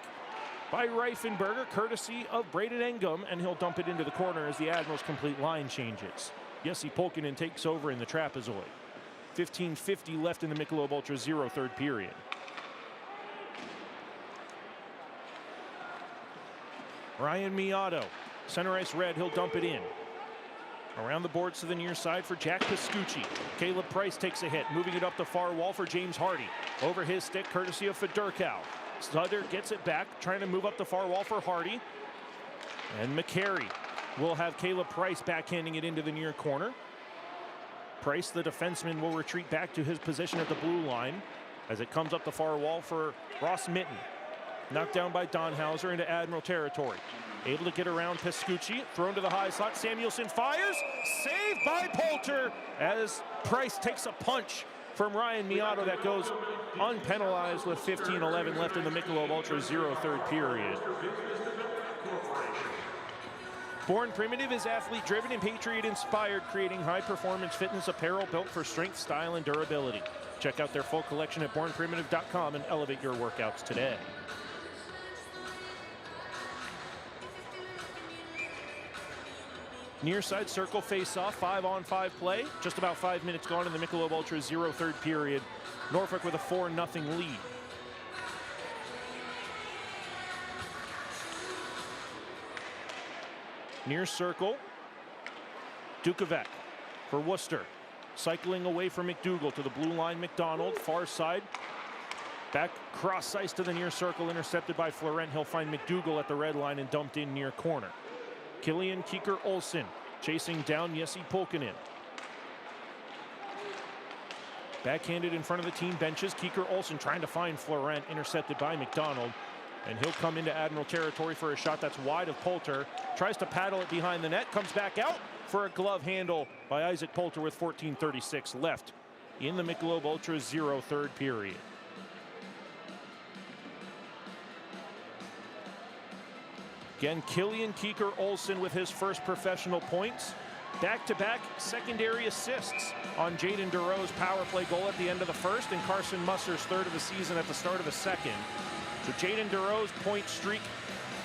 by Reifenberger, courtesy of Braden Engum, and he'll dump it into the corner as the Admirals complete line changes. Jesse Polkinen takes over in the trapezoid. 15:50 left in the Michelob Ultra 0 third period. Ryan Miotto, center ice red, he'll dump it in. Around the boards to the near side for Jack Pescucci. Caleb Price takes a hit, moving it up the far wall for James Hardy. Over his stick, courtesy of Federkow. Sutter gets it back, trying to move up the far wall for Hardy. And McCary will have Caleb Price backhanding it into the near corner. Price, the defenseman, will retreat back to his position at the blue line as it comes up the far wall for Ross Mitten. Knocked down by Donhauser into Admiral territory. Able to get around Pescucci, thrown to the high slot. Samuelson fires, saved by Poulter as Price takes a punch from Ryan Miotto that goes unpenalized with 15:11 left in the Michelob Ultra 0 third period. Born Primitive is athlete-driven and Patriot-inspired, creating high-performance fitness apparel built for strength, style, and durability. Check out their full collection at bornprimitive.com and elevate your workouts today. Near side circle face-off, 5-on-5 play. Just about 5 minutes gone in the Michelob Ultra 0 third period. Norfolk with a 4-0 lead. Near circle, Dukovic for Worcester. Cycling away from McDougall to the blue line, McDonald, far side. Back cross ice to the near circle, intercepted by Florent. He'll find McDougall at the red line and dumped in near corner. Killian Kieker Olsen chasing down Jesse Polkinen. Backhanded in front of the team benches. Kieker Olsen trying to find Florent, intercepted by McDonald. And he'll come into Admiral territory for a shot that's wide of Poulter. Tries to paddle it behind the net, comes back out for a glove handle by Isaac Poulter with 14:36 left in the Michelob Ultra 0 third period. Again, Killian Kieker Olsen with his first professional points. Back-to-back secondary assists on Jaden DeRoe's power play goal at the end of the first and Carson Musser's third of the season at the start of the second. So Jaden Duro's point streak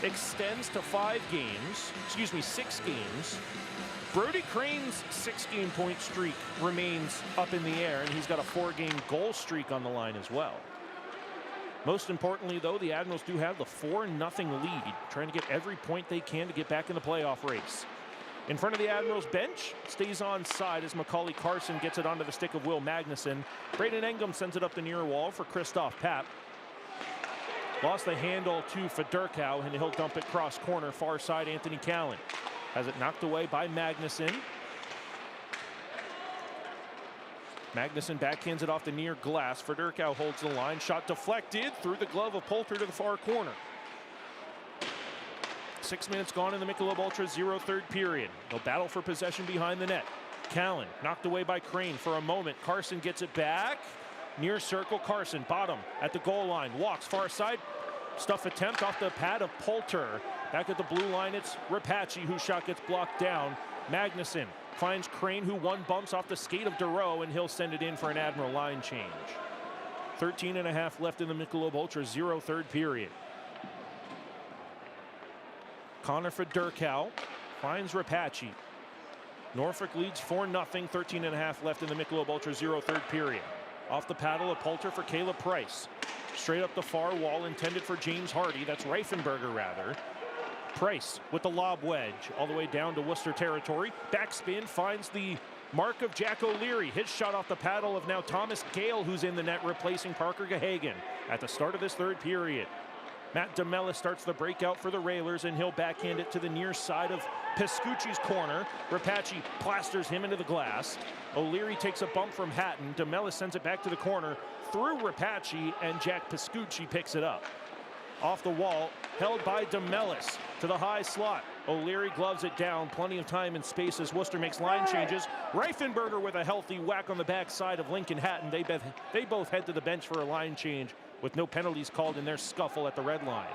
extends to 6 games. Brody Crane's 6-game point streak remains up in the air, and he's got a 4-game goal streak on the line as well. Most importantly, though, the Admirals do have the 4-0 lead, trying to get every point they can to get back in the playoff race. In front of the Admirals bench, stays on side as Macaulay Carson gets it onto the stick of Will Magnuson. Braden Engum sends it up the near wall for Christoph Papp. Lost the handle to Fedorkow, and he'll dump it cross corner, far side Anthony Callan. Has it knocked away by Magnuson. Magnuson backhands it off the near glass. Fedorkow holds the line. Shot deflected through the glove of Poulter to the far corner. 6 minutes gone in the Michelob Ultra 0 third period. They'll battle for possession behind the net. Callan knocked away by Crane for a moment. Carson gets it back. Near circle, Carson, bottom at the goal line. Walks far side. Stuff attempt off the pad of Poulter. Back at the blue line, it's Rapace whose shot gets blocked down. Magnuson finds Crane, who one bumps off the skate of Duro, and he'll send it in for an Admiral line change. 13.5 left in the Michelob Ultra 0 third period. Connor Fedorkow finds Rapace. Norfolk leads 4-0, 13.5 left in the Michelob Ultra 0 third period. Off the paddle of Poulter for Caleb Price. Straight up the far wall, intended for James Hardy. That's Reifenberger, rather. Price with the lob wedge all the way down to Worcester territory. Backspin finds the mark of Jack O'Leary. His shot off the paddle of now Thomas Gale, who's in the net, replacing Parker Gahagan at the start of this third period. Matt DeMellis starts the breakout for the Railers, and he'll backhand it to the near side of Pescucci's corner. Rapace plasters him into the glass. O'Leary takes a bump from Hatton. DeMellis sends it back to the corner through Rapace, and Jack Pescucci picks it up. Off the wall, held by DeMellis to the high slot. O'Leary gloves it down. Plenty of time and space as Worcester makes line changes. Reifenberger with a healthy whack on the backside of Lincoln Hatton. They both head to the bench for a line change with no penalties called in their scuffle at the red line.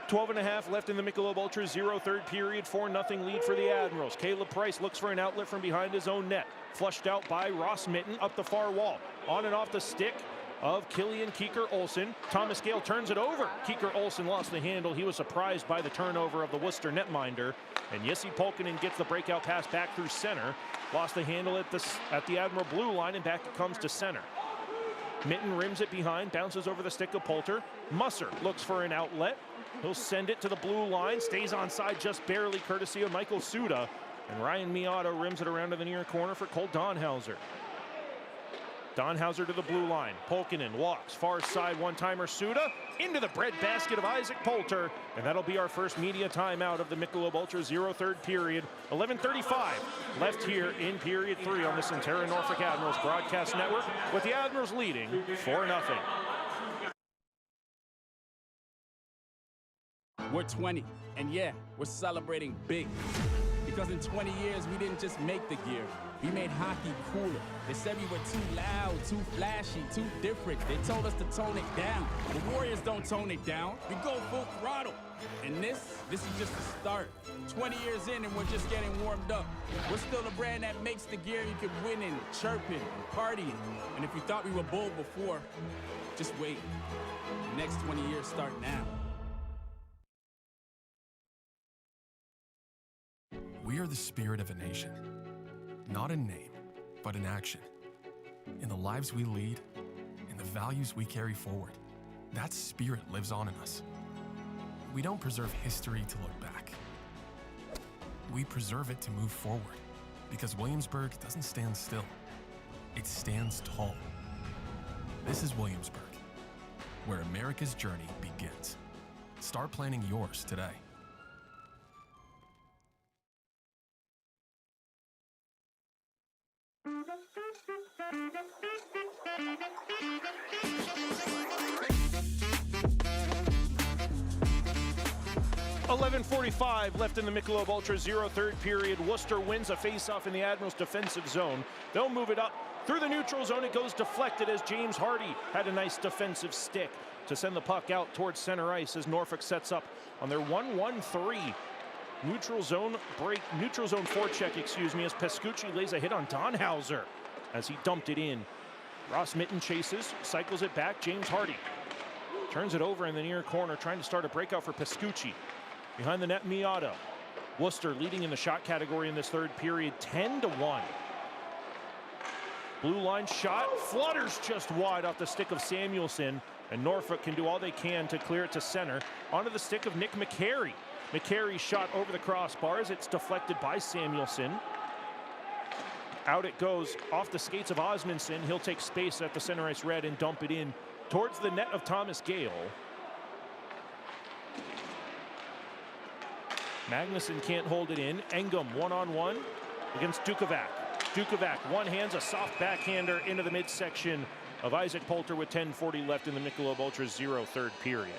12.5 left in the Michelob Ultra 0 third period. 4-0 lead for the Admirals. Caleb Price looks for an outlet from behind his own net. Flushed out by Ross Mitten up the far wall. On and off the stick of Killian Keeker-Olsen. Thomas Gale turns it over. Keeker-Olsen lost the handle. He was surprised by the turnover of the Worcester netminder. And Jesse Polkinen gets the breakout pass back through center. Lost the handle at the Admiral blue line, and back it comes to center. Mitten rims it behind, bounces over the stick of Poulter. Musser looks for an outlet. He'll send it to the blue line, stays onside just barely, courtesy of Michael Suda. And Ryan Miata rims it around to the near corner for Cole Donhauser. Donhauser to the blue line. Polkinen walks far side, one-timer Suda into the breadbasket of Isaac Poulter, and that'll be our first media timeout of the Michelob Ultra 0 third period. 11:35 left here in period 3 on the Centera Norfolk Admirals broadcast network, with the Admirals leading 4-0. We're 20, and yeah, we're celebrating big. Because in 20 years, we didn't just make the gear. We made hockey cooler. They said we were too loud, too flashy, too different. They told us to tone it down. The Warriors don't tone it down. We go full throttle. And this is just the start. 20 years in, and we're just getting warmed up. We're still the brand that makes the gear you can win in, chirping, and partying. And if you thought we were bold before, just wait. The next 20 years start now. We are the spirit of a nation, not in name, but in action. In the lives we lead, in the values we carry forward, that spirit lives on in us. We don't preserve history to look back. We preserve it to move forward, because Williamsburg doesn't stand still. It stands tall. This is Williamsburg, where America's journey begins. Start planning yours today. .45 left in the Michelob Ultra 0 third period. Worcester wins a face-off in the Admirals' defensive zone. They'll move it up through the neutral zone. It goes deflected as James Hardy had a nice defensive stick to send the puck out towards center ice as Norfolk sets up on their 1-1-3 neutral zone forecheck, as Pescucci lays a hit on Donhauser as he dumped it in. Ross Mitten chases, cycles it back. James Hardy turns it over in the near corner, trying to start a breakout for Pescucci. Behind the net, Miata. Worcester leading in the shot category in this third period, 10-1. Blue line shot, flutters just wide off the stick of Samuelson, and Norfolk can do all they can to clear it to center. Onto the stick of Nick McCary. McCary's shot over the crossbars. It's deflected by Samuelson. Out it goes off the skates of Osmondson. He'll take space at the center ice red and dump it in towards the net of Thomas Gale. Magnuson can't hold it in. Engum one-on-one against Dukovac. Dukovac one-hands a soft backhander into the midsection of Isaac Poulter with 10:40 left in the Michelob Ultra 0 third period.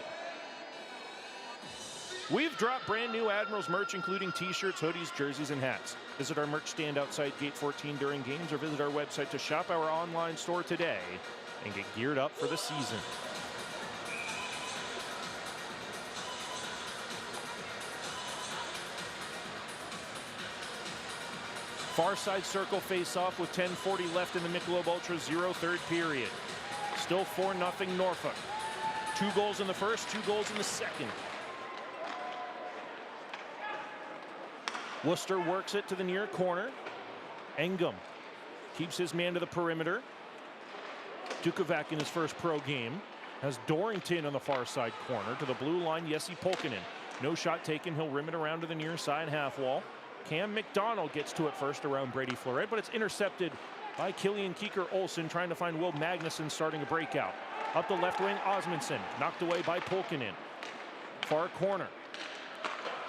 We've dropped brand new Admirals merch, including t-shirts, hoodies, jerseys, and hats. Visit our merch stand outside Gate 14 during games or visit our website to shop our online store today and get geared up for the season. Far side circle face-off with 10:40 left in the Michelob Ultra 0 third period. Still 4-0 Norfolk. 2 goals in the first, 2 goals in the second. Worcester works it to the near corner. Engum keeps his man to the perimeter. Dukovac in his first pro game has Dorrington on the far side corner to the blue line. Jesse Polkinen. No shot taken. He'll rim it around to the near side half wall. Cam McDonald gets to it first around Brady Fleuret, but it's intercepted by Killian Keeker-Olsen trying to find Will Magnuson starting a breakout. Up the left wing, Osmondson knocked away by Polkinen. Far corner.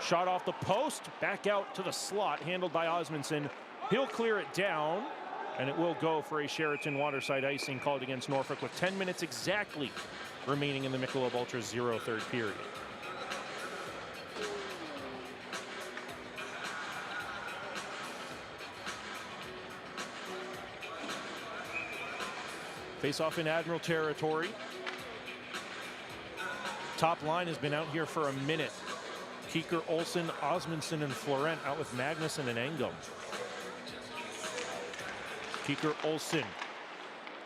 Shot off the post, back out to the slot, handled by Osmondson. He'll clear it down, and it will go for a Sheraton Waterside icing called against Norfolk with 10 minutes exactly remaining in the Michelob Ultra 0 third period. Face-off in Admiral territory. Top line has been out here for a minute. Keeker, Olsen, Osmondson, and Florent out with Magnuson and Engum. Keeker, Olsen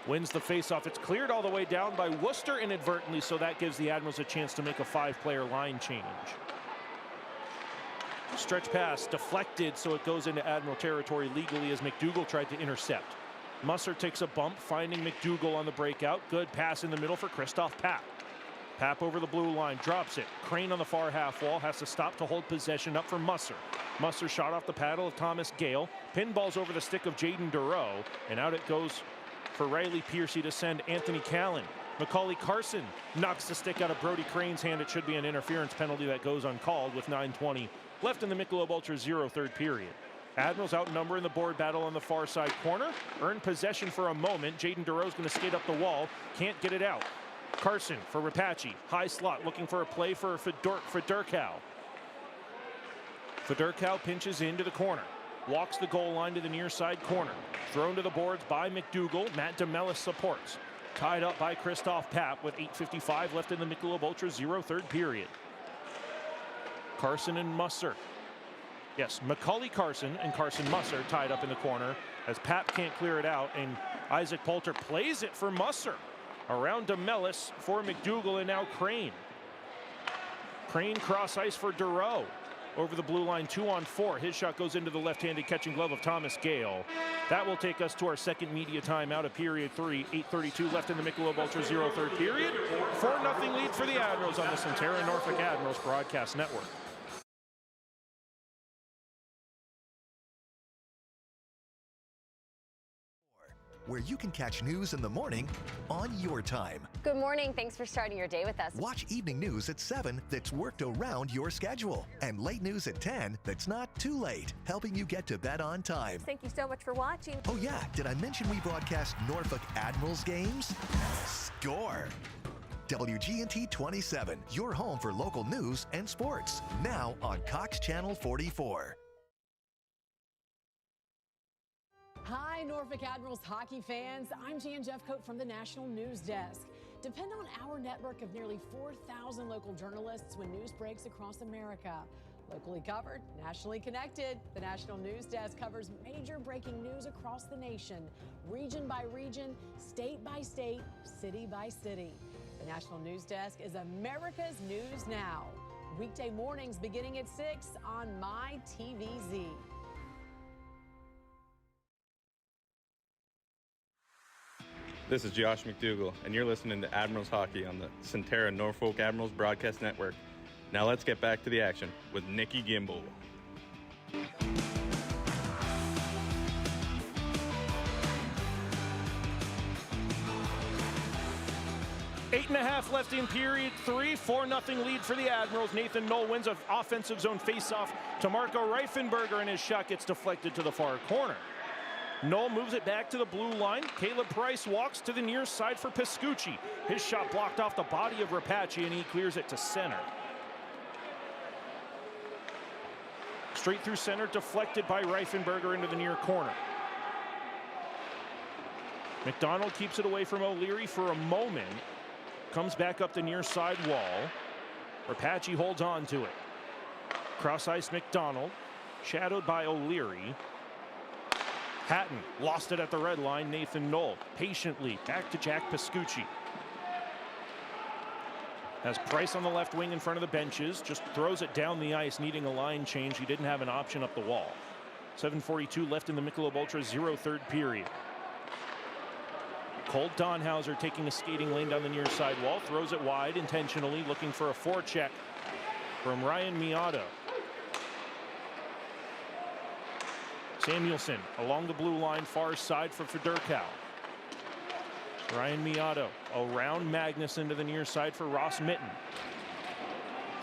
wins the face-off. It's cleared all the way down by Worcester inadvertently, so that gives the Admirals a chance to make a 5-player line change. Stretch pass deflected, so it goes into Admiral territory legally as McDougall tried to intercept. Musser takes a bump, finding McDougall on the breakout. Good pass in the middle for Christoph Papp. Papp over the blue line, drops it. Crane on the far half wall, has to stop to hold possession up for Musser. Musser shot off the paddle of Thomas Gale. Pinballs over the stick of Jaden Dureau, and out it goes for Riley Piercy to send Anthony Callan. Macaulay Carson knocks the stick out of Brody Crane's hand. It should be an interference penalty that goes uncalled with 9:20 left in the Michelob Ultra 0 third period. Admirals outnumber in the board battle on the far side corner. Earn possession for a moment. Jaden Dureau's going to skate up the wall. Can't get it out. Carson for Rapace. High slot looking for a play for Fedorkow. Fedorkow pinches into the corner. Walks the goal line to the near side corner. Thrown to the boards by McDougall. Matt DeMellis supports. Tied up by Christoph Papp with 8:55 left in the Michelob Ultra 0 third period. Carson and Musser. Yes, Macaulay Carson and Carson Musser tied up in the corner as Papp can't clear it out, and Isaac Poulter plays it for Musser. Around DeMellis for McDougall, and now Crane. Crane cross ice for Dureau. Over the blue line, 2-on-4. His shot goes into the left-handed catching glove of Thomas Gale. That will take us to our second media timeout of period 3. 8:32 left in the Michelob Ultra 0 third period. 4-0 lead for the Admirals on the Centerra Norfolk Admirals broadcast network. Where you can catch news in the morning on your time. Good morning. Thanks for starting your day with us. Watch evening news at 7 that's worked around your schedule. And late news at 10 that's not too late, helping you get to bed on time. Thank you so much for watching. Oh yeah, did I mention we broadcast Norfolk Admirals games? Score! WGNT 27, your home for local news and sports. Now on Cox Channel 44. Hi, Norfolk Admirals hockey fans. I'm Jan Jeffcoat from the National News Desk. Depend on our network of nearly 4,000 local journalists when news breaks across America. Locally covered, nationally connected. The National News Desk covers major breaking news across the nation, region by region, state by state, city by city. The National News Desk is America's News Now. Weekday mornings beginning at 6 on MyTVZ. This is Josh McDougall, and you're listening to Admirals Hockey on the Centera Norfolk Admirals Broadcast Network. Now let's get back to the action with Nikki Gimbel. 8.5 left in period 3, 4-0 lead for the Admirals. Nathan Knoll wins an offensive zone faceoff to Marco Reifenberger, and his shot gets deflected to the far corner. Knoll moves it back to the blue line. Caleb Price walks to the near side for Piscucci. His shot blocked off the body of Rapace, and he clears it to center. Straight through center, deflected by Reifenberger into the near corner. McDonald keeps it away from O'Leary for a moment. Comes back up the near side wall. Rapace holds on to it. Cross-ice McDonald, shadowed by O'Leary. Hatton lost it at the red line. Nathan Knoll patiently back to Jack Piscucci. Has Price on the left wing in front of the benches. Just throws it down the ice, needing a line change. He didn't have an option up the wall. 7:42 left in the Michelob Ultra 0 third period. Cole Donhauser taking a skating lane down the near side wall. Throws it wide intentionally, looking for a forecheck from Ryan Miotto. Samuelson along the blue line, far side for Fedorkow. Ryan Miotto around Magnuson to the near side for Ross Mitten.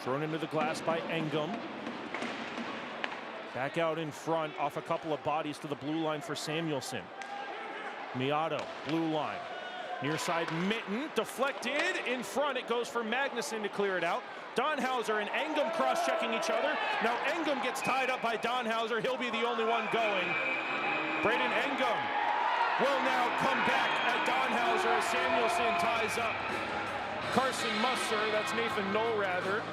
Thrown into the glass by Engum. Back out in front off a couple of bodies to the blue line for Samuelson. Miotto, blue line. Near side Mitten, deflected. In front it goes for Magnuson to clear it out. Donhauser and Engum cross-checking each other. Now Engum gets tied up by Donhauser. He'll be the only one going. Braden Engum will now come back at Donhauser as Samuelson ties up Carson Musser. That's Nathan Knoll, rather.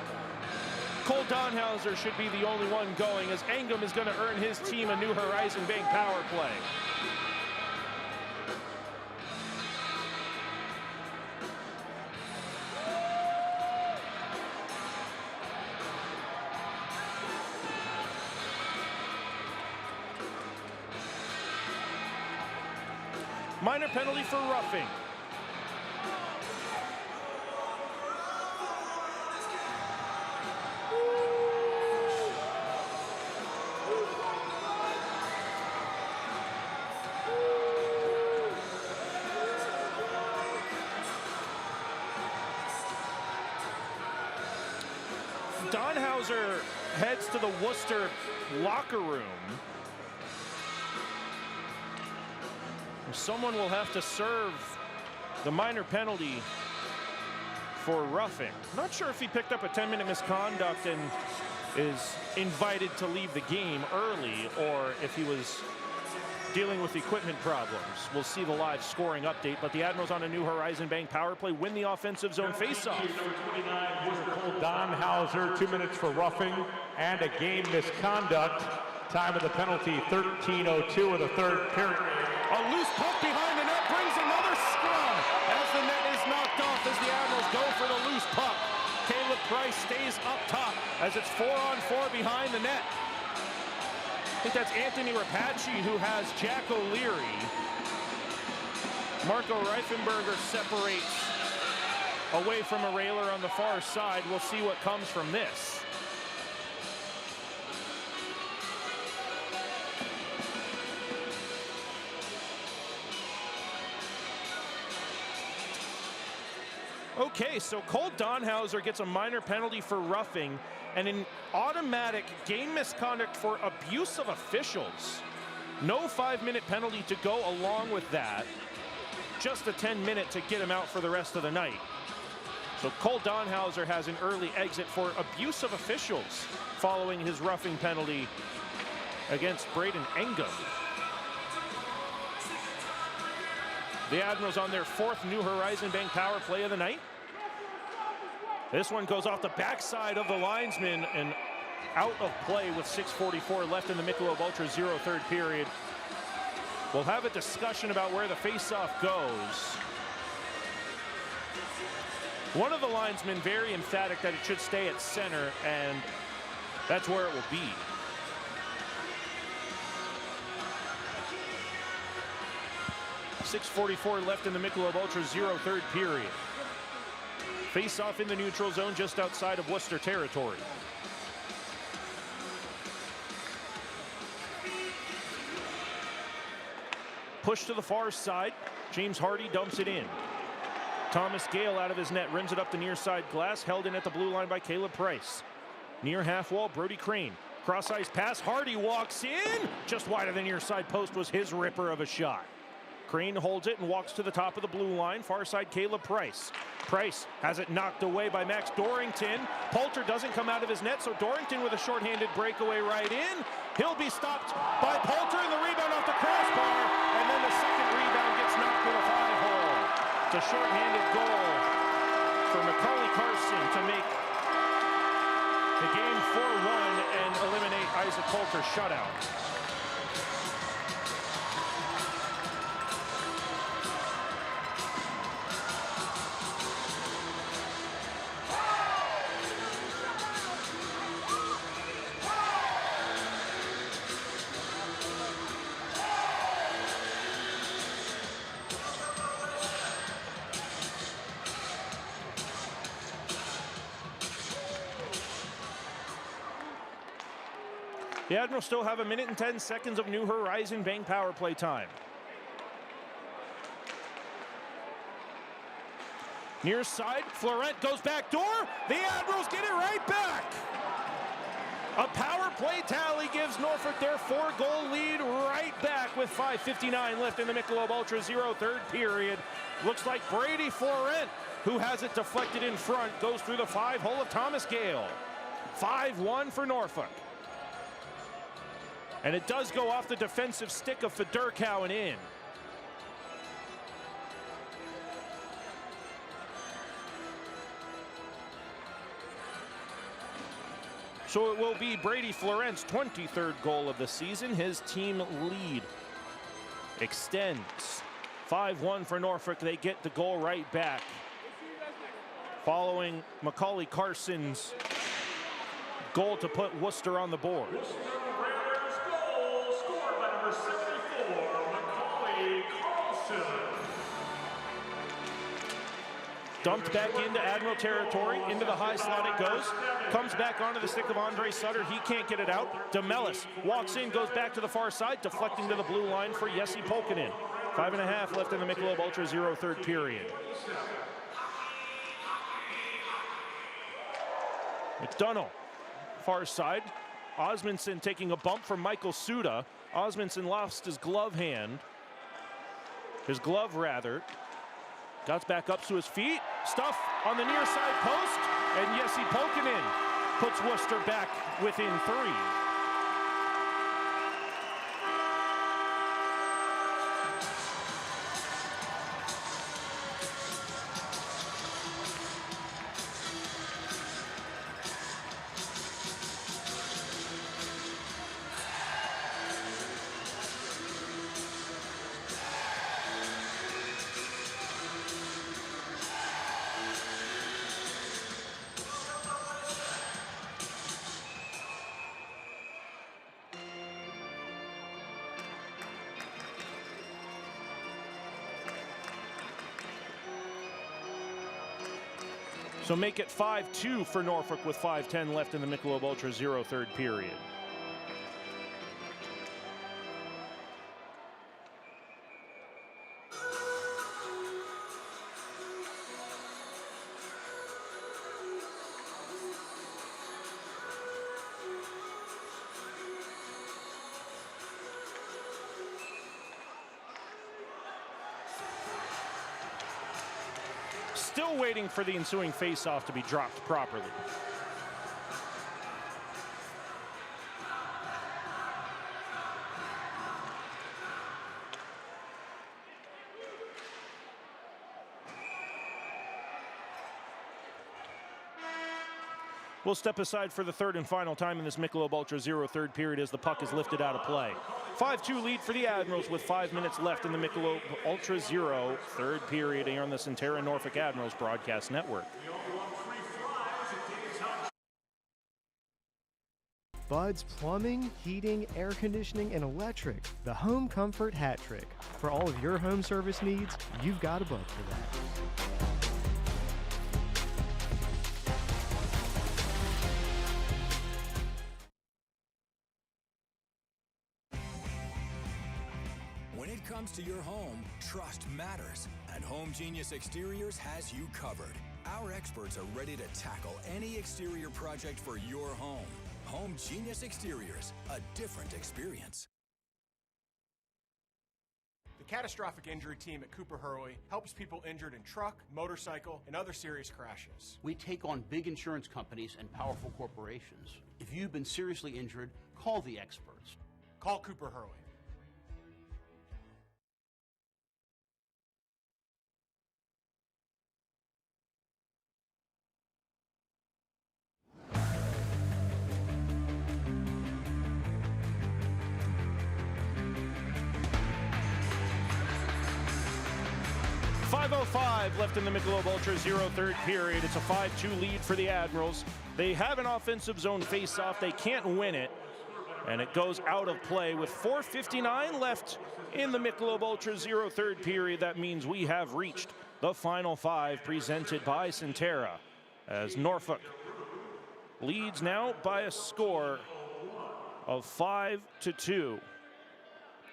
Cole Donhauser should be the only one going, as Engum is going to earn his team a New Horizon Bank power play. Minor penalty for roughing. Donhauser heads to the Worcester locker room. Someone will have to serve the minor penalty for roughing. Not sure if he picked up a 10-minute misconduct and is invited to leave the game early, or if he was dealing with equipment problems. We'll see the live scoring update, but the Admirals on a New Horizon Bank power play win the offensive zone faceoff. Donhauser, 2 minutes for roughing and a game misconduct. Time of the penalty, 13:02 of the third period. A loose puck behind the net brings another scrum as the net is knocked off as the Admirals go for the loose puck. Caleb Price stays up top as it's 4-on-4 behind the net. I think that's Anthony Rapace who has Jack O'Leary. Marco Reifenberger separates away from a railer on the far side. We'll see what comes from this. Okay, so Cole Donhauser gets a minor penalty for roughing and an automatic game misconduct for abuse of officials. No 5-minute penalty to go along with that. Just a 10-minute to get him out for the rest of the night. So Cole Donhauser has an early exit for abuse of officials following his roughing penalty against Braden Engum. The Admirals on their 4th New Horizon Bank power play of the night. This one goes off the backside of the linesman, and out of play with 6:44 left in the Michelob Ultra Zero third period. We'll have a discussion about where the faceoff goes. One of the linesmen very emphatic that it should stay at center, and that's where it will be. .644 left in the Michelob Ultra Zero third period. Face-off in the neutral zone just outside of Worcester territory. Push to the far side. James Hardy dumps it in. Thomas Gale out of his net, rims it up the near side glass, held in at the blue line by Caleb Price. Near half wall, Brody Crane. Cross ice pass, Hardy walks in. Just wide of the near side post was his ripper of a shot. Crane holds it and walks to the top of the blue line. Far side, Caleb Price. Price has it knocked away by Max Dorrington. Poulter doesn't come out of his net, so Dorrington with a shorthanded breakaway right in. He'll be stopped by Poulter, and the rebound off the crossbar, and then the second rebound gets knocked to the 5-hole. It's a shorthanded goal for Macaulay Carson to make the game 4-1 and eliminate Isaac Poulter's shutout. The Admirals still have 1 minute and 10 seconds of New Horizon Bank power play time. Near side, Florent goes back door. The Admirals get it right back. A power play tally gives Norfolk their 4-goal lead right back with 5:59 left in the Michelob Ultra Zero third period. Looks like Brady Florent, who has it deflected in front, goes through the 5-hole of Thomas Gale. 5-1 for Norfolk. And it does go off the defensive stick of Fedorkow and in. So it will be Brady Florent's 23rd goal of the season. His team lead extends. 5-1 for Norfolk. They get the goal right back, following Macaulay Carson's goal to put Worcester on the board. Dumped back into Admiral territory, into the high slot it goes. Comes back onto the stick of Andre Sutter. He can't get it out. DeMellis walks in, goes back to the far side, deflecting to the blue line for Jesse Polkinen. 5.5 left in the Michelob Ultra Zero third period. McDonough, far side. Osmondson taking a bump from Michael Suda. Osmondson lost his glove hand. His glove, rather. Got back up to his feet. Stuff on the near side post. And Jesse Polkinen puts Worcester back within 3. So make it 5-2 for Norfolk with 5:10 left in the Michelob Ultra Zero third period. Still waiting for the ensuing face-off to be dropped properly. We'll step aside for the third and final time in this Michelob Ultra Zero third period as the puck is lifted out of play. 5-2 lead for the Admirals with 5 minutes left in the Michelob Ultra Zero third period here on the Centera Norfolk Admirals broadcast network. Bud's Plumbing, Heating, Air Conditioning, and Electric. The Home Comfort Hat Trick. For all of your home service needs, you've got a Bud for that. When it comes to your home, trust matters, and Home Genius Exteriors has you covered. Our experts are ready to tackle any exterior project for your home. Home Genius Exteriors, a different experience. The catastrophic injury team at Cooper Hurley helps people injured in truck, motorcycle, and other serious crashes. We take on big insurance companies and powerful corporations. If you've been seriously injured, call the experts. Call Cooper Hurley. .505 left in the Michelob Ultra Zero third period. It's a 5-2 lead for the Admirals. They have an offensive zone face-off. They can't win it, and it goes out of play with 4:59 left in the Michelob Ultra Zero third period. That means we have reached the final 5 presented by Centera, as Norfolk leads now by a score of 5-2.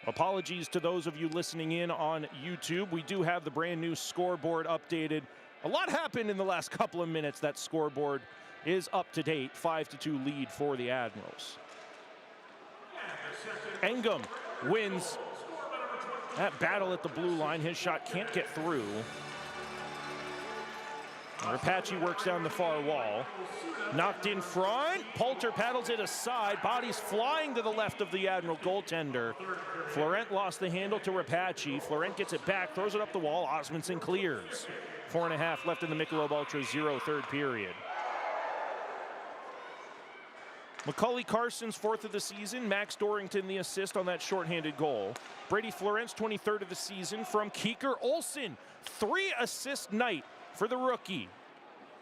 Apologies to those of you listening in on YouTube. We do have the brand new scoreboard updated. A lot happened in the last couple of minutes. That scoreboard is up to date. 5-2 lead for the Admirals. Engum wins that battle at the blue line. His shot can't get through. Rapace works down the far wall. Knocked in front. Poulter paddles it aside. Bodies flying to the left of the Admiral goaltender. Florent lost the handle to Rapace. Florent gets it back, throws it up the wall. Osmondson clears. 4.5 left in the Michelob Ultra Zero third period. Macaulay Carson's 4th of the season. Max Dorrington the assist on that shorthanded goal. Brady Florent's 23rd of the season from Keeker Olsen. 3-assist night for the rookie.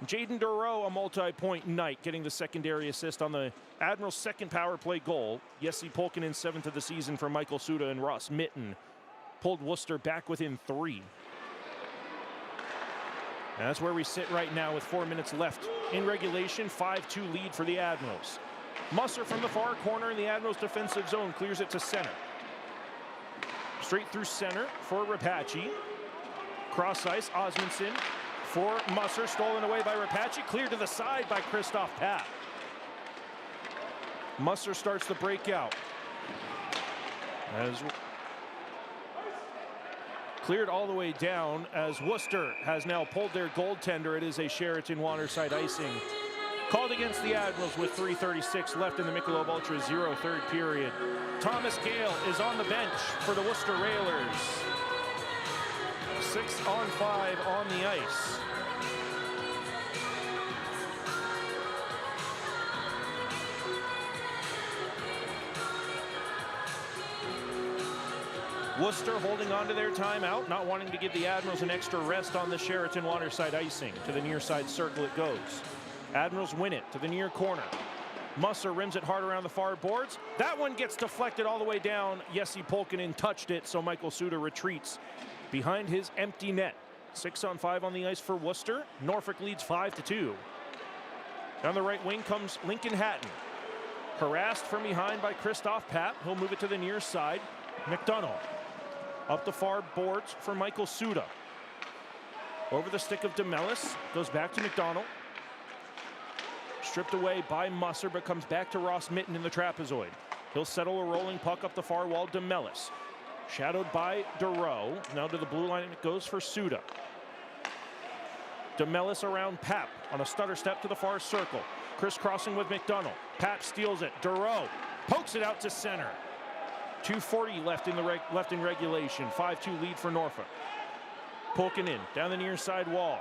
Jaden Dureau, a multi-point night, getting the secondary assist on the Admirals' second power play goal. Jesse Polkinen, 7th of the season for Michael Suda, and Ross Mitten pulled Worcester back within 3. And that's where we sit right now with 4 minutes left in regulation. 5-2 lead for the Admirals. Musser from the far corner in the Admirals' defensive zone clears it to center. Straight through center for Rapace. Cross ice, Osmondson for Musser, stolen away by Rapace, cleared to the side by Christoph Papp. Musser starts the breakout. As cleared all the way down as Worcester has now pulled their goaltender. It is a Sheraton waterside icing called against the Admirals with 3:36 left in the Michelob Ultra Zero third period. Thomas Gale is on the bench for the Worcester Railers. 6-on-5 on the ice. Worcester holding on to their timeout, not wanting to give the Admirals an extra rest on the Sheraton waterside icing. To the near side circle it goes. Admirals win it to the near corner. Musser rims it hard around the far boards. That one gets deflected all the way down. Jesse Polkinen touched it, so Michael Suda retreats behind his empty net. 6-on-5 on the ice for Worcester. Norfolk leads 5-2. Down the right wing comes Lincoln Hatton. Harassed from behind by Christoph Papp. He'll move it to the near side. McDonough up the far boards for Michael Suda. Over the stick of DeMellis. Goes back to McDonald. Stripped away by Musser, but comes back to Ross Mitten in the trapezoid. He'll settle a rolling puck up the far wall. DeMellis. Shadowed by Dureau. Now to the blue line, and it goes for Suda. DeMellis around Papp on a stutter step to the far circle. Crisscrossing with McDonald. Papp steals it. Dureau pokes it out to center. 2:40 left in regulation. 5-2 lead for Norfolk. Polkinen down the near side wall.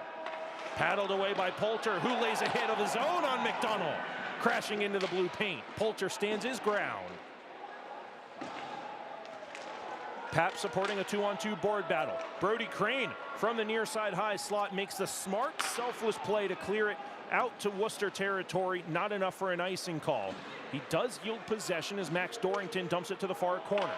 Paddled away by Poulter, who lays a hit of his own on McDonald. Crashing into the blue paint. Poulter stands his ground. Pap supporting a 2-on-2 board battle. Brody Crane from the near side high slot makes the smart, selfless play to clear it out to Worcester territory. Not enough for an icing call. He does yield possession as Max Dorrington dumps it to the far corner.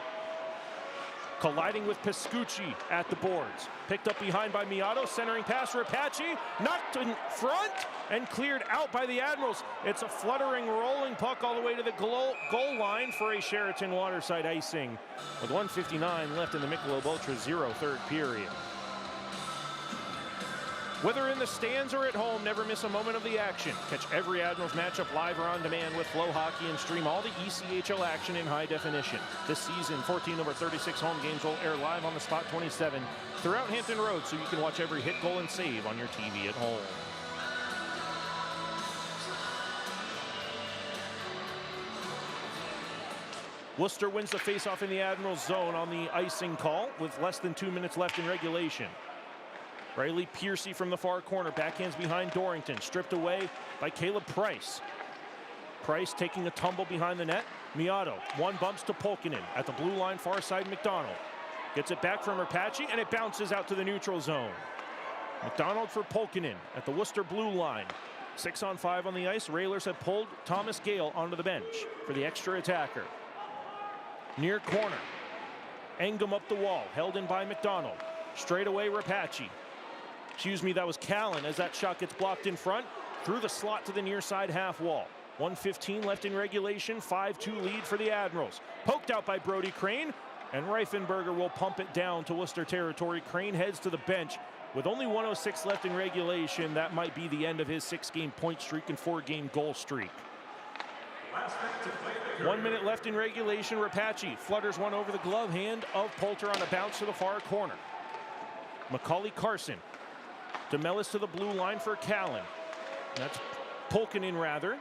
Colliding with Piscucci at the boards. Picked up behind by Miato, centering pass for Apache. Knocked in front and cleared out by the Admirals. It's a fluttering, rolling puck all the way to the goal line for a Sheraton Waterside icing. With 1:59 left in the Michelob Ultra 0 third period. Whether in the stands or at home, never miss a moment of the action. Catch every Admirals matchup live or on demand with Flow Hockey and stream all the ECHL action in high definition. This season, 14 over 36 home games will air live on the Spot 27 throughout Hampton Road, so you can watch every hit, goal, and save on your TV at home. Worcester wins the faceoff in the Admirals zone on the icing call with less than 2 minutes left in regulation. Riley Piercy from the far corner, backhands behind Dorrington, stripped away by Caleb Price. Price taking a tumble behind the net. Miato, one bumps to Polkinen at the blue line, far side McDonald. Gets it back from Rapace, and it bounces out to the neutral zone. McDonald for Polkinen at the Worcester blue line. 6-on-5 on the ice. Railers have pulled Thomas Gale onto the bench for the extra attacker. Near corner. Engum up the wall, held in by McDonald. Straight away Rapace. That was Callan as that shot gets blocked in front. Through the slot to the near side half wall. 1:15 left in regulation. 5-2 lead for the Admirals. Poked out by Brody Crane. And Reifenberger will pump it down to Worcester territory. Crane heads to the bench. With only 1:06 left in regulation, that might be the end of his 6-game point streak and 4-game goal streak. 1 minute left in regulation. Rapace flutters one over the glove hand of Poulter on a bounce to the far corner. Macaulay Carson. DeMellis to the blue line for Callan. That's Polkinen rather.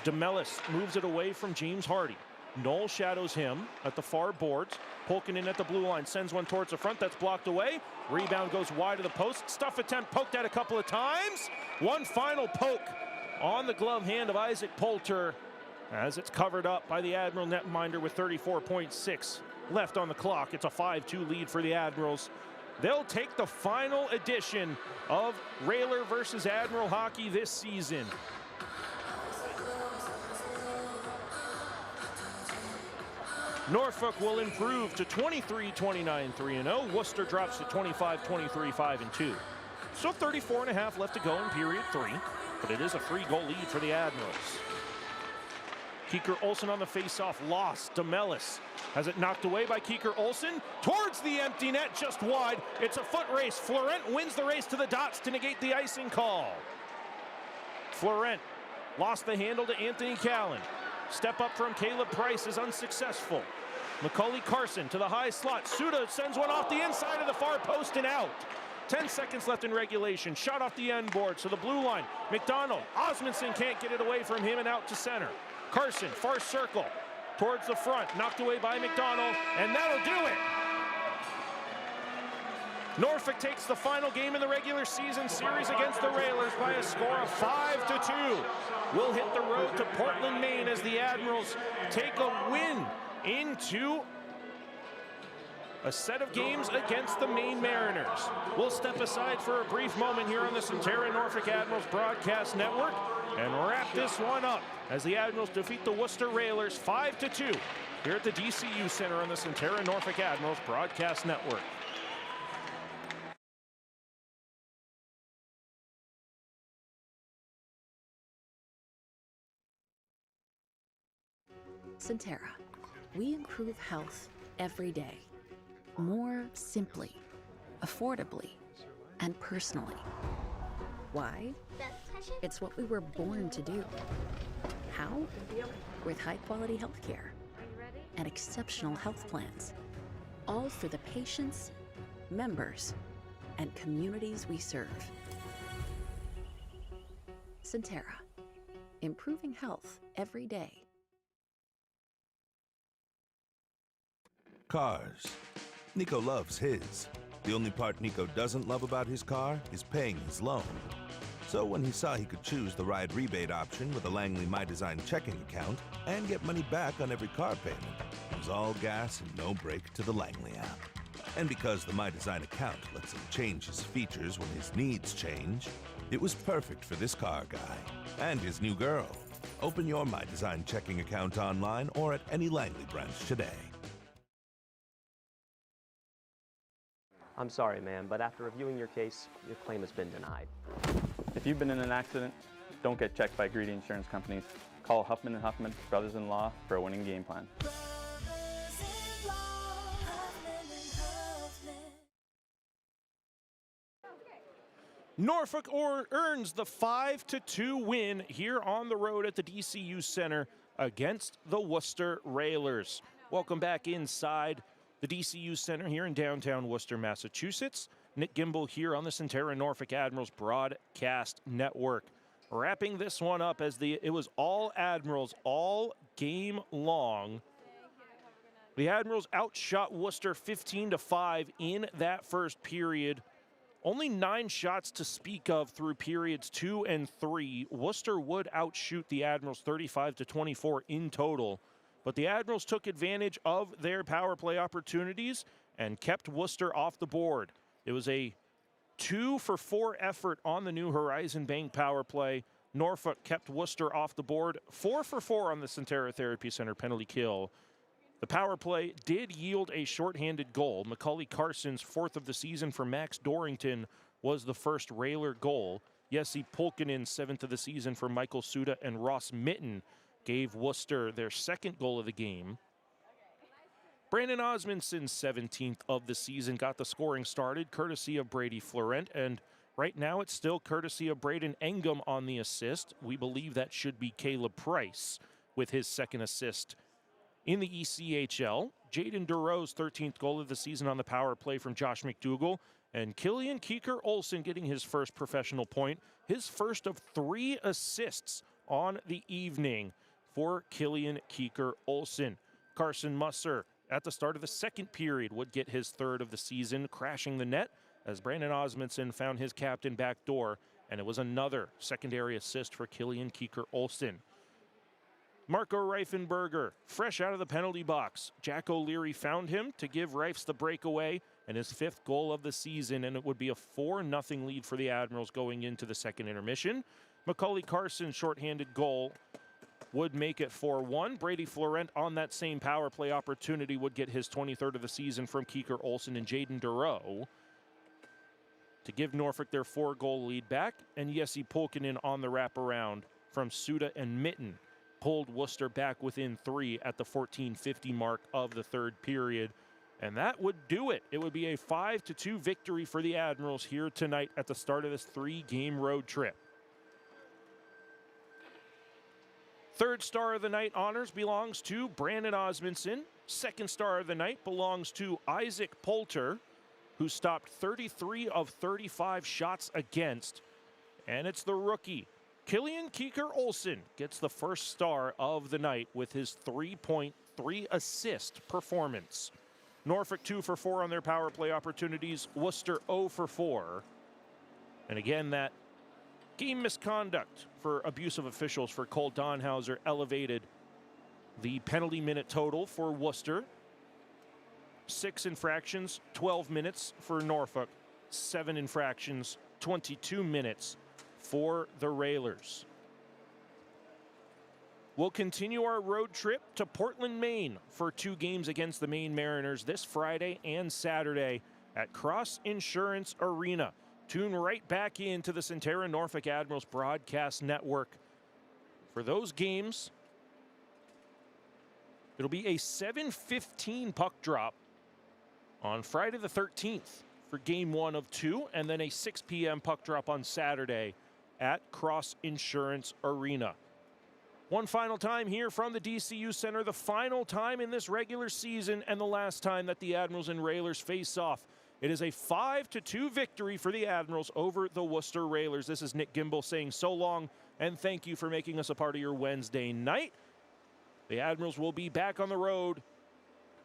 DeMellis moves it away from James Hardy. Knoll shadows him at the far boards. Polkinen at the blue line sends one towards the front. That's blocked away. Rebound goes wide of the post. Stuff attempt poked at a couple of times. One final poke on the glove hand of Isaac Poulter as it's covered up by the Admiral netminder with 34.6 left on the clock. It's a 5-2 lead for the Admirals. They'll take the final edition of Railer versus Admiral hockey this season. Norfolk will improve to 23-29, 3-0. Worcester drops to 25-23, 5-2. So 34.5 left to go in period 3, but it is a 3-goal lead for the Admirals. Kieker Olsen on the faceoff, lost. DeMellis has it knocked away by Kieker Olsen towards the empty net, just wide. It's a foot race. Florent wins the race to the dots to negate the icing call. Florent lost the handle to Anthony Callan. Step up from Caleb Price is unsuccessful. Macaulay Carson to the high slot. Suda sends one off the inside of the far post and out. 10 seconds left in regulation. Shot off the end board, so the blue line. McDonald, Osmondson can't get it away from him and out to center. Carson, far circle, towards the front, knocked away by McDonald, and that'll do it. Norfolk takes the final game in the regular season series against the Railers by a score of 5-2. We'll hit the road to Portland, Maine as the Admirals take a win into a set of games against the Maine Mariners. We'll step aside for a brief moment here on the Centera Norfolk Admirals Broadcast Network and wrap this one up as the Admirals defeat the Worcester Railers 5-2 here at the DCU Center on the Centera Norfolk Admirals Broadcast Network. Centera, we improve health every day. More simply, affordably, and personally. Why? It's what we were born to do. How? With high-quality healthcare and exceptional health plans, all for the patients, members, and communities we serve. Centera, improving health every day. Cars. Nico loves his. The only part Nico doesn't love about his car is paying his loan. So when he saw he could choose the ride rebate option with a Langley My Design checking account and get money back on every car payment, it was all gas and no brake to the Langley app. And because the My Design account lets him change his features when his needs change, it was perfect for this car guy and his new girl. Open your My Design checking account online or at any Langley branch today. I'm sorry, ma'am, but after reviewing your case, your claim has been denied. If you've been in an accident, don't get checked by greedy insurance companies. Call Huffman & Huffman, brothers-in-law, for a winning game plan. Norfolk earns the 5-2 win here on the road at the DCU Center against the Worcester Railers. Welcome back inside the DCU Center here in downtown Worcester, Massachusetts. Nick Gimbel here on the Centera Norfolk Admirals Broadcast Network. Wrapping this one up as it was all Admirals all game long. The Admirals outshot Worcester 15-5 in that first period. Only 9 shots to speak of through periods 2 and 3. Worcester would outshoot the Admirals 35-24 in total. But the Admirals took advantage of their power play opportunities and kept Worcester off the board. It was a 2-for-4 effort on the New Horizon Bank power play. Norfolk kept Worcester off the board. 4-for-4 on the Centera Therapy Center penalty kill. The power play did yield a shorthanded goal. Macaulay Carson's 4th of the season for Max Dorrington was the first Railer goal. Jesse Pulkkinen's 7th of the season for Michael Suda and Ross Mitten gave Worcester their 2nd goal of the game. Brandon Osmundson's 17th of the season got the scoring started, courtesy of Brady Florent, and right now it's still courtesy of Braden Engum on the assist. We believe that should be Caleb Price with his 2nd assist in the ECHL. Jaden Duro's 13th goal of the season on the power play from Josh McDougall, and Killian Keeker-Olsen getting his first professional point, his first of 3 assists on the evening for Killian Keeker-Olsen. Carson Musser at the start of the 2nd period would get his 3rd of the season, crashing the net as Brandon Osmundson found his captain back door, and it was another secondary assist for Killian Keeker-Olsen. Marco Reifenberger, fresh out of the penalty box. Jack O'Leary found him to give Reifs the breakaway and his 5th goal of the season, and it would be a 4-0 lead for the Admirals going into the 2nd intermission. Macaulay Carson's shorthanded goal would make it 4-1. Brady Florent on that same power play opportunity would get his 23rd of the season from Keeker-Olsen and Jaden Duro to give Norfolk their 4-goal lead back, and Jesse Pulkkinen on the wraparound from Suda and Mitten pulled Worcester back within 3 at the 14:50 mark of the 3rd period. And that would do it. It would be a 5-2 victory for the Admirals here tonight at the start of this 3-game road trip. 3rd star of the night honors belongs to Brandon Osmundson. 2nd star of the night belongs to Isaac Poulter, who stopped 33 of 35 shots against. And it's the rookie, Killian Keeker-Olsen, gets the 1st star of the night with his 3-point, 3-assist performance. Norfolk 2-for-4 on their power play opportunities. Worcester 0-for-4. And again, that game misconduct for abusive officials for Cole Donhauser elevated the penalty minute total for Worcester. 6 infractions, 12 minutes for Norfolk. 7 infractions, 22 minutes for the Railers. We'll continue our road trip to Portland, Maine for 2 games against the Maine Mariners this Friday and Saturday at Cross Insurance Arena. Tune right back into the Centera Norfolk Admirals Broadcast Network for those games. It'll be a 7:15 puck drop on Friday the 13th for game 1 of 2, and then a 6 p.m. puck drop on Saturday at Cross Insurance Arena. One final time here from the DCU Center, the final time in this regular season and the last time that the Admirals and Railers face off. It is a 5-2 victory for the Admirals over the Worcester Railers. This is Nick Gimbel saying so long and thank you for making us a part of your Wednesday night. The Admirals will be back on the road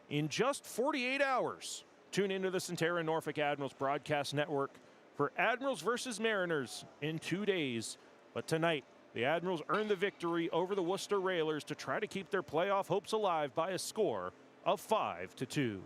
in just 48 hours Tune into the Centera Norfolk Admirals broadcast network for Admirals versus Mariners in 2 days. But tonight, the Admirals earn the victory over the Worcester Railers to try to keep their playoff hopes alive by a score of 5-2.